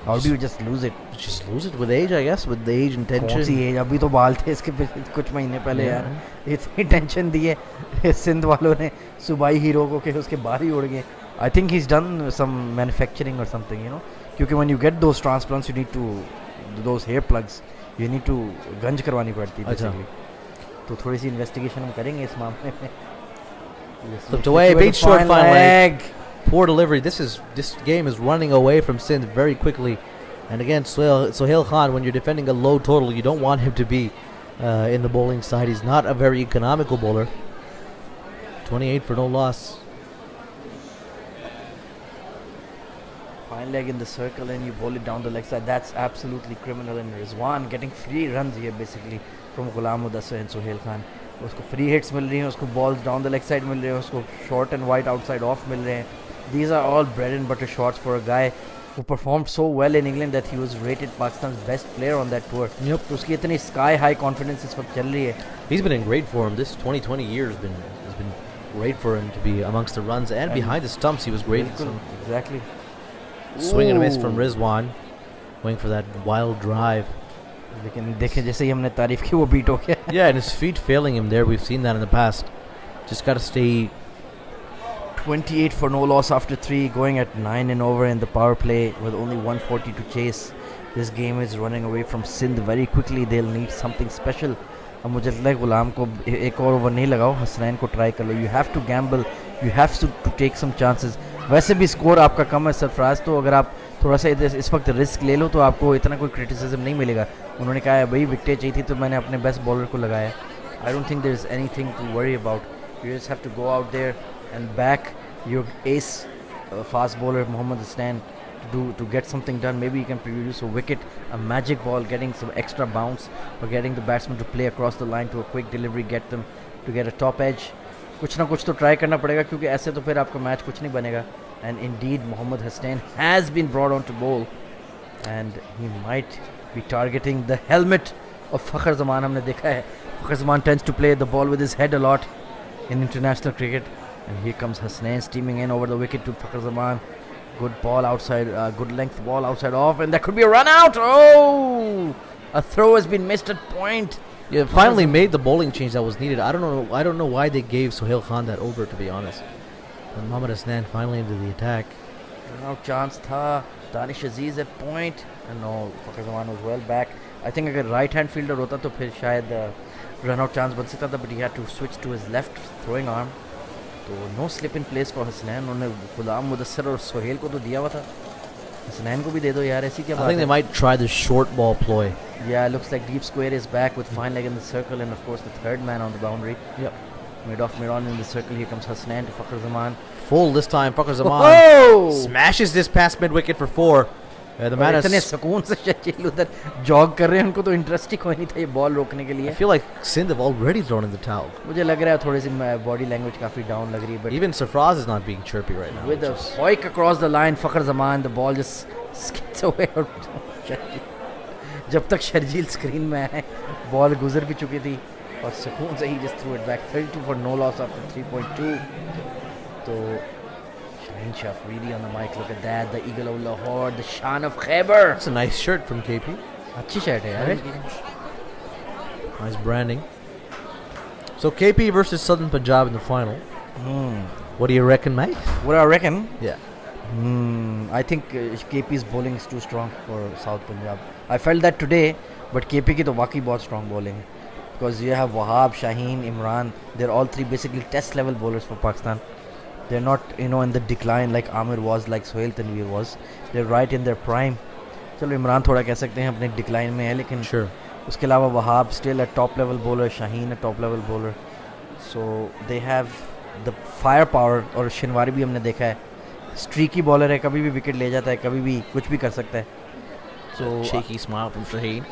How do you just lose it? Just lose it with age, I guess, with the age and tension. कौन सी एज? अभी तो बाल थे इसके कुछ महीने पहले यार. इतनी टेंशन दी है सिंध वालों ने सुबाई हीरो को कि उसके बाल ही उड़ गए. I think he's done some manufacturing or something, you know. क्योंकि when you get those transplants, you need to those hair plugs, you need to गंज करवानी पड़ती है अच्छा। basically. तो थोड़ी सी इन्वेस्टिगेशन हम करेंगे इस मामले में. Slipped away, big short fine leg. Poor delivery. This game is running away from Sindh very quickly. And again, Sohail Khan, when you're defending a low total, you don't want him to be in the bowling side. He's not a very economical bowler. 28 for no loss. Fine leg in the circle and you bowl it down the leg side. That's absolutely criminal. And Rizwan getting free runs here basically from Ghulam Mudassir and Sohail Khan. उसको free hits मिल रही हैं, उसको balls down the leg side मिल रहे हैं, उसको short and wide outside off मिल रहे हैं. These are all bread and butter shots for a guy who performed so well in England that he was rated Pakistan's best player on that tour. Yep. तो उसकी इतनी sky high confidence इस वक्त चल रही है. He's been in great form. This 2020 year has been great for him to be amongst the runs and behind the stumps. He was great. बिल्कुल, exactly. Swing and a miss Ooh. from Rizwan, going for that wild drive. लेकिन देखें जैसे ही हमने तारीफ की वो beat हो गया. Yeah, and his feet failing him there. We've seen that in the past. Just got to stay. 28 for no loss after 3, going at 9 and over in the power play with only 140 to chase. This game is running away from Sindh very quickly. They'll need something special. अब मुझे लगता है गुलाम को एक और over नहीं लगाओ, हसनैन को ट्राई कर लो. You have to gamble, you have to take some chances. वैसे भी स्कोर आपका कम है सरफराज, तो अगर आप थोड़ा सा इस वक्त रिस्क ले लो तो आपको इतना कोई क्रिटिसिज्म नहीं मिलेगा. उन्होंने कहा है भाई विकेटें चाहिए थी तो मैंने अपने बेस्ट बॉलर को लगाया. I don't think there is anything to worry about. You just have to go out there and back your ace fast bowler Mohammad Hasnain to get something done. Maybe you can produce a wicket, a magic ball, getting some extra bounce, or getting the batsman to play across the line to a quick delivery, get them to get a top edge. कुछ ना कुछ तो try करना पड़ेगा क्योंकि ऐसे तो फिर आपका मैच कुछ नहीं बनेगा. And indeed Mohammad Hasnain has been brought on to bowl and he might be targeting the helmet of Fakhar Zaman. हमने देखा है Fakhar Zaman tends to play the ball with his head a lot in international cricket. And here comes Hasnain steaming in over the wicket to Fakhar Zaman. Good ball outside, good length ball outside off, and that could be a run out. Oh, a throw has been missed at point. Yeah, finally made the bowling change that was needed. I don't know why they gave Sohail Khan that over, to be honest. And Mohammad Hasnain finally into the attack. Run out chance tha. Danish Aziz at point. And no, Fakhar Zaman was well back. I think अगर right hand fielder होता तो फिर शायद run out chance बन सकता था, but he had to switch to his left throwing arm. तो no slip in place for Hasnain. उन्होंने गुलाम मुदस्सर और सोहेल को तो दिया हुआ था, हसनैन को भी दे दो यार. ऐसी क्या I बात think है? they might try the short ball ploy. Yeah, looks like deep square is back with fine leg in the circle and of course the third man on the boundary. Yep. Mid off, mid on in the circle. Here comes Hasnain to Fakhar Zaman. Full this time. Fakhar Zaman Oh! smashes this past mid wicket for 4. The man इतने has. सुकून से शकील उधर jog कर रहे हैं, उनको तो interest ही कोई नहीं था ये बॉल रोकने के I लिए. feel like Sindh have already thrown in the towel. मुझे लग रहा है थोड़ी सी बॉडी लैंग्वेज काफी डाउन लग रही है. Even Sarfraz is not being chirpy right now. With a which is- hoik across the line, Fakhar Zaman, the ball just skids away. जब तक शर्जील स्क्रीन में आए बॉल गुजर भी चुकी थी और सुकून से ही just threw it back. 32 for no loss after 3.2. तो Shaheen Shah really on the mic. Look at that, the Eagle of Lahore, the Shan of Khyber. That's a nice shirt from KP. अच्छी shirt है यार. Nice branding. So KP versus Southern Punjab in the final. What do you reckon, mate? What I reckon? Yeah. I think KP's bowling is too strong for South Punjab. I felt that today, but KP की तो वाकई बहुत strong bowling है. Because you have Wahab, Shaheen, Imran. They're all three basically test level bowlers for Pakistan. They're not, in the decline like Amir was, like Sohail Tanveer was. They're right in their prime. चलो इमरान थोड़ा कह सकते हैं अपने decline में है, लेकिन Sure. उसके अलावा Wahab still a top level bowler, Shaheen a top level bowler. So they have the firepower. और शिनवारी भी हमने देखा है streaky bowler है, कभी भी विकेट ले जाता है, कभी भी कुछ भी कर सकता है. So Cheeky smile from Shaheen.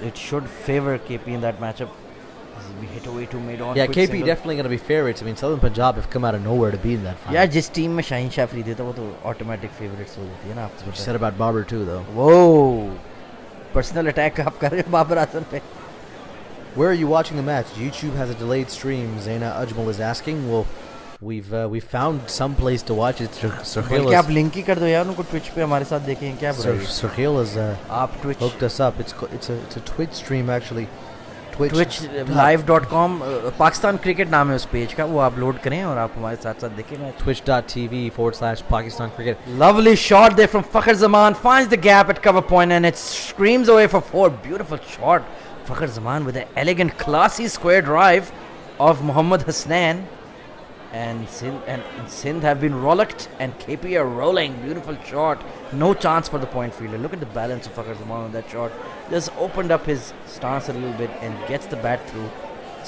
it should favor KP in that matchup. We hit away to mid on. Yeah, quick KP single. definitely going to be favorites. I mean, Southern Punjab have come out of nowhere to be in that final. यार जिस team में Shaheen Shah free देता वो तो automatic favourites हो जाती है ना. आपको What you said about Babar too, though. वो पर्सनल अटैक आप कर रहे हो बाबर आजम पे. Where are you watching the match? YouTube has a delayed stream. Zaina Ajmal is asking. Well, we've found some place to watch it. बल्कि आप link ही कर दो यार उनको ट्विच पे हमारे साथ देखें क्या बुराई है. Sarkhil has आप Twitch hooked us up. It's a Twitch stream actually. twitchlive.com Pakistan cricket नाम है उस पेज का, वो आप लोड करें और आप हमारे साथ साथ देखें match. Twitch.tv/Pakistan Cricket. Lovely shot there from Fakhr Zaman, finds the gap at cover point and it screams away for 4. Beautiful shot. Fakhr Zaman with an elegant, classy square drive of Mohammad Hasnan. And Sindh have been rollicked and KP are rolling. Beautiful shot. No chance for the point fielder. Look at the balance of Fakhr Zaman on that shot. Just opened up his stance a little bit and gets the bat through.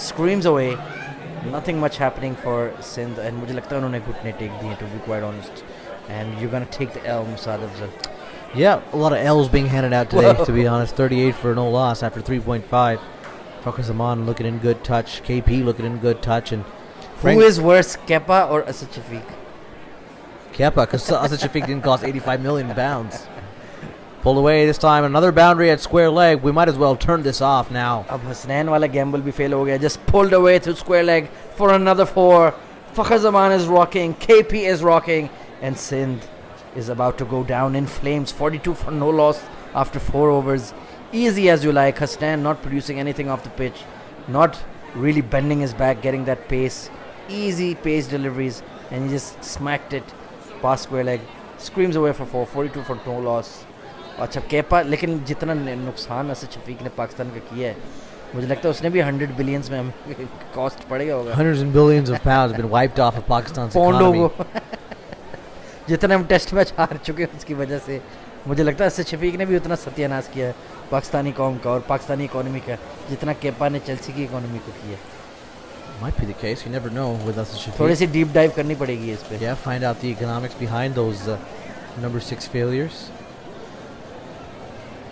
Screams away. Nothing much happening for Sindh. And मुझे लगता है उन्होंने घुटने take दिए, to be quite honest. And you're going to take the L, Musad Afzal. Yeah, a lot of L's being handed out today, to be honest. 38 for no loss after 3.5. Fakhr Zaman looking in good touch. KP looking in good touch. And who is worse, Kepa or Asad Shafiq? Kepa, because Asad Shafiq didn't cost 85 million pounds. Pulled away this time. Another boundary at square leg. We might as well turn this off now. Ab Hasnan wala gamble bhi fail ho gaya. Just pulled away to square leg for another 4. Fakhr Zaman is rocking. KP is rocking. And Sindh is about to go down in flames. 42 for no loss after 4 overs. Easy as you like. Hasnan not producing anything off the pitch. Not really bending his back, getting that pace. Easy pace deliveries. And he just smacked it past square leg. Screams away for 4. 42 for no loss. अच्छा Kepa, लेकिन जितना नुकसान असद शफीक ने पाकिस्तान का किया है, मुझे लगता है उसने भी 100 बिलियंस में कॉस्ट पड़ेगा होगा. Hundreds and billions of pounds have been wiped off of Pakistan's economy. जितने हम टेस्ट मैच हार चुके हैं उसकी वजह से, मुझे लगता है असद शफीक ने भी उतना सत्यानाश किया है पाकिस्तानी कौम का और पाकिस्तानी इकोनॉमी का जितना केपा ने चेल्सी की इकोनॉमी को किया. Might be the case. You never know with Asad Shafiq. थोड़ी सी डीप डाइव करनी पड़ेगी इस पे. Yeah, find out the economics behind those number 6 failures.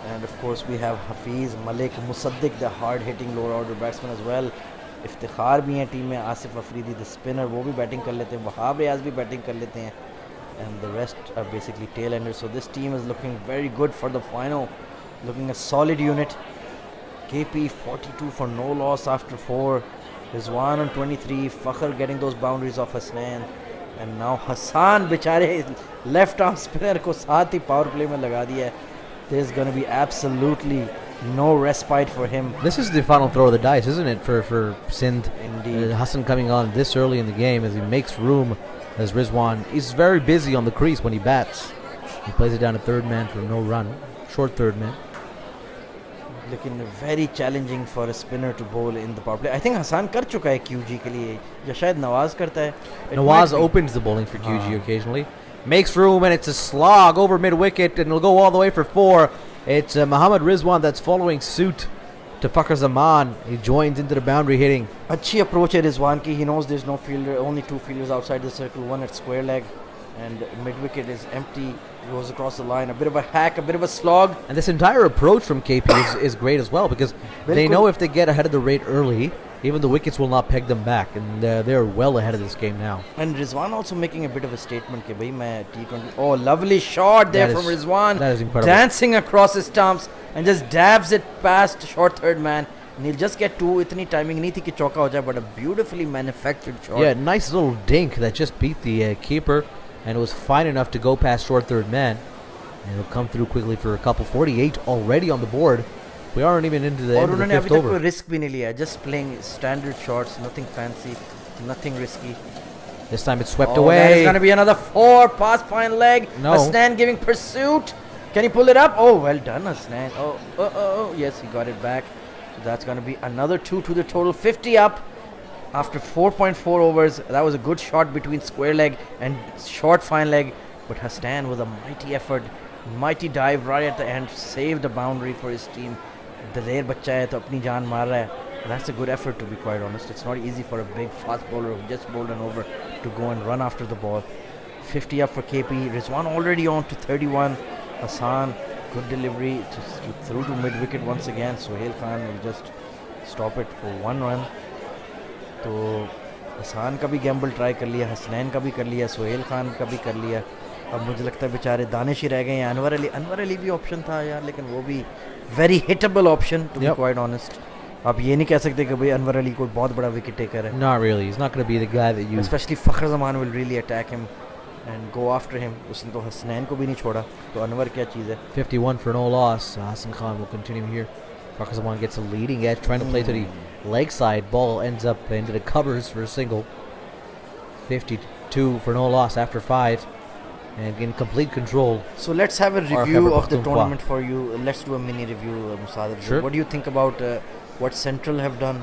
And of course we have Hafiz, Malik, Musaddiq, the hard-hitting lower order batsman as well. Iftikhar भी हैं team में, Asif Afridi the spinner, वो भी बैटिंग कर लेते हैं, वहाब रियाज भी बैटिंग कर लेते हैं. And the rest are basically tail-enders. So this team is looking very good for the final. Looking a solid unit. KP 42 for no loss after 4. Rizwan on 23. Fakhr getting those boundaries off Hasnan. And now Hassan बेचारे left arm spinner को साथ ही power play में लगा दिया है. There's going to be absolutely no respite for him. This is the final throw of the dice, isn't it, for Sindh? Indeed. Hassan coming on this early in the game as he makes room as Rizwan. He's very busy on the crease when he bats. He plays it down to third man for no run. Short third man. Looking very challenging for a spinner to bowl in the power play. I think Hassan कर चुका है QG के लिए, या शायद नवाज करता है. Nawaz opens the bowling for QG occasionally. Makes room and it's a slog over mid-wicket and it'll go all the way for 4. It's Mohammad Rizwan that's following suit to Fakhr Zaman. He joins into the boundary hitting. अच्छी approach है Rizwan की. He knows there's no fielder, only 2 fielders outside the circle. One at square leg and mid-wicket is empty. Goes across the line. A bit of a hack, a bit of a slog. And this entire approach from KP is great as well because they know if they get ahead of the rate early, even the wickets will not peg them back, and they're well ahead of this game now. And Rizwan also making a bit of a statement कि भाई मैं T20. Oh, lovely shot there from Rizwan. That is incredible. Dancing across his stumps and just dabs it past short third man. And he'll just get 2. इतनी timing नहीं थी कि चौका हो जाए, but a beautifully manufactured shot. Yeah, nice little dink that just beat the keeper, and it was fine enough to go past short third man. And it'll come through quickly for a couple. 48 already on the board. We aren't even into the end of the fifth over. कोई risk भी नहीं लिया, just playing standard shots, nothing fancy, nothing risky. This time it's swept away. That is going to be another 4 past fine leg. No. Hasnan giving pursuit. Can he pull it up? Oh, well done, Hasnan. Oh, yes, he got it back. So that's going to be another 2 to the total. 50 up after 4.4 overs. That was a good shot between square leg and short fine leg. But Hasnan with a mighty effort, mighty dive right at the end, saved a boundary for his team. दलेर बच्चा है तो अपनी जान मार रहा है. That's a good effort, to be quite honest. It's not easy for a big fast bowler who just bowled an over to go and run after the ball. 50 up for KP. Rizwan already on to 31. Hassan, good delivery through to mid-wicket once again. Sohail Khan will just stop it for 1 run. तो हसान का भी Gamble try कर लिया, हसनैन का भी कर लिया, सोहेल खान का भी कर लिया. अब मुझे लगता है बेचारे दानिश ही रह गए हैं. अनवर अली भी ऑप्शन था यार, लेकिन वो भी very hittable option to be quite honest. आप ये नहीं कह सकते कि भाई अनवर अली कोई बहुत बड़ा विकेट टेकर है. Not really. He's not going to be the guy that you. Especially Fakhr Zaman will really attack him and go after him. उसने तो हसनैन को भी नहीं छोड़ा, तो अनवर क्या चीज़ है. 51 for no loss. Hassan Khan will continue here. Fakhar Zaman gets a leading edge, trying to play to the leg side. Ball ends up into the covers for a single. 52 for no loss after 5. And in complete control. So let's have a Khyber review of the Pakhtunkhwa. tournament for you. Let's do a mini review, Musadar. Sure. What do you think about what Central have done?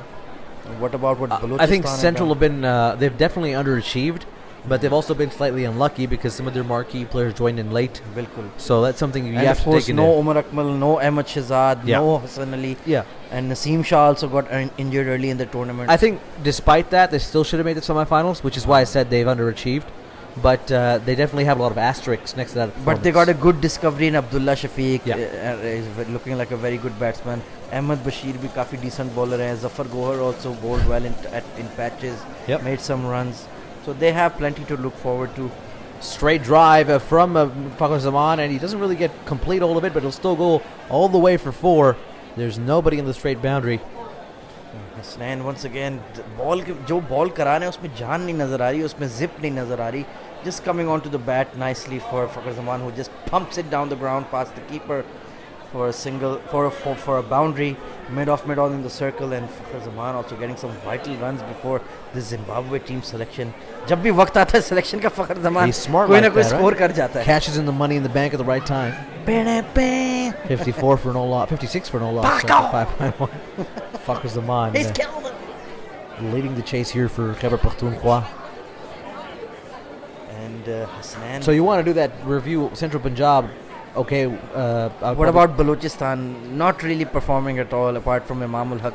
What about what Balochistan I think have Central done? have been, they've definitely underachieved, but they've also been slightly unlucky because some of their marquee players joined in late. Bilkul. So that's something you And have of to course, take in no there. Omar Akmal, no Ahmed Shahzad, Yeah. no Hassan Ali. Yeah. And Naseem Shah also got injured early in the tournament. I think despite that, they still should have made the semifinals, which is why I said they've underachieved. But they definitely have a lot of asterisks next to that. But they got a good discovery in Abdullah Shafiq. Yeah. He's looking like a very good batsman. Ahmed Bashir bhi kafi decent bowler hai. Zafar Gohar also bowled well in patches. Yep. Made some runs. So they have plenty to look forward to. Straight drive from Fakhar Zaman, and he doesn't really get complete all of it, but he'll still go all the way for 4. There's nobody in the straight boundary. Hasnain once again, जो ball करा रहे हैं उसमें जान नहीं नजर आ रही, उसमें zip नहीं नजर आ रही. Just coming onto the bat nicely for Fakhar Zaman, who just pumps it down the ground past the keeper for a single, for a boundary, mid off in the circle, and Fakhar Zaman also getting some vital runs before the Zimbabwe team selection. जब भी वक्त आता है selection का Fakhar Zaman He's smart कोई ना like कोई that, score right? कर जाता है. Catches in the money in the bank at the right time. 54 for no loss, 56 for no loss. So 5.1. Fakhar Zaman He's killed him. leading the chase here for Khyber Pakhtunkhwa. And Hasnain. So you want to do that review, Central Punjab? Okay. What about Balochistan? Not really performing at all, apart from Imamul Haq.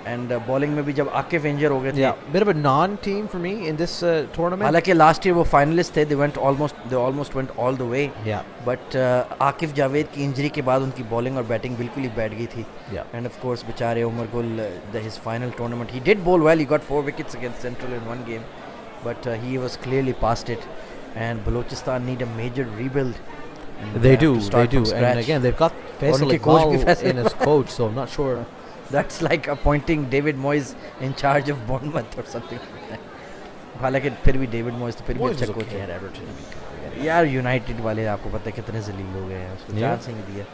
And bowling में भी जब आकिफ इंजर हो गए थे. Yeah, bit of a non-team for me in this tournament. हालांकि last year वो finalists थे, they almost went all the way. Yeah. But Akif Javed की इंजरी के बाद उनकी bowling और batting बिल्कुल ही बैठ गई थी. Yeah. And of course बेचारे Umar Gul, his final tournament, he did bowl well. He got 4 wickets against Central in one game, but he was clearly past it. And Balochistan need a major rebuild. And They have do, to start from And scratch. again, they've got Faisal उनके coach भी Iqbal Faisal in as coach, so I'm not sure. That's like appointing David Moyes in charge of Bournemouth or something like that. हालांकि फिर भी David Moyes तो फिर भी Moyes अच्छा was coach okay at है. Everton. यार यूनाइटेड वाले आपको पता है कितने जलील हो गए हैं, उसको Yeah. चांस ही नहीं दिया.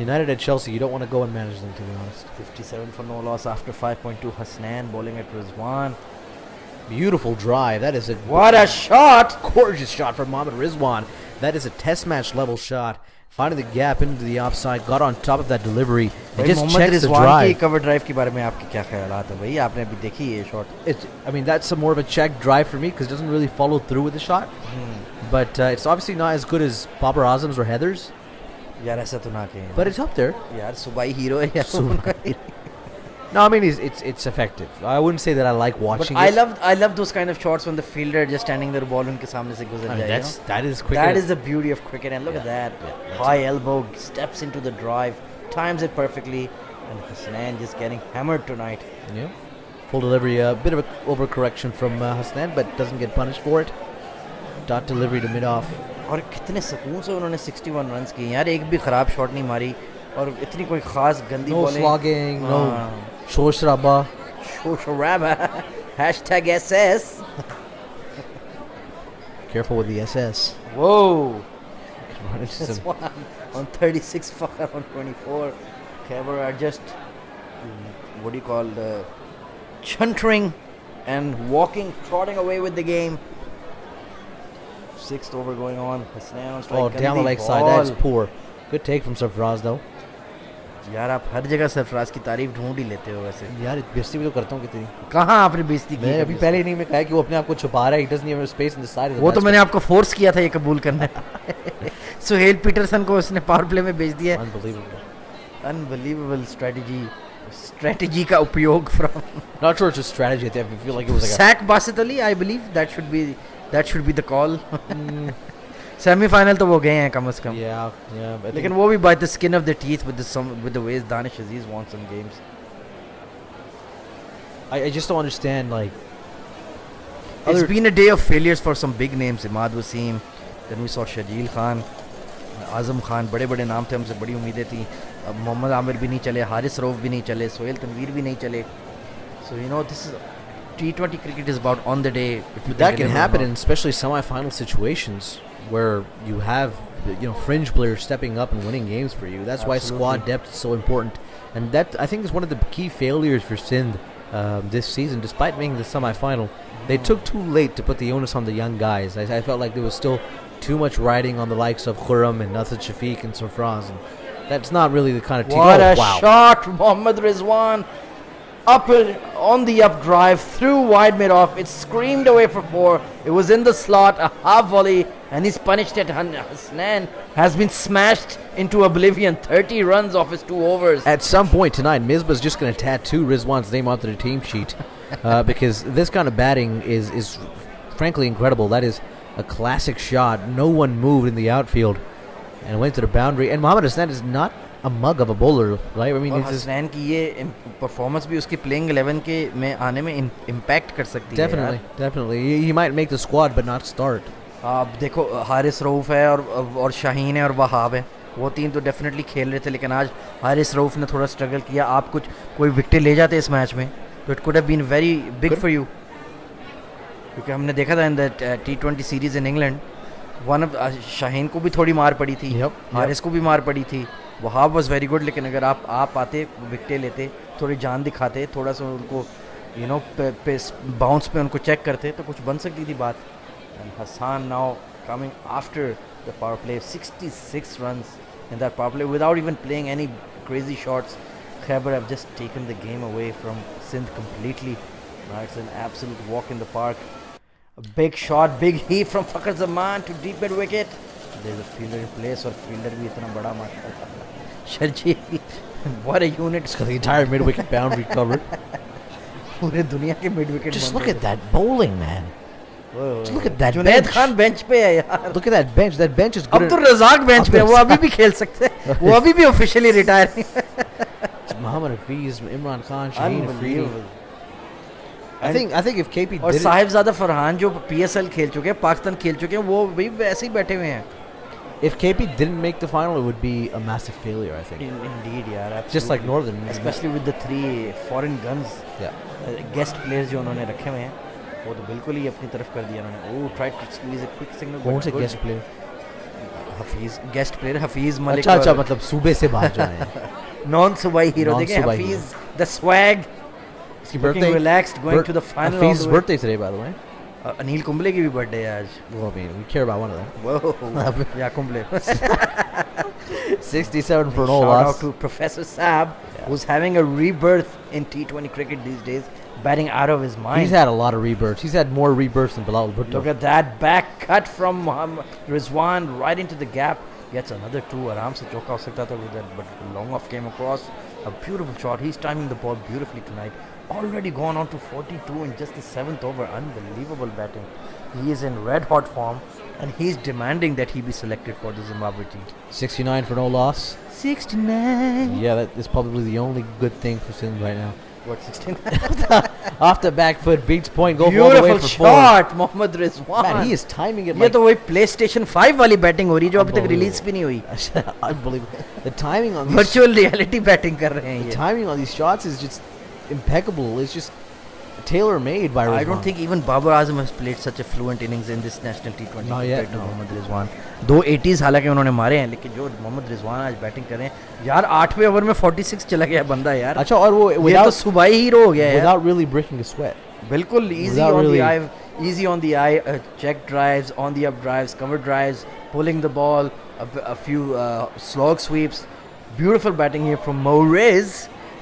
United at Chelsea, you don't want to go and manage them, to be honest. 57 for no loss after 5.2. Hasnain bowling at Rizwan. Beautiful drive. That is a What a shot! gorgeous shot from Mohammad Rizwan. That is a test match level shot. Finding the gap into the offside, got on top of that delivery, and भाई just Mohammad checks the Rizwan की drive. Cover drive के बारे में आपके क्या ख्यालात हैं भाई? आपने अभी देखी ये shot? I mean, that's more of a check drive for me because it doesn't really follow through with the shot. But it's obviously not as good as Babar Azam's or Heather's, यार ऐसा तो ना कहें. but it's up there. यार सुबाई hero है यार. Subai. No, I mean it's effective. I wouldn't say that I like But watching I it. love those kind of shots when the fielder just standing there, ball उनके सामने से गुजर I mean, जाए. you know? that is quicker. That is the beauty of cricket, and look at that. that's High elbow, steps into the drive, times it perfectly, and Hasnain just getting hammered tonight. Yeah. Full delivery, a bit of an overcorrection from Hasnain, but doesn't get punished for it. Dot delivery to mid-off. और कितने सुकून से उन्होंने 61 runs किए यार, एक भी खराब शॉट नहीं मारी और इतनी कोई खास गंदी No bowling. slogging, no shoshraba. Shosharaba. Hashtag SS. Careful with the SS. Whoa. Run into That's some- one on 36, Fakhar on 24. Khyber are just, what do you call, chuntering and walking, trotting away with the game. Sixth over going on. Hasnain on strike. Oh, down the leg side. That's poor. Good take from Sarfraz though. यार आप हर जगह सरफराज की तारीफ ढूंढ ही लेते हो वैसे. यार बेइज्जती भी तो करता हूँ कितनी. कहाँ आपने बेइज्जती की? मैं अभी पहले इनिंग में कहा कि वो अपने आप को छुपा रहा है. He doesn't even have space in the side of the वो तो basket. मैंने आपको फोर्स किया था ये कबूल करने. सुहेल पीटरसन को उसने पावर प्ले में भेज दिया. Unbelievable. अनबिलीवेबल स्ट्रेटजी का उपयोग from Not sure it's a strategy. I feel like it was like a sack Basit Ali. I believe that should be the call. Semifinal तो वो गए हैं कम से कम. yeah. But I लेकिन think वो भी by the skin of the teeth with the ways Danish Aziz won some games. I just don't understand like. It's Other- been a day of failures for some big names. Imad Wasim, then we saw Shajil Khan, Azam Khan. बड़े-बड़े नाम थे, हमसे बड़ी उम्मीदें थी. अब मोहम्मद आमिर भी नहीं चले, हारिस रऊफ भी नहीं चले, सोहेल तनवीर भी नहीं चले. So you know this is T20 cricket is about on the day. If you That think it can or happen not. in especially semi-final situations. where you have fringe players stepping up and winning games for you. That's why squad depth is so important, and that I think is one of the key failures for Sindh this season. Despite making the semi-final, they took too late to put the onus on the young guys. I felt like there was still too much riding on the likes of Khurram and Nasser Shafiq and Sarfraz, and that's not really the kind of team. What a shot, Mohammad Rizwan. Up on the up drive, through wide mid off. It screamed away for 4. It was in the slot, a half volley, and he's punished it. Hasnan has been smashed into oblivion. 30 runs off his 2 overs. At some point tonight, Misbah's just going to tattoo Rizwan's name onto the team sheet because this kind of batting is frankly incredible. That is a classic shot. No one moved in the outfield and went to the boundary. And Mohammad Hasnan is not a mug of a bowler, right? I mean, और हसनैन की ये performance भी उसकी playing 11 के में आने में impact कर सकती है. Definitely. He might make the squad but not start. अब देखो हारिस रऊफ है और शाहीन है और वहाब है, वो 3 तो डेफिनेटली खेल रहे थे, लेकिन आज हारिस रऊफ ने थोड़ा स्ट्रगल किया. आप कोई विकेट ले जाते इस मैच में तो it could have been very big for you, क्योंकि हमने देखा था in the T20 series in England, Shaheen को भी थोड़ी मार पड़ी थी, हारिस को भी मार पड़ी थी. वहाब वाज वेरी गुड, लेकिन अगर आप आते विकेटें लेते, थोड़ी जान दिखाते, थोड़ा सा उनको बाउंस पे उनको चेक करते तो कुछ बन सकती थी बात. And Hasan now coming after the power play, 66 runs in that power play without even playing any crazy shots. Khyber have just taken the game away from Sindh completely. It's an absolute walk in the park. A big shot, big heave from Fakhar Zaman to deep mid wicket. There's a fielder in place, और fielder भी इतना बड़ा माशाल्लाह. Sharji, what a unit! It's got the entire mid wicket boundary covered. पूरे दुनिया के mid wicket. Just look at that bowling, man. Just look at that bench. Junaid Khan bench पे है यार. Look at that bench. That bench is good. अब तो Razzaq bench पे है, वो अभी भी खेल सकते हैं. वो अभी भी officially retire हैं. Muhammad Hafiz, Imran Khan, Shaheen Afridi. I think if KP और did साहिबजादा फरहान जो PSL खेल चुके हैं, पाकिस्तान खेल चुके हैं, वो भी ऐसे ही बैठे हुए हैं. if KP didn't make the final, it would be a massive failure, I think. Indeed, यार. Absolutely. Just like Northern. Especially with the 3 foreign guns. Yeah. Guest players जो उन्होंने रखे हुए हैं, वो तो बिल्कुल ही अपनी तरफ कर दिया उन्होंने. Oh, tried to squeeze a quick signal. कौन से guest player? Hafeez guest player Hafeez Malik. अच्छा मतलब सूबे से बाहर जाए. Non-Subai hero. देखें Hafeez, the swag. Birthday, relaxed, going to the final. Hafiz's birthday today, by the way. Anil Kumble की भी birthday है आज. Well, I mean, we care about one of them. Whoa. Yeah, Kumble. 67 for an all Shout loss. out to Professor Saab, who's having a rebirth in T20 cricket these days, batting out of his mind. He's had a lot of rebirths. He's had more rebirths than Bilal Bhutto. Look at that back cut from Muhammad Rizwan right into the gap. Gets another 2. आराम से चौका हो सकता था with that, but long off came across. A beautiful shot. He's timing the ball beautifully tonight. Already gone on to 42 in just the 7th over. Unbelievable batting. He is in red hot form, and he's demanding that he be selected for the Zimbabwe team. 69 for no loss. 69. Yeah, that is probably the only good thing for Sindh right now. What, 16? Off the back foot, beats point, go all the way Beautiful for 4. shot, Mohammad Rizwan. Man, he is timing it ये like तो वही PlayStation 5 वाली batting हो रही है जो अभी तक रिलीज भी नहीं हुई. unbelievable. The timing on these Virtual reality batting कर रहे हैं the ये. timing on these shots is just impeccable. It's just tailor-made by Rizwan. I don't think even Babar Azam has played such a fluent innings in this national T20 Not compared yet, to no. Mohammad Rizwan. 2 80s हालांकि उन्होंने मारे हैं, लेकिन जो मोहम्मद रिजवान आज batting कर रहे हैं यार, 8वें ओवर में 46 चला गया बंदा यार. अच्छा, और वो ये तो without सुबाई हीरो हो गया यार. without really breaking a sweat. बिल्कुल easy Without on really- the eye, easy on the eye. Check drives, on the up drives, cover drives, pulling the ball, a few slog sweeps. Beautiful batting here from Mauriz.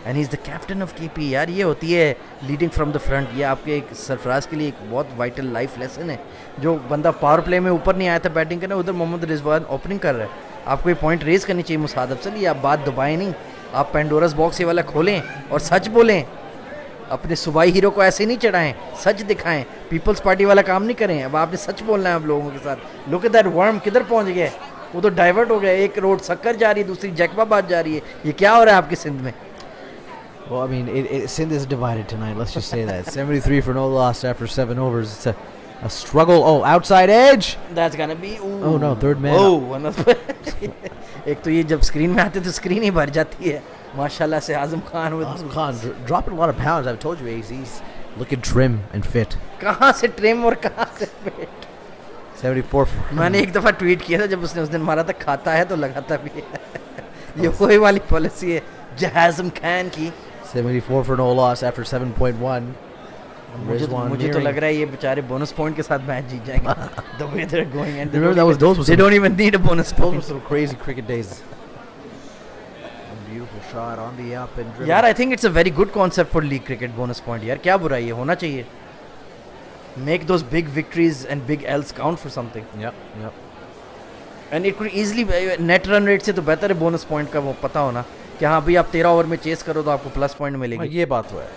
And he's the captain of KP. यार ये होती है leading from the front. ये आपके एक सरफराज के लिए एक बहुत वाइटल लाइफ लेसन है. जो बंदा पावर प्ले में ऊपर नहीं आया था बैटिंग करने, उधर मोहम्मद रिजवान ओपनिंग कर रहा है. आपको ये पॉइंट रेज करनी चाहिए मुसाद अफजल. ये आप बात दबाएं नहीं, आप पेंडोरस बॉक्स ये वाला खोलें और सच बोलें. अपने सुबाई हीरो को ऐसे नहीं चढ़ाएं, सच दिखाएं. पीपल्स पार्टी वाला काम नहीं करें. अब आपने सच बोलना है आप लोगों के साथ. लुक एट दैट वर्म, किधर पहुंच गया. वो तो डाइवर्ट हो गया. एक रोड सक्कर जा रही है, दूसरी जैकबाबाद जा रही है. ये क्या हो रहा है आपके सिंध में. Well, I mean, Sindh is divided tonight. Let's just say that 73 for no loss after 7 overs. It's a struggle. Oh, outside edge. That's gonna be. Ooh. Oh no, third man. Oh, another. एक तो ये जब screen में आते तो screen ही भर जाती है. माशाल्लाह से Azam Khan with Azam Khan dropping a lot of pounds. I've told you, AZ. He's looking trim and fit. कहाँ से ट्रिम और कहाँ से फिट. 74 मैंने एक दफ़ा ट्वीट किया था जब उसने उस दिन मारा था, खाता है तो लगाता भी है. ये वही वाली पॉलिसी है जहाज़म खान की. 74 for no loss after 7.1. मुझे तो nearing. लग रहा है ये बेचारे बोनस पॉइंट के साथ मैच जीत जाएंगे. The way they're going and Remember those were they some, don't even need a bonus those were point. some crazy cricket days. A beautiful shot on the up and driven. यार I think it's a very good concept for league cricket bonus point. यार क्या बुराई है, होना चाहिए. Make those big victories and big L's count for something. Yep. And it could easily net run rate से तो बेहतर है bonus point का वो पता होना कि हाँ भाई आप 13 ओवर में चेस करो तो आपको प्लस पॉइंट मिलेगी. ये बात तो है.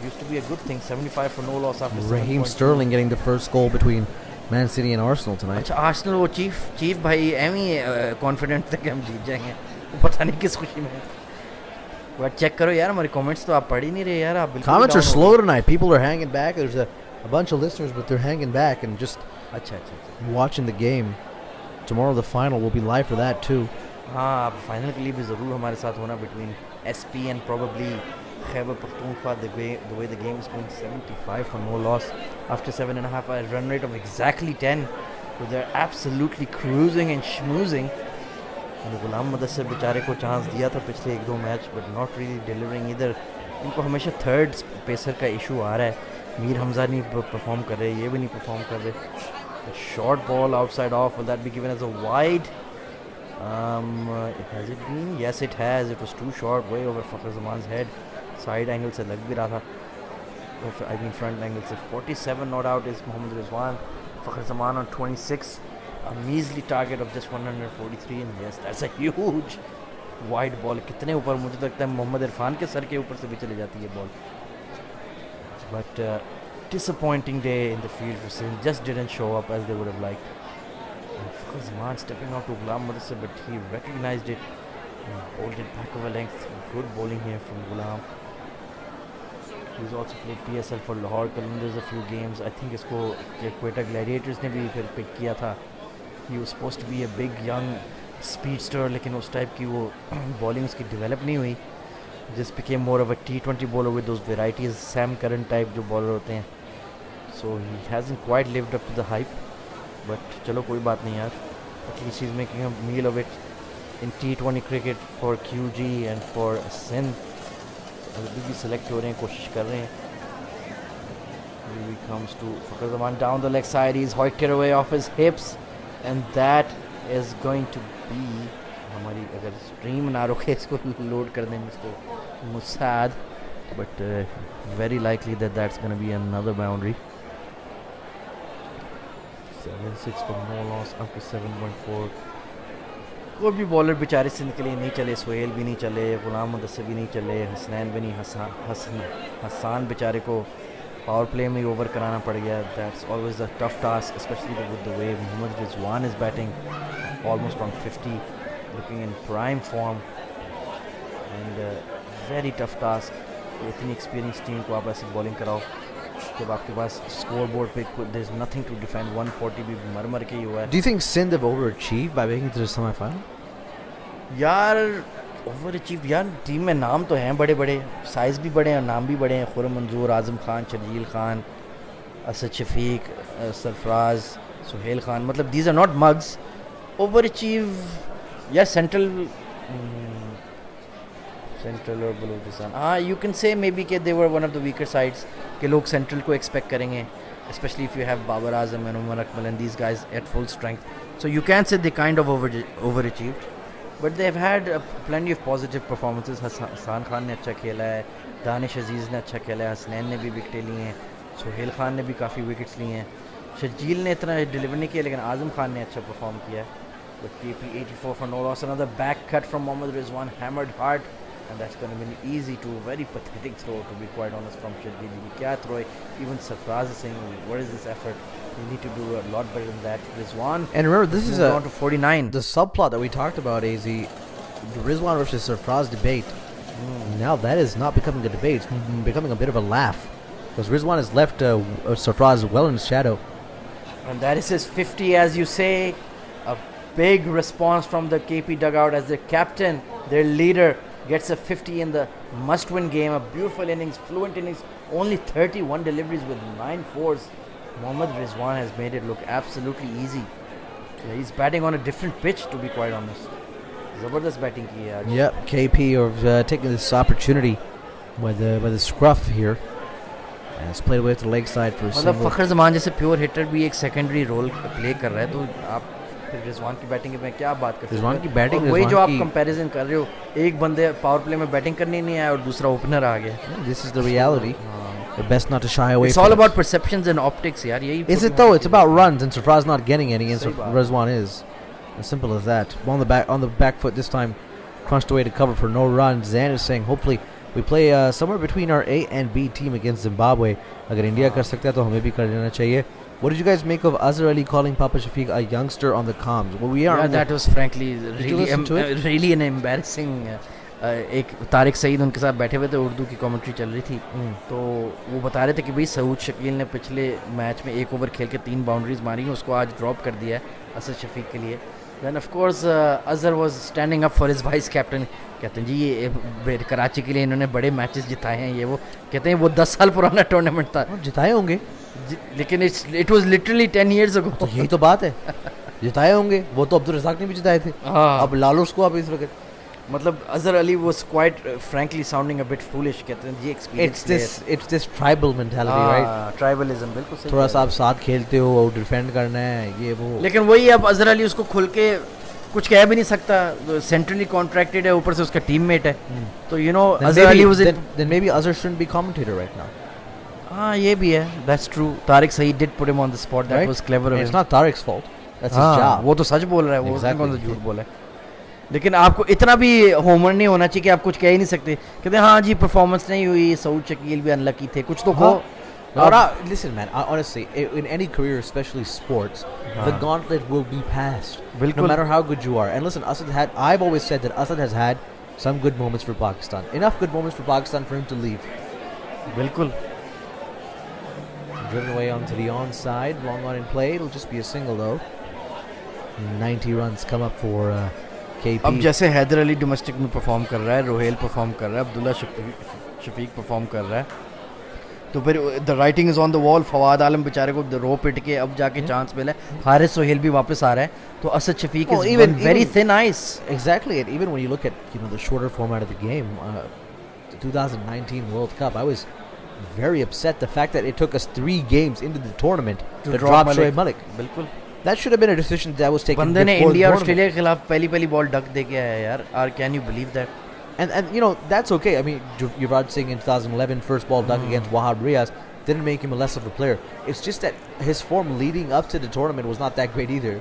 Used to be a good thing. 75 for no loss after Raheem 7.2. Sterling getting the first goal between Man City and Arsenal tonight. अच्छा आर्सेनल वो चीफ भाई एम ही कॉन्फिडेंट थे कि हम जीत जाएंगे. वो पता नहीं किस खुशी में. बट चेक करो यार हमारे कमेंट्स तो आप पढ़ ही नहीं रहे यार. आप बिल्कुल Comments are down हो slow tonight. People are hanging back. There's a bunch of listeners, but they're hanging back and just गए. अच्छा. watching the game. Tomorrow the final will be live for that too. हाँ आप final के लिए भी ज़रूर हमारे साथ होना between SP and probably Khyber Pakhtunkhwa. The way the game is going, 75 for no loss after 7.5, a run rate of exactly 10. So they're absolutely cruising and schmoozing. And गुलाम मुदस्सिर बेचारे को चांस दिया था पिछले एक दो match, but not really delivering either. इनको हमेशा third pacer का इशू आ रहा है. मीर हमजा नहीं परफॉर्म कर रहे, ये भी नहीं परफॉर्म कर रहे. A short ball outside off, will that be given as a wide? Has it been? Yes, it has. It was too short, way over Fakhar Zaman's head. Side angle से लग भी रहा था. I mean front angle से. 47 not out is Mohammad Rizwan. Fakhar Zaman on 26. A measly target of just 143, and yes, that's a huge wide ball. कितने ऊपर मुझे लगता है मोहम्मद इरफान के सर के ऊपर से भी चली जाती है ball. But disappointing day in the field for Sindh. Just didn't show up as they would have liked. Fakhar Zaman stepping out to Ghulam Mudassir, but he recognized it and bowled it back over length. Good bowling here from Ghulam. He's also played PSL for Lahore Qalandars a few games. I think इसको Quetta Gladiators ने भी फिर pick किया था. He was supposed to be a big young speedster, लेकिन उस type की वो bowling उसकी develop नहीं हुई. Just became more of a T20 bowler with those varieties, Sam Curran type जो bowler होते हैं. So he hasn't quite lived up to the hype. But चलो कोई बात नहीं यार. At least he's making a meal of it in T20 cricket for QG and for Sindh. अभी भी select हो रहे हैं, कोशिश कर रहे हैं. Here he comes to Fakhar Zaman down the leg side. He's hoiked it away off his hips, and that is going to be हमारी अगर स्ट्रीम ना रोके इसको लोड कर दें mister Mossad. But very likely that's going to be another boundary. 7-6 for no loss after 7.4. कोई भी bowler बेचारे सिंध के लिए नहीं चले. सुहेल भी नहीं चले, गुलाम मुदस्सिर भी नहीं चले, हसनैन भी नहीं, हसान बेचारे को पावर प्ले में ही ओवर कराना पड़ गया. That's always a tough task, especially with the way Mohammad Rizwan is batting almost on 50, looking in prime form, and very tough task. इतनी एक्सपीरियंस टीम को आप ऐसे बॉलिंग कराओ जब आपके पास स्कोर बोर्ड पे there's nothing to defend. 140 भी मर के ही हुआ है. Do you think Sindh have overachieved by making it to the semi-final? यार ओवर अचीव यार, टीम में नाम तो हैं बड़े बड़े, साइज़ भी बड़े हैं और नाम भी बड़े हैं. खुर्रम मंजूर, आज़म खान, शर्जील खान, असद शफीक, सरफराज, सुहेल खान. मतलब these are not mugs. Over achieve या सेंट्रल और बलूचिस्तान, हाँ you can say maybe के they were one of the weaker sides के लोग सेंट्रल को एक्सपेक्ट करेंगे, especially if you have Babar Azam and Umar Akmal and these guys at full strength. So you can say they kind of over achieved, but they have had plenty of positive performances. Hasan Khan ने अच्छा खेला है, दानिश अजीज़ ने अच्छा खेला है, हसनैन ने भी विकेटें ली हैं, सुहेल खान ने भी काफ़ी विकेट्स ली हैं, शर्जील ने इतना डिलीवर नहीं किया, लेकिन आज़म खान ने अच्छा परफॉर्म किया है. But KP 84 for no loss. Another back cut from Mohammad Rizwan, hammered hard, and that's going to be an easy to very pathetic throw, to be quite honest, from Shirgili. Kya throw? Even Sarfraz is saying, what is this effort? You need to do a lot better than that. Rizwan. And remember, this is on to 49. The subplot that we talked about, AZ, the Rizwan versus Sarfraz debate. Now that is not becoming a debate; it's becoming a bit of a laugh, because Rizwan has left Sarfraz well in his shadow. And that is his 50, as you say. A big response from the KP dugout as their captain, their leader, gets a 50 in the must-win game. A beautiful innings, fluent innings, only 31 deliveries with 9 fours. Mohammad Rizwan has made it look absolutely easy. Yeah, he's batting on a different pitch, to be quite honest. Zabardast batting ki hai aaj. Yep, KP are taking this opportunity by the scruff here. And it's played away to the leg side for a मतलब single. फखर जमान जैसे pure heater भी एक secondary role play कर रहा है, तो आप फिर रिजवान की बैटिंग में क्या बात करते रिजवान की बैटिंग, और वही जो रिजवान आप की- कंपैरिजन कर रहे हो, एक बंदे पावर प्ले में बैटिंग करने नहीं आया और दूसरा ओपनर आ गया. This is the reality. Best not to shy away It's from all it. about perceptions and optics यार. यही Is it though? It's about runs, and Sarfraz not getting any, and सही बात. Rizwan is. As simple as that. On the back foot this time, crunched away to cover for no runs. Zan is saying, hopefully we play somewhere between our A and B team against Zimbabwe. अगर India कर सकता है तो हमें भी कर लेना चाहिए. What did you guys make of Azhar Ali calling Papa Shafiq a youngster on the comms? Well, we are. Yeah, that was frankly you listen to it? really an embarrassing. एक तारिक सईद उनके साथ बैठे हुए थे, उर्दू की कमेंट्री चल रही थी, तो वो बता रहे थे कि भाई सऊद शकील ने पिछले मैच में एक ओवर खेल के 3 बाउंड्रीज मारी हैं, उसको आज ड्रॉप कर दिया है असद शफीक के लिए. Then of course Azhar was standing up for his vice captain. कहते हैं जी ये कराची के लिए इन्होंने बड़े मैचेस जिताए हैं, ये वो कहते हैं वो 10 साल पुराना टूर्नामेंट था, जिताए होंगे, लेकिन it was literally 10 years ago. तो यही तो बात है. जिताए होंगे, वो तो अब्दुल रज़ाक ने भी जिताए थे. अब लालूस को आप इस वक्त मतलब Azhar Ali was quite frankly sounding a bit foolish. कहते हैं जी experience it's this tribal mentality, right? Tribalism बिल्कुल सही. थोड़ा सा आप साथ खेलते हो और डिफेंड करना है, ये वो. लेकिन वही अब अजहर अली उसको खुल के कुछ कह भी नहीं सकता, सेंट्रली कॉन्ट्रैक्टेड है, ऊपर से उसका टीममेट है, तो you know Azhar Ali was then maybe Azhar shouldn't be commentator right now. हाँ ये भी है, that's true. Tariq Saeed did put him on the spot, that Right? was clever of It's him. not Tariq's fault. That's his हाँ, job. वो तो सच बोल रहा है, वो उसने Exactly. कौन सा झूठ बोला है. लेकिन आपको इतना भी होमर नहीं होना चाहिए कि आप कुछ कह ही नहीं सकते. कहते हैं हाँ जी परफॉर्मेंस नहीं हुई, सऊद शकील भी अनलकी थे, कुछ तो कहो. Listen, man. Honestly, in any career, especially sports, the gauntlet will be passed. No बिल्कुल. matter how good you are. And listen, I've always said that Asad has had some good moments for Pakistan. Enough good moments for Pakistan for him to leave. बिल्कुल. Driven away onto the onside, long on in play. It'll just be a single though. 90 runs come up for KP. अब जैसे Haider Ali domestic में perform कर रहा है, Rohel perform कर रहा है, अब्दुल्ला शफीक परफॉर्म कर रहा है, तो फिर the writing is on the wall. Fawad Alam बेचारे को रो पिट के अब जाके चांस मिला है. हारिस सोहेल भी वापस आ रहा है, तो Asad Shafique Well, is even- very even- thin ice. Exactly, and even when you look at the shorter format of the game, the 2019 World Cup, I was very upset the fact that it took us 3 games into the tournament to drop Shoaib Malik. बिल्कुल. That should have been a decision that was taken बंदे ने before the India और tournament. Australia के खिलाफ पहली ball duck दे के आया यार. और can you believe that? And you know that's okay. I mean, Yuvraj Singh in 2011 first ball duck against Wahab Riaz didn't make him a less of a player. It's just that his form leading up to the tournament was not that great either.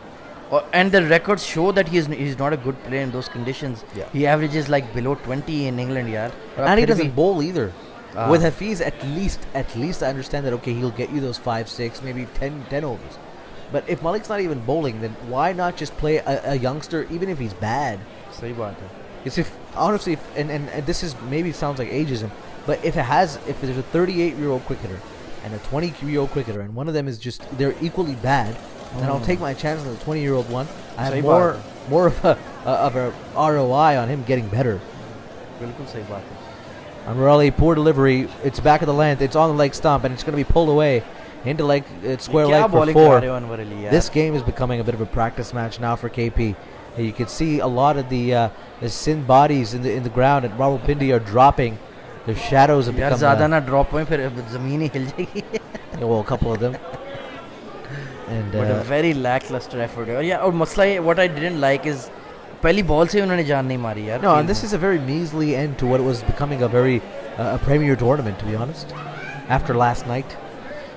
And the records show that he's not a good player in those conditions. Yeah. He averages like below 20 in England यार. और And he फिर भी- doesn't bowl either. With Hafiz, at least I understand that okay, he'll get you those 5, 6, maybe 10 overs. But if Malik's not even bowling, then why not just play a youngster, even if he's bad? सही बात है. Because if honestly, and this is maybe sounds like ageism, but if there's a 38-year-old cricketer and a 20-year-old cricketer, and one of them is just they're equally bad, then I'll take my chance on the 20-year-old one. I have सही more of a ROI on him getting better. बिल्कुल सही बात है. Amrali, poor delivery. It's back of the length. It's on the leg stump, and it's going to be pulled away into square क्या leg for bowling करा 4. रहे हो अनवर अली यार? This game is becoming a bit of a practice match now for KP. You can see a lot of the Sindh bodies in the ground at Rawalpindi are dropping. Their shadows have यार become ज़्यादा ना drop हुए फिर ज़मीन ही हिल जाएगी. well, a couple of them. And But a very lackluster effort. और यार और मसला ये what I didn't like is पहली बॉल से उन्होंने जान नहीं मारी यार. no, and this is a very measly end to what was becoming a very a premier tournament, to be honest. After last night,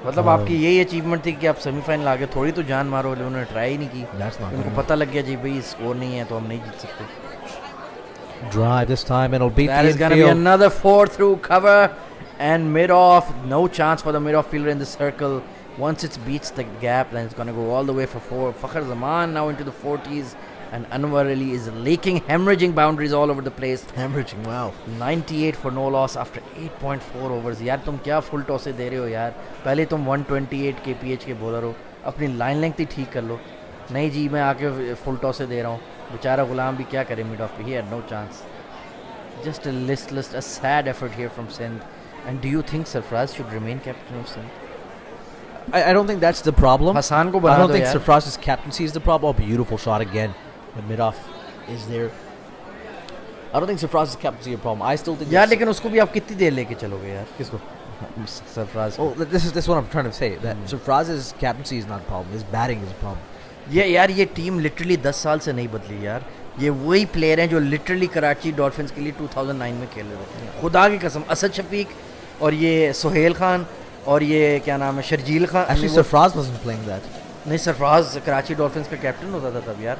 मतलब आपकी यही अचीवमेंट थी कि आप सेमीफाइनल आ गए, थोड़ी तो जान मारो. उन्होंने ट्राई ही नहीं की. that's not उनको good. पता लग गया जी भाई स्कोर नहीं है तो हम नहीं जीत सकते. Drive this time, and it'll beat That the is going to be infield. another 4 through cover and mid off. No chance for the mid off fielder in the circle. Once it beats the gap, then it's going to go all the way for 4. Fakhar Zaman now into the 40s, and Anwar Ali is leaking, hemorrhaging boundaries all over the place. Hemorrhaging, wow. 98 for no loss after 8.4 overs. यार तुम क्या full टॉसे दे रहे हो यार? पहले तुम 128 kph के bowler हो, अपनी लाइन लेंथ ही ठीक कर लो. नहीं जी मैं आके फुल टॉसे दे रहा हूँ. बेचारा गुलाम भी क्या करे मिड ऑफ पे. He had no chance. Just a listless, a sad effort here from Sindh. And do you think Sarfraz should remain captain of Sindh? I don't think that's the problem. Hasan को I बना don't दो think यार. Sarfraz's captaincy is the problem. Oh, beautiful shot again. The mid-off is there. I don't think Sarfraz's captaincy is a problem. I still think यार it's- लेकिन उसको भी आप कितनी देर लेके चलोगे यार किसको? Sarfaraz Oh, this is what I'm trying to say. That Sarfraz's captaincy is not a problem. His batting is a problem. ये यार ये टीम लिटरली 10 साल से नहीं बदली यार. ये वही प्लेयर हैं जो लिटरली कराची डॉल्फिन्स के लिए 2009 में खेल रहे थे. खुदा की कसम असद शफीक और ये सुहेल खान और ये क्या नाम है Sharjeel Khan. Actually, Sarfraz wasn't playing that. नहीं सरफराज कराची डॉल्फिन्स का कैप्टन होता था तब यार.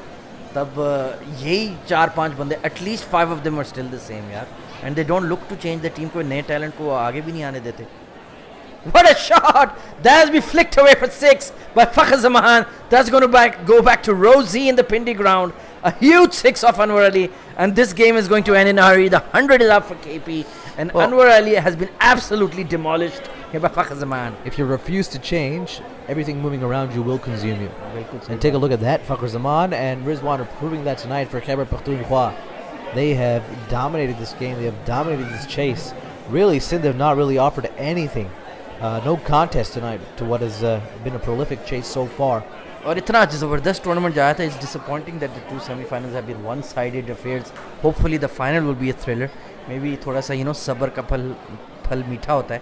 तब यही 4-5 बंदे at least 5 of them are still the same यार. And they don't look to change the team. कोई नए टैलेंट को आगे भी नहीं आने देते. What a shot! That has been flicked away for 6 by Fakhr Zaman. That's going to go back to Rosie in the Pindi ground. A huge 6 off Anwar Ali. And this game is going to end in a hurry. The 100 is up for KP. And Anwar Ali has been absolutely demolished here by Fakhr Zaman. If you refuse to change, everything moving around you will consume you. And take a look at that. Fakhr Zaman and Rizwan are proving that tonight for Khyber Pakhtunkhwa. They have dominated this game. They have dominated this chase. Really, Sindh have not really offered anything. No contest tonight to what has been a prolific chase so far. और इतना ज़बरदस्त tournament जाया था. It's disappointing that the two semi-finals have been one-sided affairs. Hopefully the final will be a thriller. Maybe थोड़ा सा सब्र का फल मीठा होता है.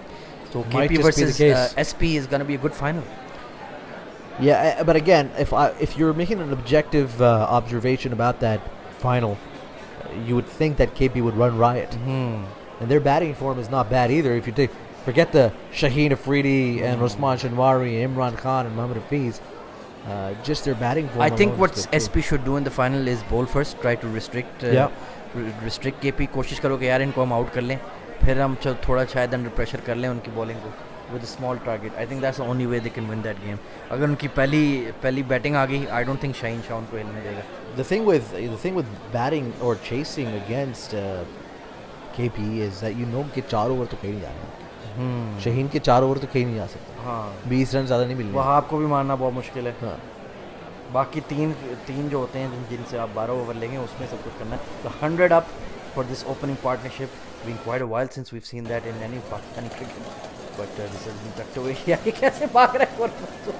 So Might KP just be the versus case. SP is going to be a good final. Yeah, but again, if you're making an objective observation about that final, you would think that KP would run riot. And their batting form is not bad either. If you forget the Shaheen Afridi and Osman Shanwari, Imran Khan and Mohammad Hafiz, just their batting form. I think alone what is good too. SP should do in the final is bowl first, try to restrict restrict KP. कोशिश करो कि यार इनको हम out कर लें, फिर हम थोड़ा शायद अंडर प्रेशर कर लें उनकी बॉलिंग को with a small target. I think that's the only way they can win that game. अगर उनकी पहली बैटिंग आ गई, I don't think Shaheen Shah उनको हिलने देगा. The thing with batting or chasing against KP is that you know कि 4 over तो कहीं नहीं जाना. शहीन के 4 ओवर तो कहीं नहीं जा सकते. हाँ 20 रन ज़्यादा नहीं मिलने. वहाँ आपको भी मारना बहुत मुश्किल है. हाँ. बाकी तीन जो होते हैं जिनसे आप 12 ओवर लेंगे उसमें सब कुछ करना है. The 100 up for this opening partnership. Been quite a while since we've seen that in any Pakistani cricket. But this has been tucked away. यार ये कैसे भाग रहा है?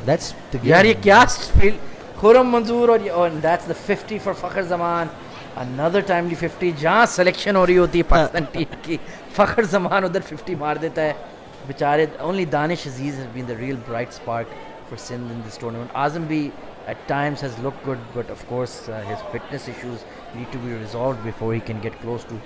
That's the game. यार ये क्या फील्ड खुरम मंजूर और that's the 50 for Fakhr Zaman. Another timely 50 जहाँ सिलेक्शन हो रही होती है पाकिस्तान टीम की. Fakhr Zaman उधर 50 मार देता है. बेचारे only Danish Aziz has been the real bright spark for Sindh in this tournament. Azam B at times has looked good, but of course his fitness issues need to be resolved before he can get close to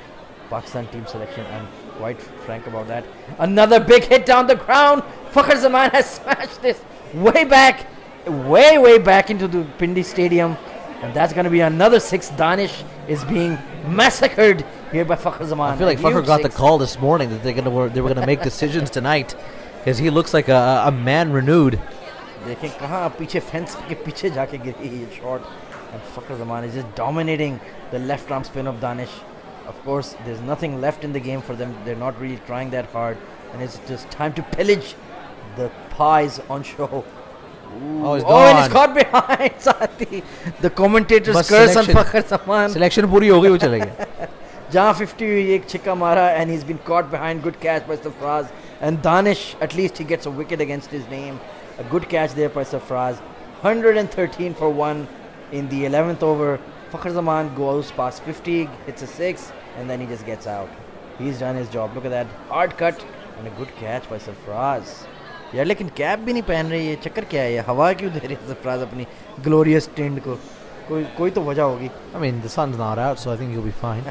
Pakistan team selection. I'm quite frank about that. Another big hit down the ground. Fakhr Zaman has smashed this way back into the Pindi Stadium. And that's going to be another 6. Danish is being massacred here by Fakhr Zaman. I feel like A huge Fakhr got the 6. call this morning that they were going to make decisions tonight because he looks like a man renewed. देखें कहाँ पीछे fence के पीछे जाके गिरी ये shot. And Fakhr Zaman is just dominating the left arm spin of Danish. Of course, there's nothing left in the game for them. They're not really trying that hard. And it's just time to pillage the pies on show. Ooh. Oh, he's and he's gone. caught behind Sati. The commentators Bas curse on selection. Fakhr Zaman. Selection पूरी हो गई वो चले गए. जहाँ 50 हुई एक छिक्का मारा and he's been caught behind. Good catch by Sarfraz. And Danish, at least he gets a wicket against his name. A good catch there by Sarfraz. 113 for 1 in the 11th over. Fakhr Zaman goes past 50, hits a 6, and then he just gets out. He's done his job. Look at that. Hard cut and a good catch by Sarfraz. यार लेकिन cap भी नहीं पहन रही है. चक्कर क्या है? ये हवा क्यों दे रही है सरफराज अपनी ग्लोरियस टिंड को? कोई तो वजह होगी. I mean, the sun's not out, so I think you'll be fine.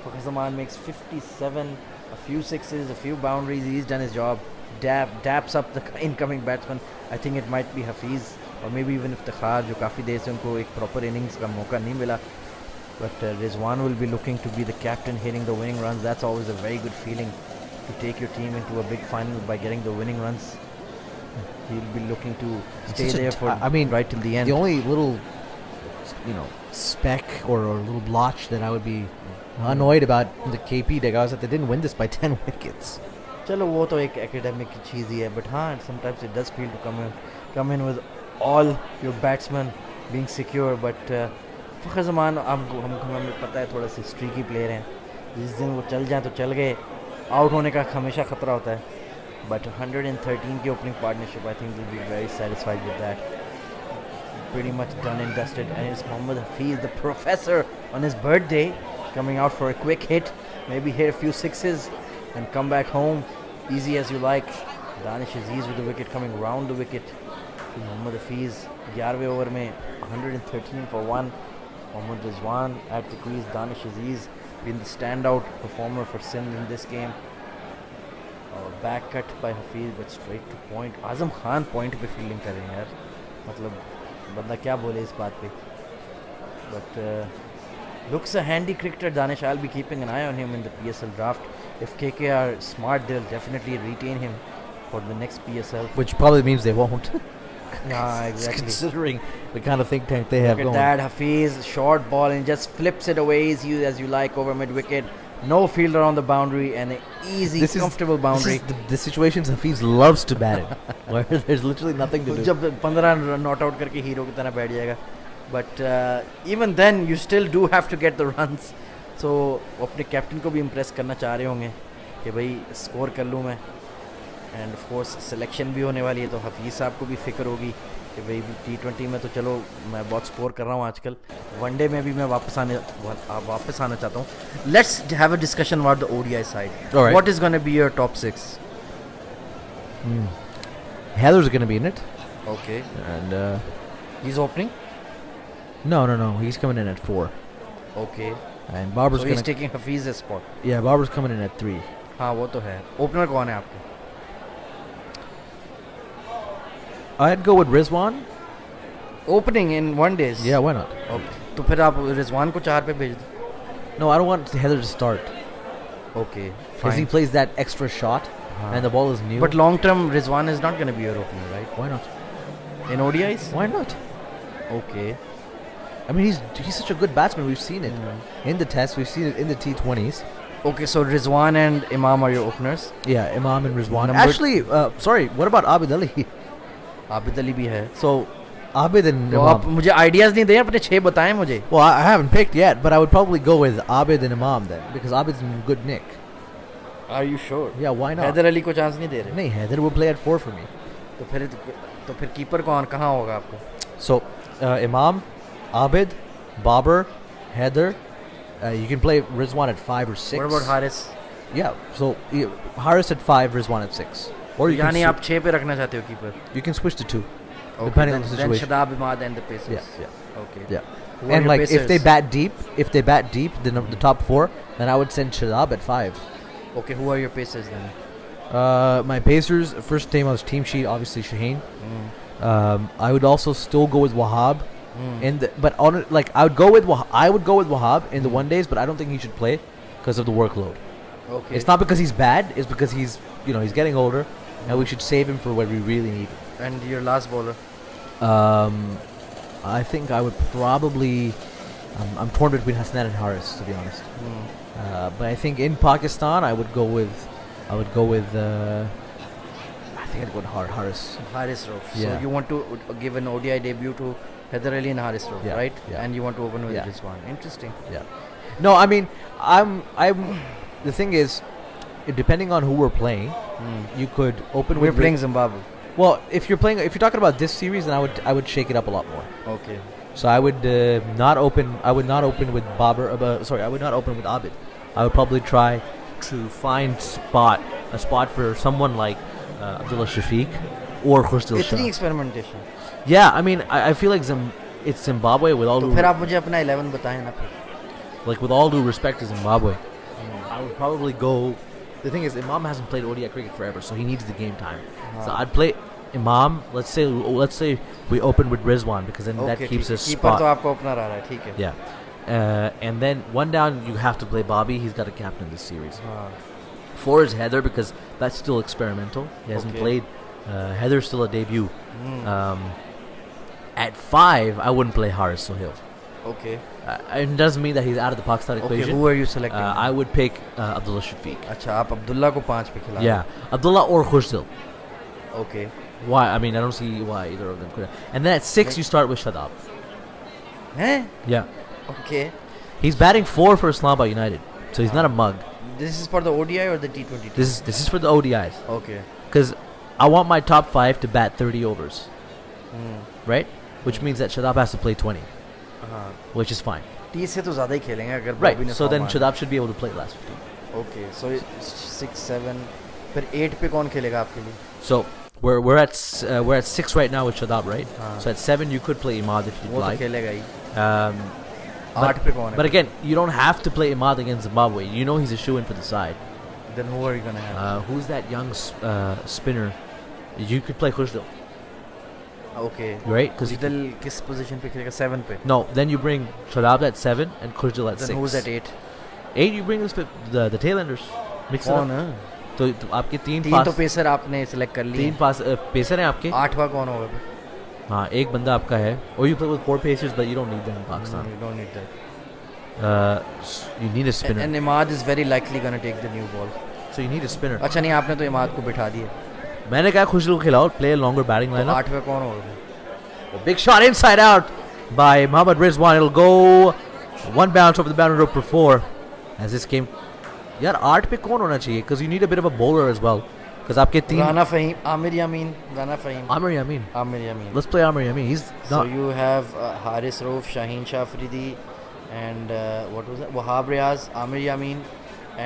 Fakhr Zaman makes 57, a few sixes, a few boundaries. He's done his job. Daps up the incoming batsman. I think it might be Hafiz or maybe even Iftikhar जो काफ़ी देर से उनको एक proper innings का मौका नहीं मिला. But Rizwan will be looking to be the captain, hitting the winning runs. That's always a very good feeling to take your team into a big final by getting the winning runs. He'll be looking to stay there for right till the end. The only little, speck or little blotch that I would be annoyed about the KP deck is that they didn't win this by 10 wickets. चलो वो तो एक academic चीज़ ही है. But हाँ, sometimes it does feel to come in with all your batsmen being secure. But Fakhr Zaman हमें पता है थोड़ा सी streaky player हैं. जिस दिन वो चल जाए तो चल गए. आउट होने का हमेशा खतरा होता है. But 113 की opening partnership, I think we'll be very satisfied with that. Pretty much done and dusted. And it's Mohammad Hafiz, the professor, on his birthday, coming out for a quick hit. Maybe hit a few sixes and come back home. Easy as you like. Danish Aziz with the wicket coming round the wicket. Mohammad Hafiz, 11वें over में 113 for 1. Mohammad Rizwan at the crease. Danish Aziz being the standout performer for Sindh in this game. Back cut by Hafiz but straight to point. Azam Khan point पे fielding कर रहे हैं यार. मतलब बंदा क्या बोले इस बात पे. But looks a handy cricketer, Danish. I'll be keeping an eye on him in the PSL draft. If KK are smart, they'll definitely retain him for the next PSL. Which probably means they won't. Yeah, exactly. Considering the kind of think tank they have Look at going. that, Hafiz, short ball and just flips it away as you like over mid wicket. No fielder on the boundary and an easy, comfortable boundary. This is the situations Hafiz loves to bat in, where there's literally nothing to do. जब 15 run not out करके hero की तरह बैठ जाएगा. But even then, you still do have to get the runs. So अपने captain को भी impress करना चाह रहे होंगे कि भाई score कर लूँ मैं. And of course selection भी होने वाली है तो हफीज़ साहब को भी फिक्र होगी कि भाई T20 में तो चलो मैं बहुत स्कोर कर रहा हूँ आजकल. वनडे में भी मैं वापस आना चाहता हूँ. Let's have a discussion about the ODI side. All right. What is going to be your top 6? Heather's going to be in it. Okay. And He's opening? no. He's coming in at 4. Okay. And Babar's So he's going to... taking Hafiz's spot. Yeah, Babar's coming in at 3. हाँ वो तो है. Opener कौन है आपके? I'd go with Rizwan. Opening in one days. Yeah, why not? Okay. तो फिर आप रिजवान को 4 पे भेज दो. No, I don't want Heather to start. Okay. Because he Fine. plays that extra shot and the ball is new. But long term, Rizwan is not going to be your opener, right? why not? In ODIs? Why not? Okay. I mean, he's such a good batsman. We've seen it in the tests. We've seen it in the T20s. Okay, so Rizwan and Imam are your openers. Yeah, Imam and Rizwan. Number- Actually, sorry, what about Abid Ali? Abid Ali भी है. So, Abid and तो आप Imam. मुझे ideas नहीं दें, अपने 6 बताएं मुझे. Well, I haven't picked yet, but I would probably go with Abid and Imam then, because Abid's in good nick. Are you sure? Yeah, why not? Haider Ali को chance नहीं दे रहे. नहीं, Heather will play at 4 for me. तो फिर keeper कहाँ होगा आपको? So, Imam, Abid, Babar, Heather. You can play Rizwan at 5 or 6. What about Haris? Yeah, so Haris at 5, Rizwan at 6. Or you can, यानी आप 6 पे रखना चाहते हो keeper? you can switch to 2. Okay, Depending on the then situation. Shadab, Imad and the Pacers. Yeah. Okay. Yeah. Who are And your like if they Pacers? bat deep, the top 4, then I would send Shadab at 5. Okay, who are your Pacers then? My Pacers, first name on his team sheet, obviously Shaheen. I would also still go with Wahab. I would go with Wahab in the one days, but I don't think he should play because of the workload. Okay. It's not because he's bad; it's because he's getting older, and we should save him for when we really need him. And your last bowler? I think I would probably. I'm torn between Hasnan and Haris, to be honest. But I think in Pakistan, I would go with. I think I'd go with Haris. Haris Rauf. Yeah. So you want to give an ODI debut to Heather Ali and Haris Rauf, Yeah, right? yeah. And you want to open with Yeah. Rizwan. Interesting. Yeah. No, I mean, I'm. The thing is, depending on who we're playing, you could open. We're with playing Zimbabwe. Well, if you're talking about this series, then I would shake it up a lot more. Okay. So I would not open. I would not open with Babar. I would not open with Abid. I would probably try to find a spot for someone like Abdullah Shafiq or Khusdil इतनी Shah. experimentation. Yeah, I mean, I feel like it's Zimbabwe with all तो due फिर आप मुझे अपना 11 बताएं ना फिर. with all due respect to Zimbabwe. I would probably go. The thing is, Imam hasn't played ODI cricket forever, so he needs the game time. So I'd play Imam. Let's say we open with Rizwan because then that Okay, keeps ठीक है. us keeper तो spot. आपका opener आ रहा है, ठीक है. Yeah. And then one down, you have to play Bobby. He's got a captain this series. हाँ. 4 is Heather because that's still experimental. He hasn't Okay. played. Heather's still a debut. At 5, I wouldn't play Haris Sohail. Okay. It doesn't mean that he's out of the Pakistan Okay, equation. who are you selecting? I would pick Abdullah Shafiq. अच्छा, आप अब्दुल्ला को 5 पे खिला. Yeah, Abdullah or Khusdil. Okay. Why? I mean, I don't see why either of them could. And then at 6, you start with Shadab. हैं? Yeah, Okay. he's batting 4 for Islamabad United, so he's not a mug. This is for the ODI or the T20? This is for the ODIs Okay. because I want my top 5 to bat 30 overs, right? Which means that Shadab has to play 20, which is fine. 30 से तो ज़्यादा ही खेलेंगे अगर Right. Bobby ने So form then आना। Shadab should be able to play last 15. Okay, so 6 7 फिर 8 पे कौन खेलेगा आपके लिए? So we're at 6 right now with Shadab, right? So at 7 you could play Imad if वो you'd तो like. खेलेगा ही। Um, 8 पे कौन है? but again, you don't have to play Imad against Zimbabwe. You know he's a shoe-in for the side. Then who are you gonna have? Who's that young spinner? You could play Khushdil, Okay. right? Because Khushdil किस position पे खेलेगा? 7 पे. no, then you bring Shadab at 7 and Khushdil at Then 6. who's at 8? 8 you bring the tailenders. Mix it कौन up. है? तो आपके 3 तीन पास तो पेसर आपने सिलेक्ट कर लिए। 3 पास पेसर हैं आपके। 8वां कौन होगा फिर? हाँ, एक बंदा आपका है. Or you play with 4 pacers, but you don't need them in Pakistan. You don't need that. You need a spinner. And Imad is very likely gonna take the new ball. So you need a spinner. अच्छा नहीं आपने तो इमाद को बिठा दिया। मैंने कहा खुशबू को खिलाओ, play a longer batting तो lineup. 8वें कौन होगा? Big shot inside out by Mohammad Rizwan. It'll go one bounce over the boundary rope for 4. As this came, यार 8 पे कौन होना चाहिए? Because you need a bit of a bowler as well. Because आपके 3 राना फ़हीम, आमिर यामीन, Rana Faheem, Amir Yamin. Aamir Yameen. Let's play Amir Yamin. He's So not. you have Haris Rauf, Shaheen Shah Afridi, and what was it? Wahab Riaz, Amir Yamin,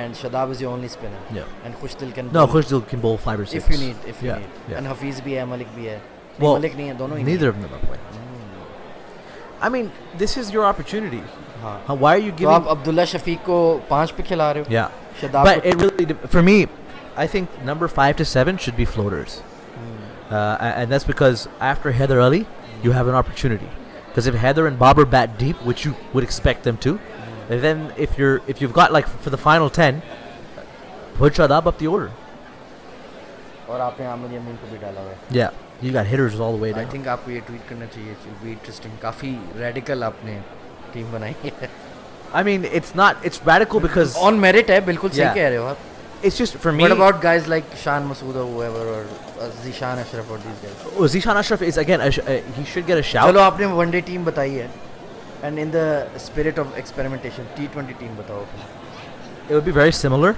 and Shadab is your only spinner. Yeah. And Khushdil can. No, bowl Khushdil can bowl 5 or 6. if you need, if you Yeah, need. yeah. And Hafiz भी है, Malik भी है। नहीं, Well, Malik नहीं है, दोनों ही Neither नहीं of them are playing. I mean, this is your opportunity. है। हाँ। Why are you तो giving? आप अब्दुल्ला शफीक को 5 पे खिला रहे हो? Yeah. शदाब But को it really, for me, I think number 5 to 7 should be floaters. And that's because after Heather Ali, you have an opportunity. Because if Heather and Babar bat deep, which you would expect them to, then if you've got like for the final 10, put Shadab up the order. और आपने आमिर यामीन को भी डाला हुआ है। Yeah, you got hitters all the way I down. think आपको ये tweet करना चाहिए। It will be interesting. काफी radical आपने टीम बनाई है। I mean, it's radical because On merit है, बिल्कुल सही Yeah. कह रहे हो आप। it's just for me. What about guys like Shan Masood or whoever or Zishan Ashraf or these guys? Zishan Ashraf is again, he should get a shout. चलो आपने one day team बताई है। And in the spirit of experimentation, T20 team बताओ। It would be very similar.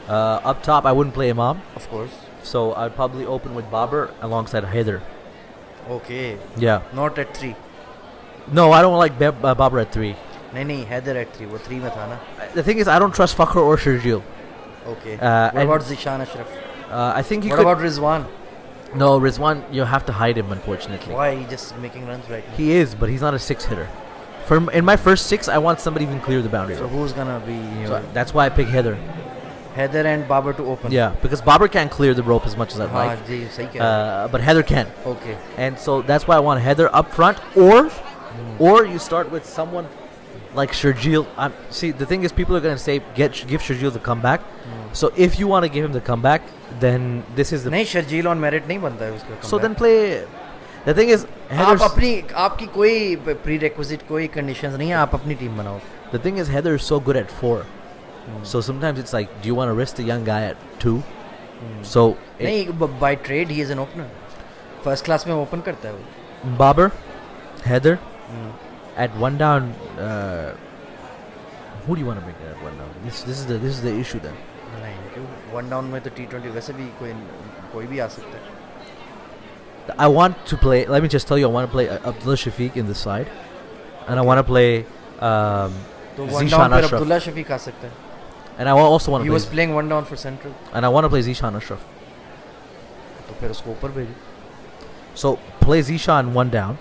Up top, I wouldn't play Imam, Of course. so I'd probably open with Babar alongside Haider. Okay. Yeah. Not at 3. No, I don't like Babar at 3. नहीं नहीं, Haider at 3. वो 3 में था ना। The thing is, I don't trust Fakhr or Sharjeel. Okay. Uh, What and- about Zishan Ashraf? I think he What could. about Rizwan? No, Rizwan, you have to hide him, unfortunately. Why he just making runs right now? He is, but he's not a 6 hitter. In my first 6, I want somebody who can clear the boundary. So rope. who's gonna be So that's why I pick Heather. Haider and Babar to open? Yeah, because Babar can't clear the rope as much as I'd हाँ like. जी सही कह रहे But Heather can. हो। Okay. And so that's why I want Heather up front, or you start with someone like Sharjeel. See, the thing is, people are going to say give Sharjeel the comeback. So if you want to give him the comeback, then this is the. नहीं Sharjeel on merit नहीं बनता है उसका। So then play. The thing is, आप Heather's, अपनी आपकी कोई prerequisite कोई conditions नहीं है, आप अपनी टीम बनाओ। the thing is, Heather is so good at 4. So sometimes it's like, do you want to risk the young guy at 2? So नहीं by trade he is an opener. First class में open करता है वो। Babar, Heather, at 1 down. Who do you want to bring at 1 down? This is the issue then. नहीं क्यों? 1 down में तो T20 वैसे भी कोई भी आ सकता है। I want to play. Let me just tell you, I want to play Abdullah Shafiq in this side, and I want to play तो 1 Zishan down पर Ashraf, अब्दुल्ला शफीक आ सकता है। and I also want He to was play, playing 1 down for Central. and I want to play Zishan Ashraf. तो फिर उसको ऊपर भेजो। So play Zishan 1 down,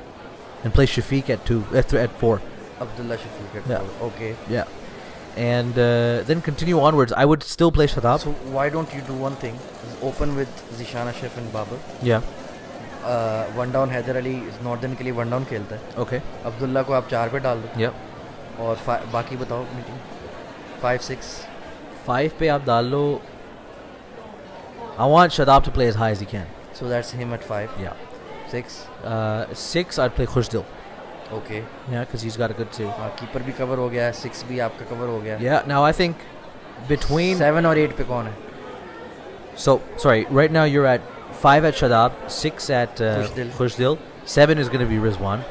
and play Shafiq at 2 at 4. Abdullah Shafique at Yeah. 4. Okay. Yeah, and then continue onwards. I would still play Shadab. So why don't you do one thing? Open with Zishan Ashraf and Babar. Yeah. 1 down Haider Ali northern के लिए 1 down खेलता है। Okay. Abdullah को आप 4 पे डाल दो Yep. और बाकी बताओ अपनी टीम। 5 6 5 पे आप डाल लो. I want Shadab to play as high as he can. so that's him at 5 Yeah. 6 6 I'd play Khushdil. okay Yeah, because he's got a good save. Keeper भी कवर हो गया, 6 भी आपका कवर हो गया। Yeah. Now I think between 7 और 8 पे कौन है? So sorry. Right now you're at 5 at Shadab, 6 at Khushdil. 7 is going to be Rizwan,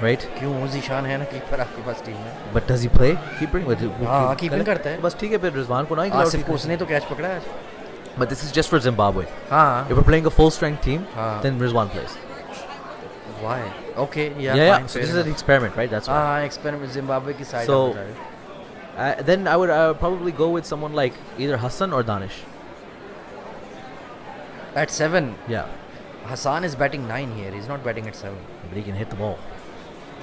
right? क्यों ज़ीशान है ना कीपर आपके पास टीम में? But does he play keeping? हाँ कीपिंग करता है। बस ठीक है फिर रिजवान को ना ही आसिफ को उसने तो कैच पकड़ा है। But this is just for Zimbabwe. हाँ. If we're playing a full strength team, हाँ. then Rizwan plays. Why? Okay, yeah. Yeah. Fine, So fair this is enough. an experiment, right? That's why. हाँ, experiment Zimbabwe की side. So- आप बता रहे हो. Then I would probably go with someone like either Hassan or Danish. At 7, Yeah. Hassan is batting 9 here. He's not batting at 7. But he can hit the ball.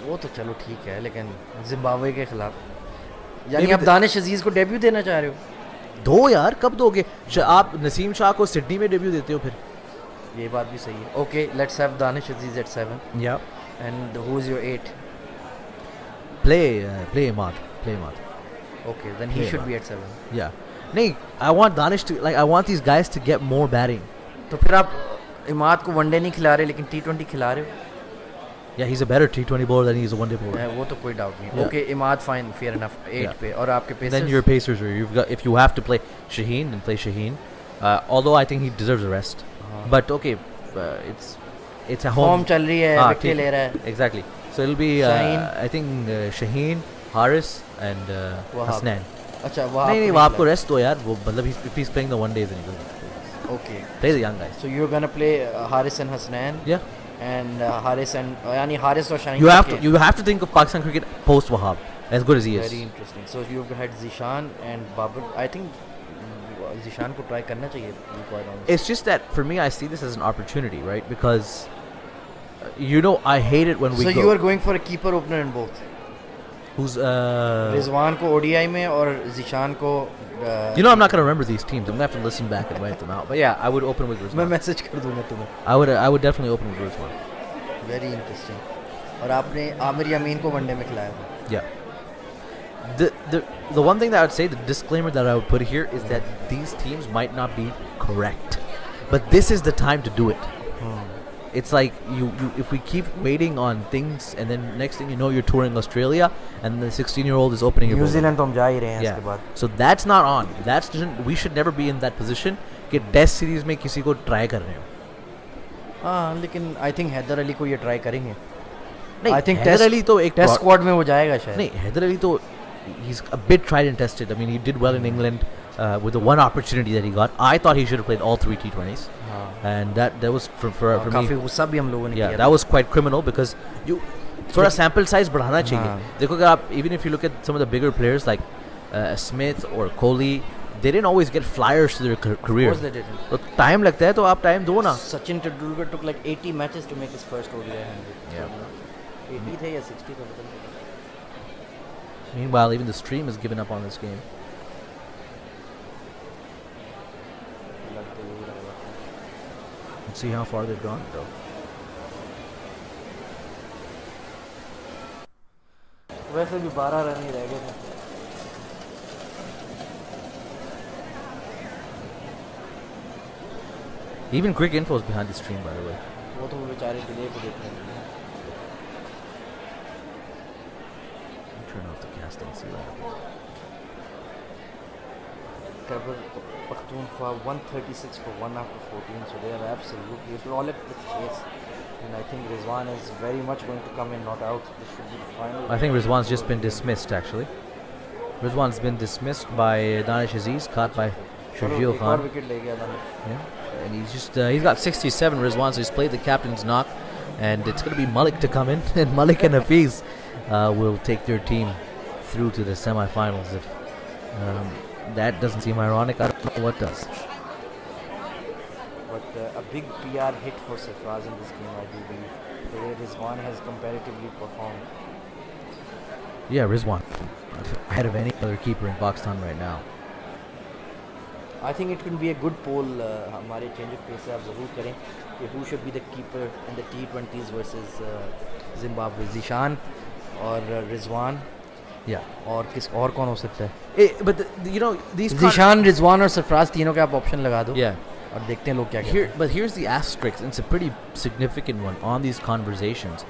वो तो चलो ठीक है, लेकिन जिम्बाब्वे के खिलाफ यानी Maybe आप दानिश अजीज को डेब्यू देना चाह रहे हो? दो यार कब दोगे आप नसीम शाह को सिडनी में डेब्यू देते हो फिर ये बात भी सही है. Okay, let's have Danish Aziz at 7. या And who's your 8? play Imad Okay, then he Yeah, should man. be at 7. yeah नहीं I want Danish to I want these guys to get more batting. तो फिर आप इमाद को one day नहीं खिला रहे लेकिन T20 खिला रहे हो? Yeah, he's a better T20 bowler than he is a one-day bowler. वो तो कोई डाउट नहीं. Yeah. Okay, Imad fine, fair enough. 8 Yeah. पे और आपके Then pacers? your pacers are you've got if you have to play Shaheen then play Shaheen. Although I think he deserves a rest. But okay, it's a home. Form चल रही है, हाँ, wicket ठीक ले रहा है. Exactly. So it'll be Shaheen. I think Shaheen, Haris and Wahab. Hasnan. अच्छा वो नहीं वो आपको रेस्ट दो यार वो मतलब if he's playing the one days then he doesn't Okay. play the young guys. So you're gonna play Haris and Hasnan Yeah. and Haris and यानी Haris और Shaheen. You have to think of Pakistan cricket post Wahab as good as he is. Very interesting. So you've had Zishan and Babar. I think Zishan को try करना चाहिए. To be quite honest. It's just that for me I see this as an opportunity, right? Because you know I hate it when we So go. you are going for a keeper opener in both. Who's Rizwan को ODI में और जिशान को You know I'm not gonna remember these teams. I'm gonna have to listen back and write them out. But yeah, I would open with मैं Rizwan. Message कर दूंगा तुम्हें. I would definitely open with Rizwan. Very interesting. और आपने आमिर यामीन को one day में खिलाया था. Yeah. The one thing that I would say, the disclaimer that I would put here is that these teams might not be correct, but this is the time to do it. It's like you if we keep waiting on things and then next thing you know you're touring Australia and the 16-year-old is opening your bowling. New Zealand तो हम जा ही रहे हैं इसके Yeah. बाद. So that's not on. We should never be in that position कि test series में किसी को ट्राई कर रहे हो. हाँ लेकिन आई थिंक हैदर अली को ये ट्राई करेंगे. नहीं I think हैदर अली तो एक टेस्ट स्क्वाड में वो जाएगा शायद. नहीं हैदर अली तो he's a bit tried and tested. I mean he did well in England with the one opportunity that he got. I thought he should have played all 3 T20s. And that was for काफी me. गुस्सा भी हम लोगों ने Yeah, किया that was quite criminal because you थोड़ा sample size बढ़ाना चाहिए. हाँ. देखो अगर आप even if you look at some of the bigger players like Smith or Kohli, they didn't always get flyers to their career. Of course they didn't. तो time लगता है तो आप टाइम दो ना. Sachin Tendulkar took like 80 matches to make his first ODI 100. Yeah. 80 थे या 60 थे पता नहीं. Meanwhile, even the stream has given up on this game. Let's see how far they've gone though. वैसे भी 12 रन ही रह गए थे. Even quick info is behind the stream, by the way. वो तो बेचारे डिले को देख रहे हैं. Turn off the casting, see what happens. Khyber Pakhtunkhwa 136 for 1 after 14, so they are absolutely all at the chase. And I think Rizwan is very much going to come in, not out. This should be the final. I think Rizwan's just been dismissed, actually. Rizwan's been dismissed by Danish Aziz, caught by चलो, Shurjeel एक और Khan. Wicket ले गया था. Yeah. And he's got 67 Rizwan, so he's played the captain's knock. And it's going to be Malik to come in. And Malik and Hafiz will take their team through to the semi-finals. If that doesn't seem ironic, I don't know what does. But a big PR hit for Sarfraz in this game, I do believe. The way Rizwan has comparatively performed. Yeah, Rizwan. Ahead of any other keeper in Pakistan right now. I think it can be a good poll. हमारे change of pace से आप ज़रूर करें कि who should be the keeper in the T20s versus Zimbabwe. Zishan और Rizwan. Yeah. और और कौन हो सकता है? But you know these. Zishan, Rizwan और सरफराज तीनों का आप ऑप्शन लगा दो. Yeah. और देखते हैं लोग क्या कहते हैं. But here's the asterisk, and it's a pretty significant one on these conversations,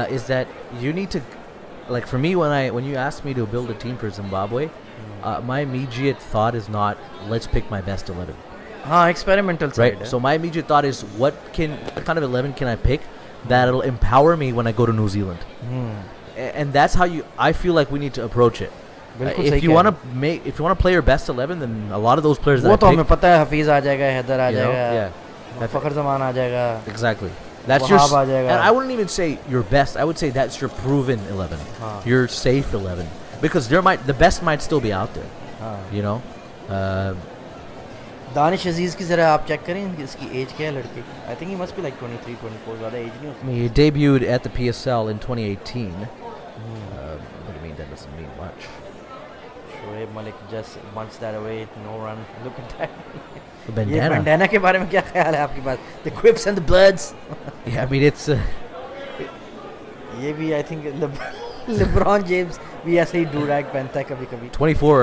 is that you need to, like for me, when you asked me to build a team for Zimbabwe, my immediate thought is not let's pick my best 11. हाँ, experimental side Right. है. So my immediate thought is what kind of 11 can I pick that'll empower me when I go to New Zealand, and that's how I feel like we need to approach it. बिल्कुल If सही you कह want रहे to make, if you want to play your best 11, then a lot of those players हो। वो that तो I हमें picked, पता है, हफीज आ जाएगा, हैदर आ you know, जाएगा, yeah, फखर जमान आ जाएगा, exactly. That's your, Wahab आ जाएगा। and I wouldn't even say your best. I would say that's your proven 11, हाँ। your safe 11, because the best might still be out there. हाँ। You know, Danish अजीज की जरा आप check करें, इसकी as क्या है लड़के की? I think he must be like 23 24, ज़्यादा एज नहीं I उसकी। mean, he debuted at the PSL in 2018. What do you mean that doesn't mean much? Shoaib Malik just bunts that away, no run. Look at that. The ये bandana. bandana के बारे में क्या ख्याल है आपके पास? The quips and the bloods. Yeah, I mean it's. ये भी आई थिंक लेब्रॉन जेम्स भी ऐसे ही डूरैग पहनता है कभी कभी। 24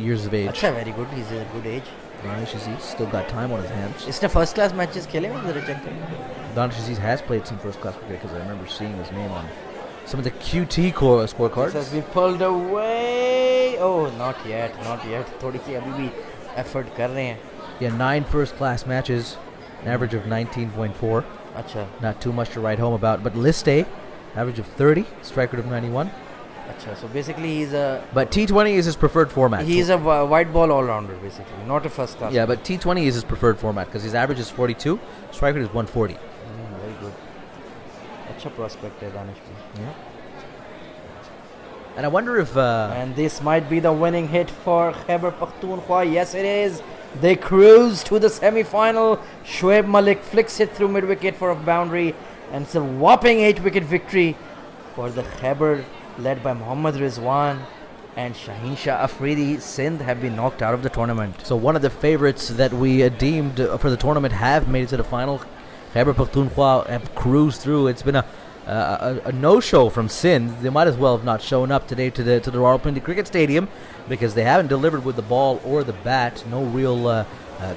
years of age. अच्छा, very good, he is a good age. Danish Aziz still got time on his hands. इसने फर्स्ट क्लास मैचेस खेले हैं, जरा चेक करें। Danish Aziz has played some first class cricket because I remember seeing his name on some of the QT scorecards. This has been pulled away. Oh, not yet, not yet. थोड़ी सी अभी भी effort कर रहे हैं। Yeah, 9 first class matches, an average of 19.4. अच्छा Not too much to write home about. But Liste, average of 30, strike rate of 91. अच्छा, so basically he's a But T20 is his preferred format. he's a white ball all rounder basically, not a first class. Yeah, but T20 is his preferred format because his average is 42, strike rate is 140. very good. अच्छा prospect है दानिश भी। Yeah. And I wonder if And this might be the winning hit for Khyber Pakhtunkhwa. Yes, it is. They cruise to the semi-final. Shoaib Malik flicks it through mid-wicket for a boundary, and it's a whopping 8-wicket victory for the Khyber, led by Mohammad Rizwan and Shaheen Shah Afridi. Sindh have been knocked out of the tournament. so one of the favorites that we deemed for the tournament have made it to the final. Khyber Pakhtunkhwa have cruised through. It's been a no-show from Sindh. They might as well have not shown up today to the Rawalpindi Cricket Stadium because they haven't delivered with the ball or the bat. No real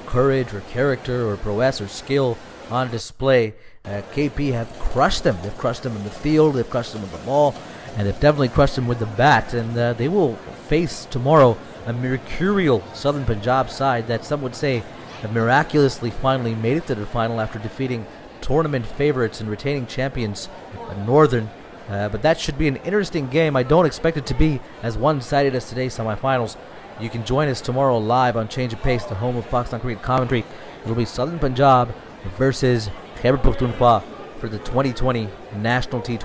courage or character or prowess or skill on display. KP have crushed them. They've crushed them in the field. They've crushed them with the ball. And they've definitely crushed them with the bat. And they will face tomorrow a mercurial Southern Punjab side that some would say have miraculously finally made it to the final after defeating tournament favorites and retaining champions Northern. But that should be an interesting game. I don't expect it to be as one-sided as today's semifinals. You can join us tomorrow live on Change of Pace, the home of Pakistan Cricket Commentary. It will be Southern Punjab versus Khyber Pakhtunkhwa for the 2020 National T20.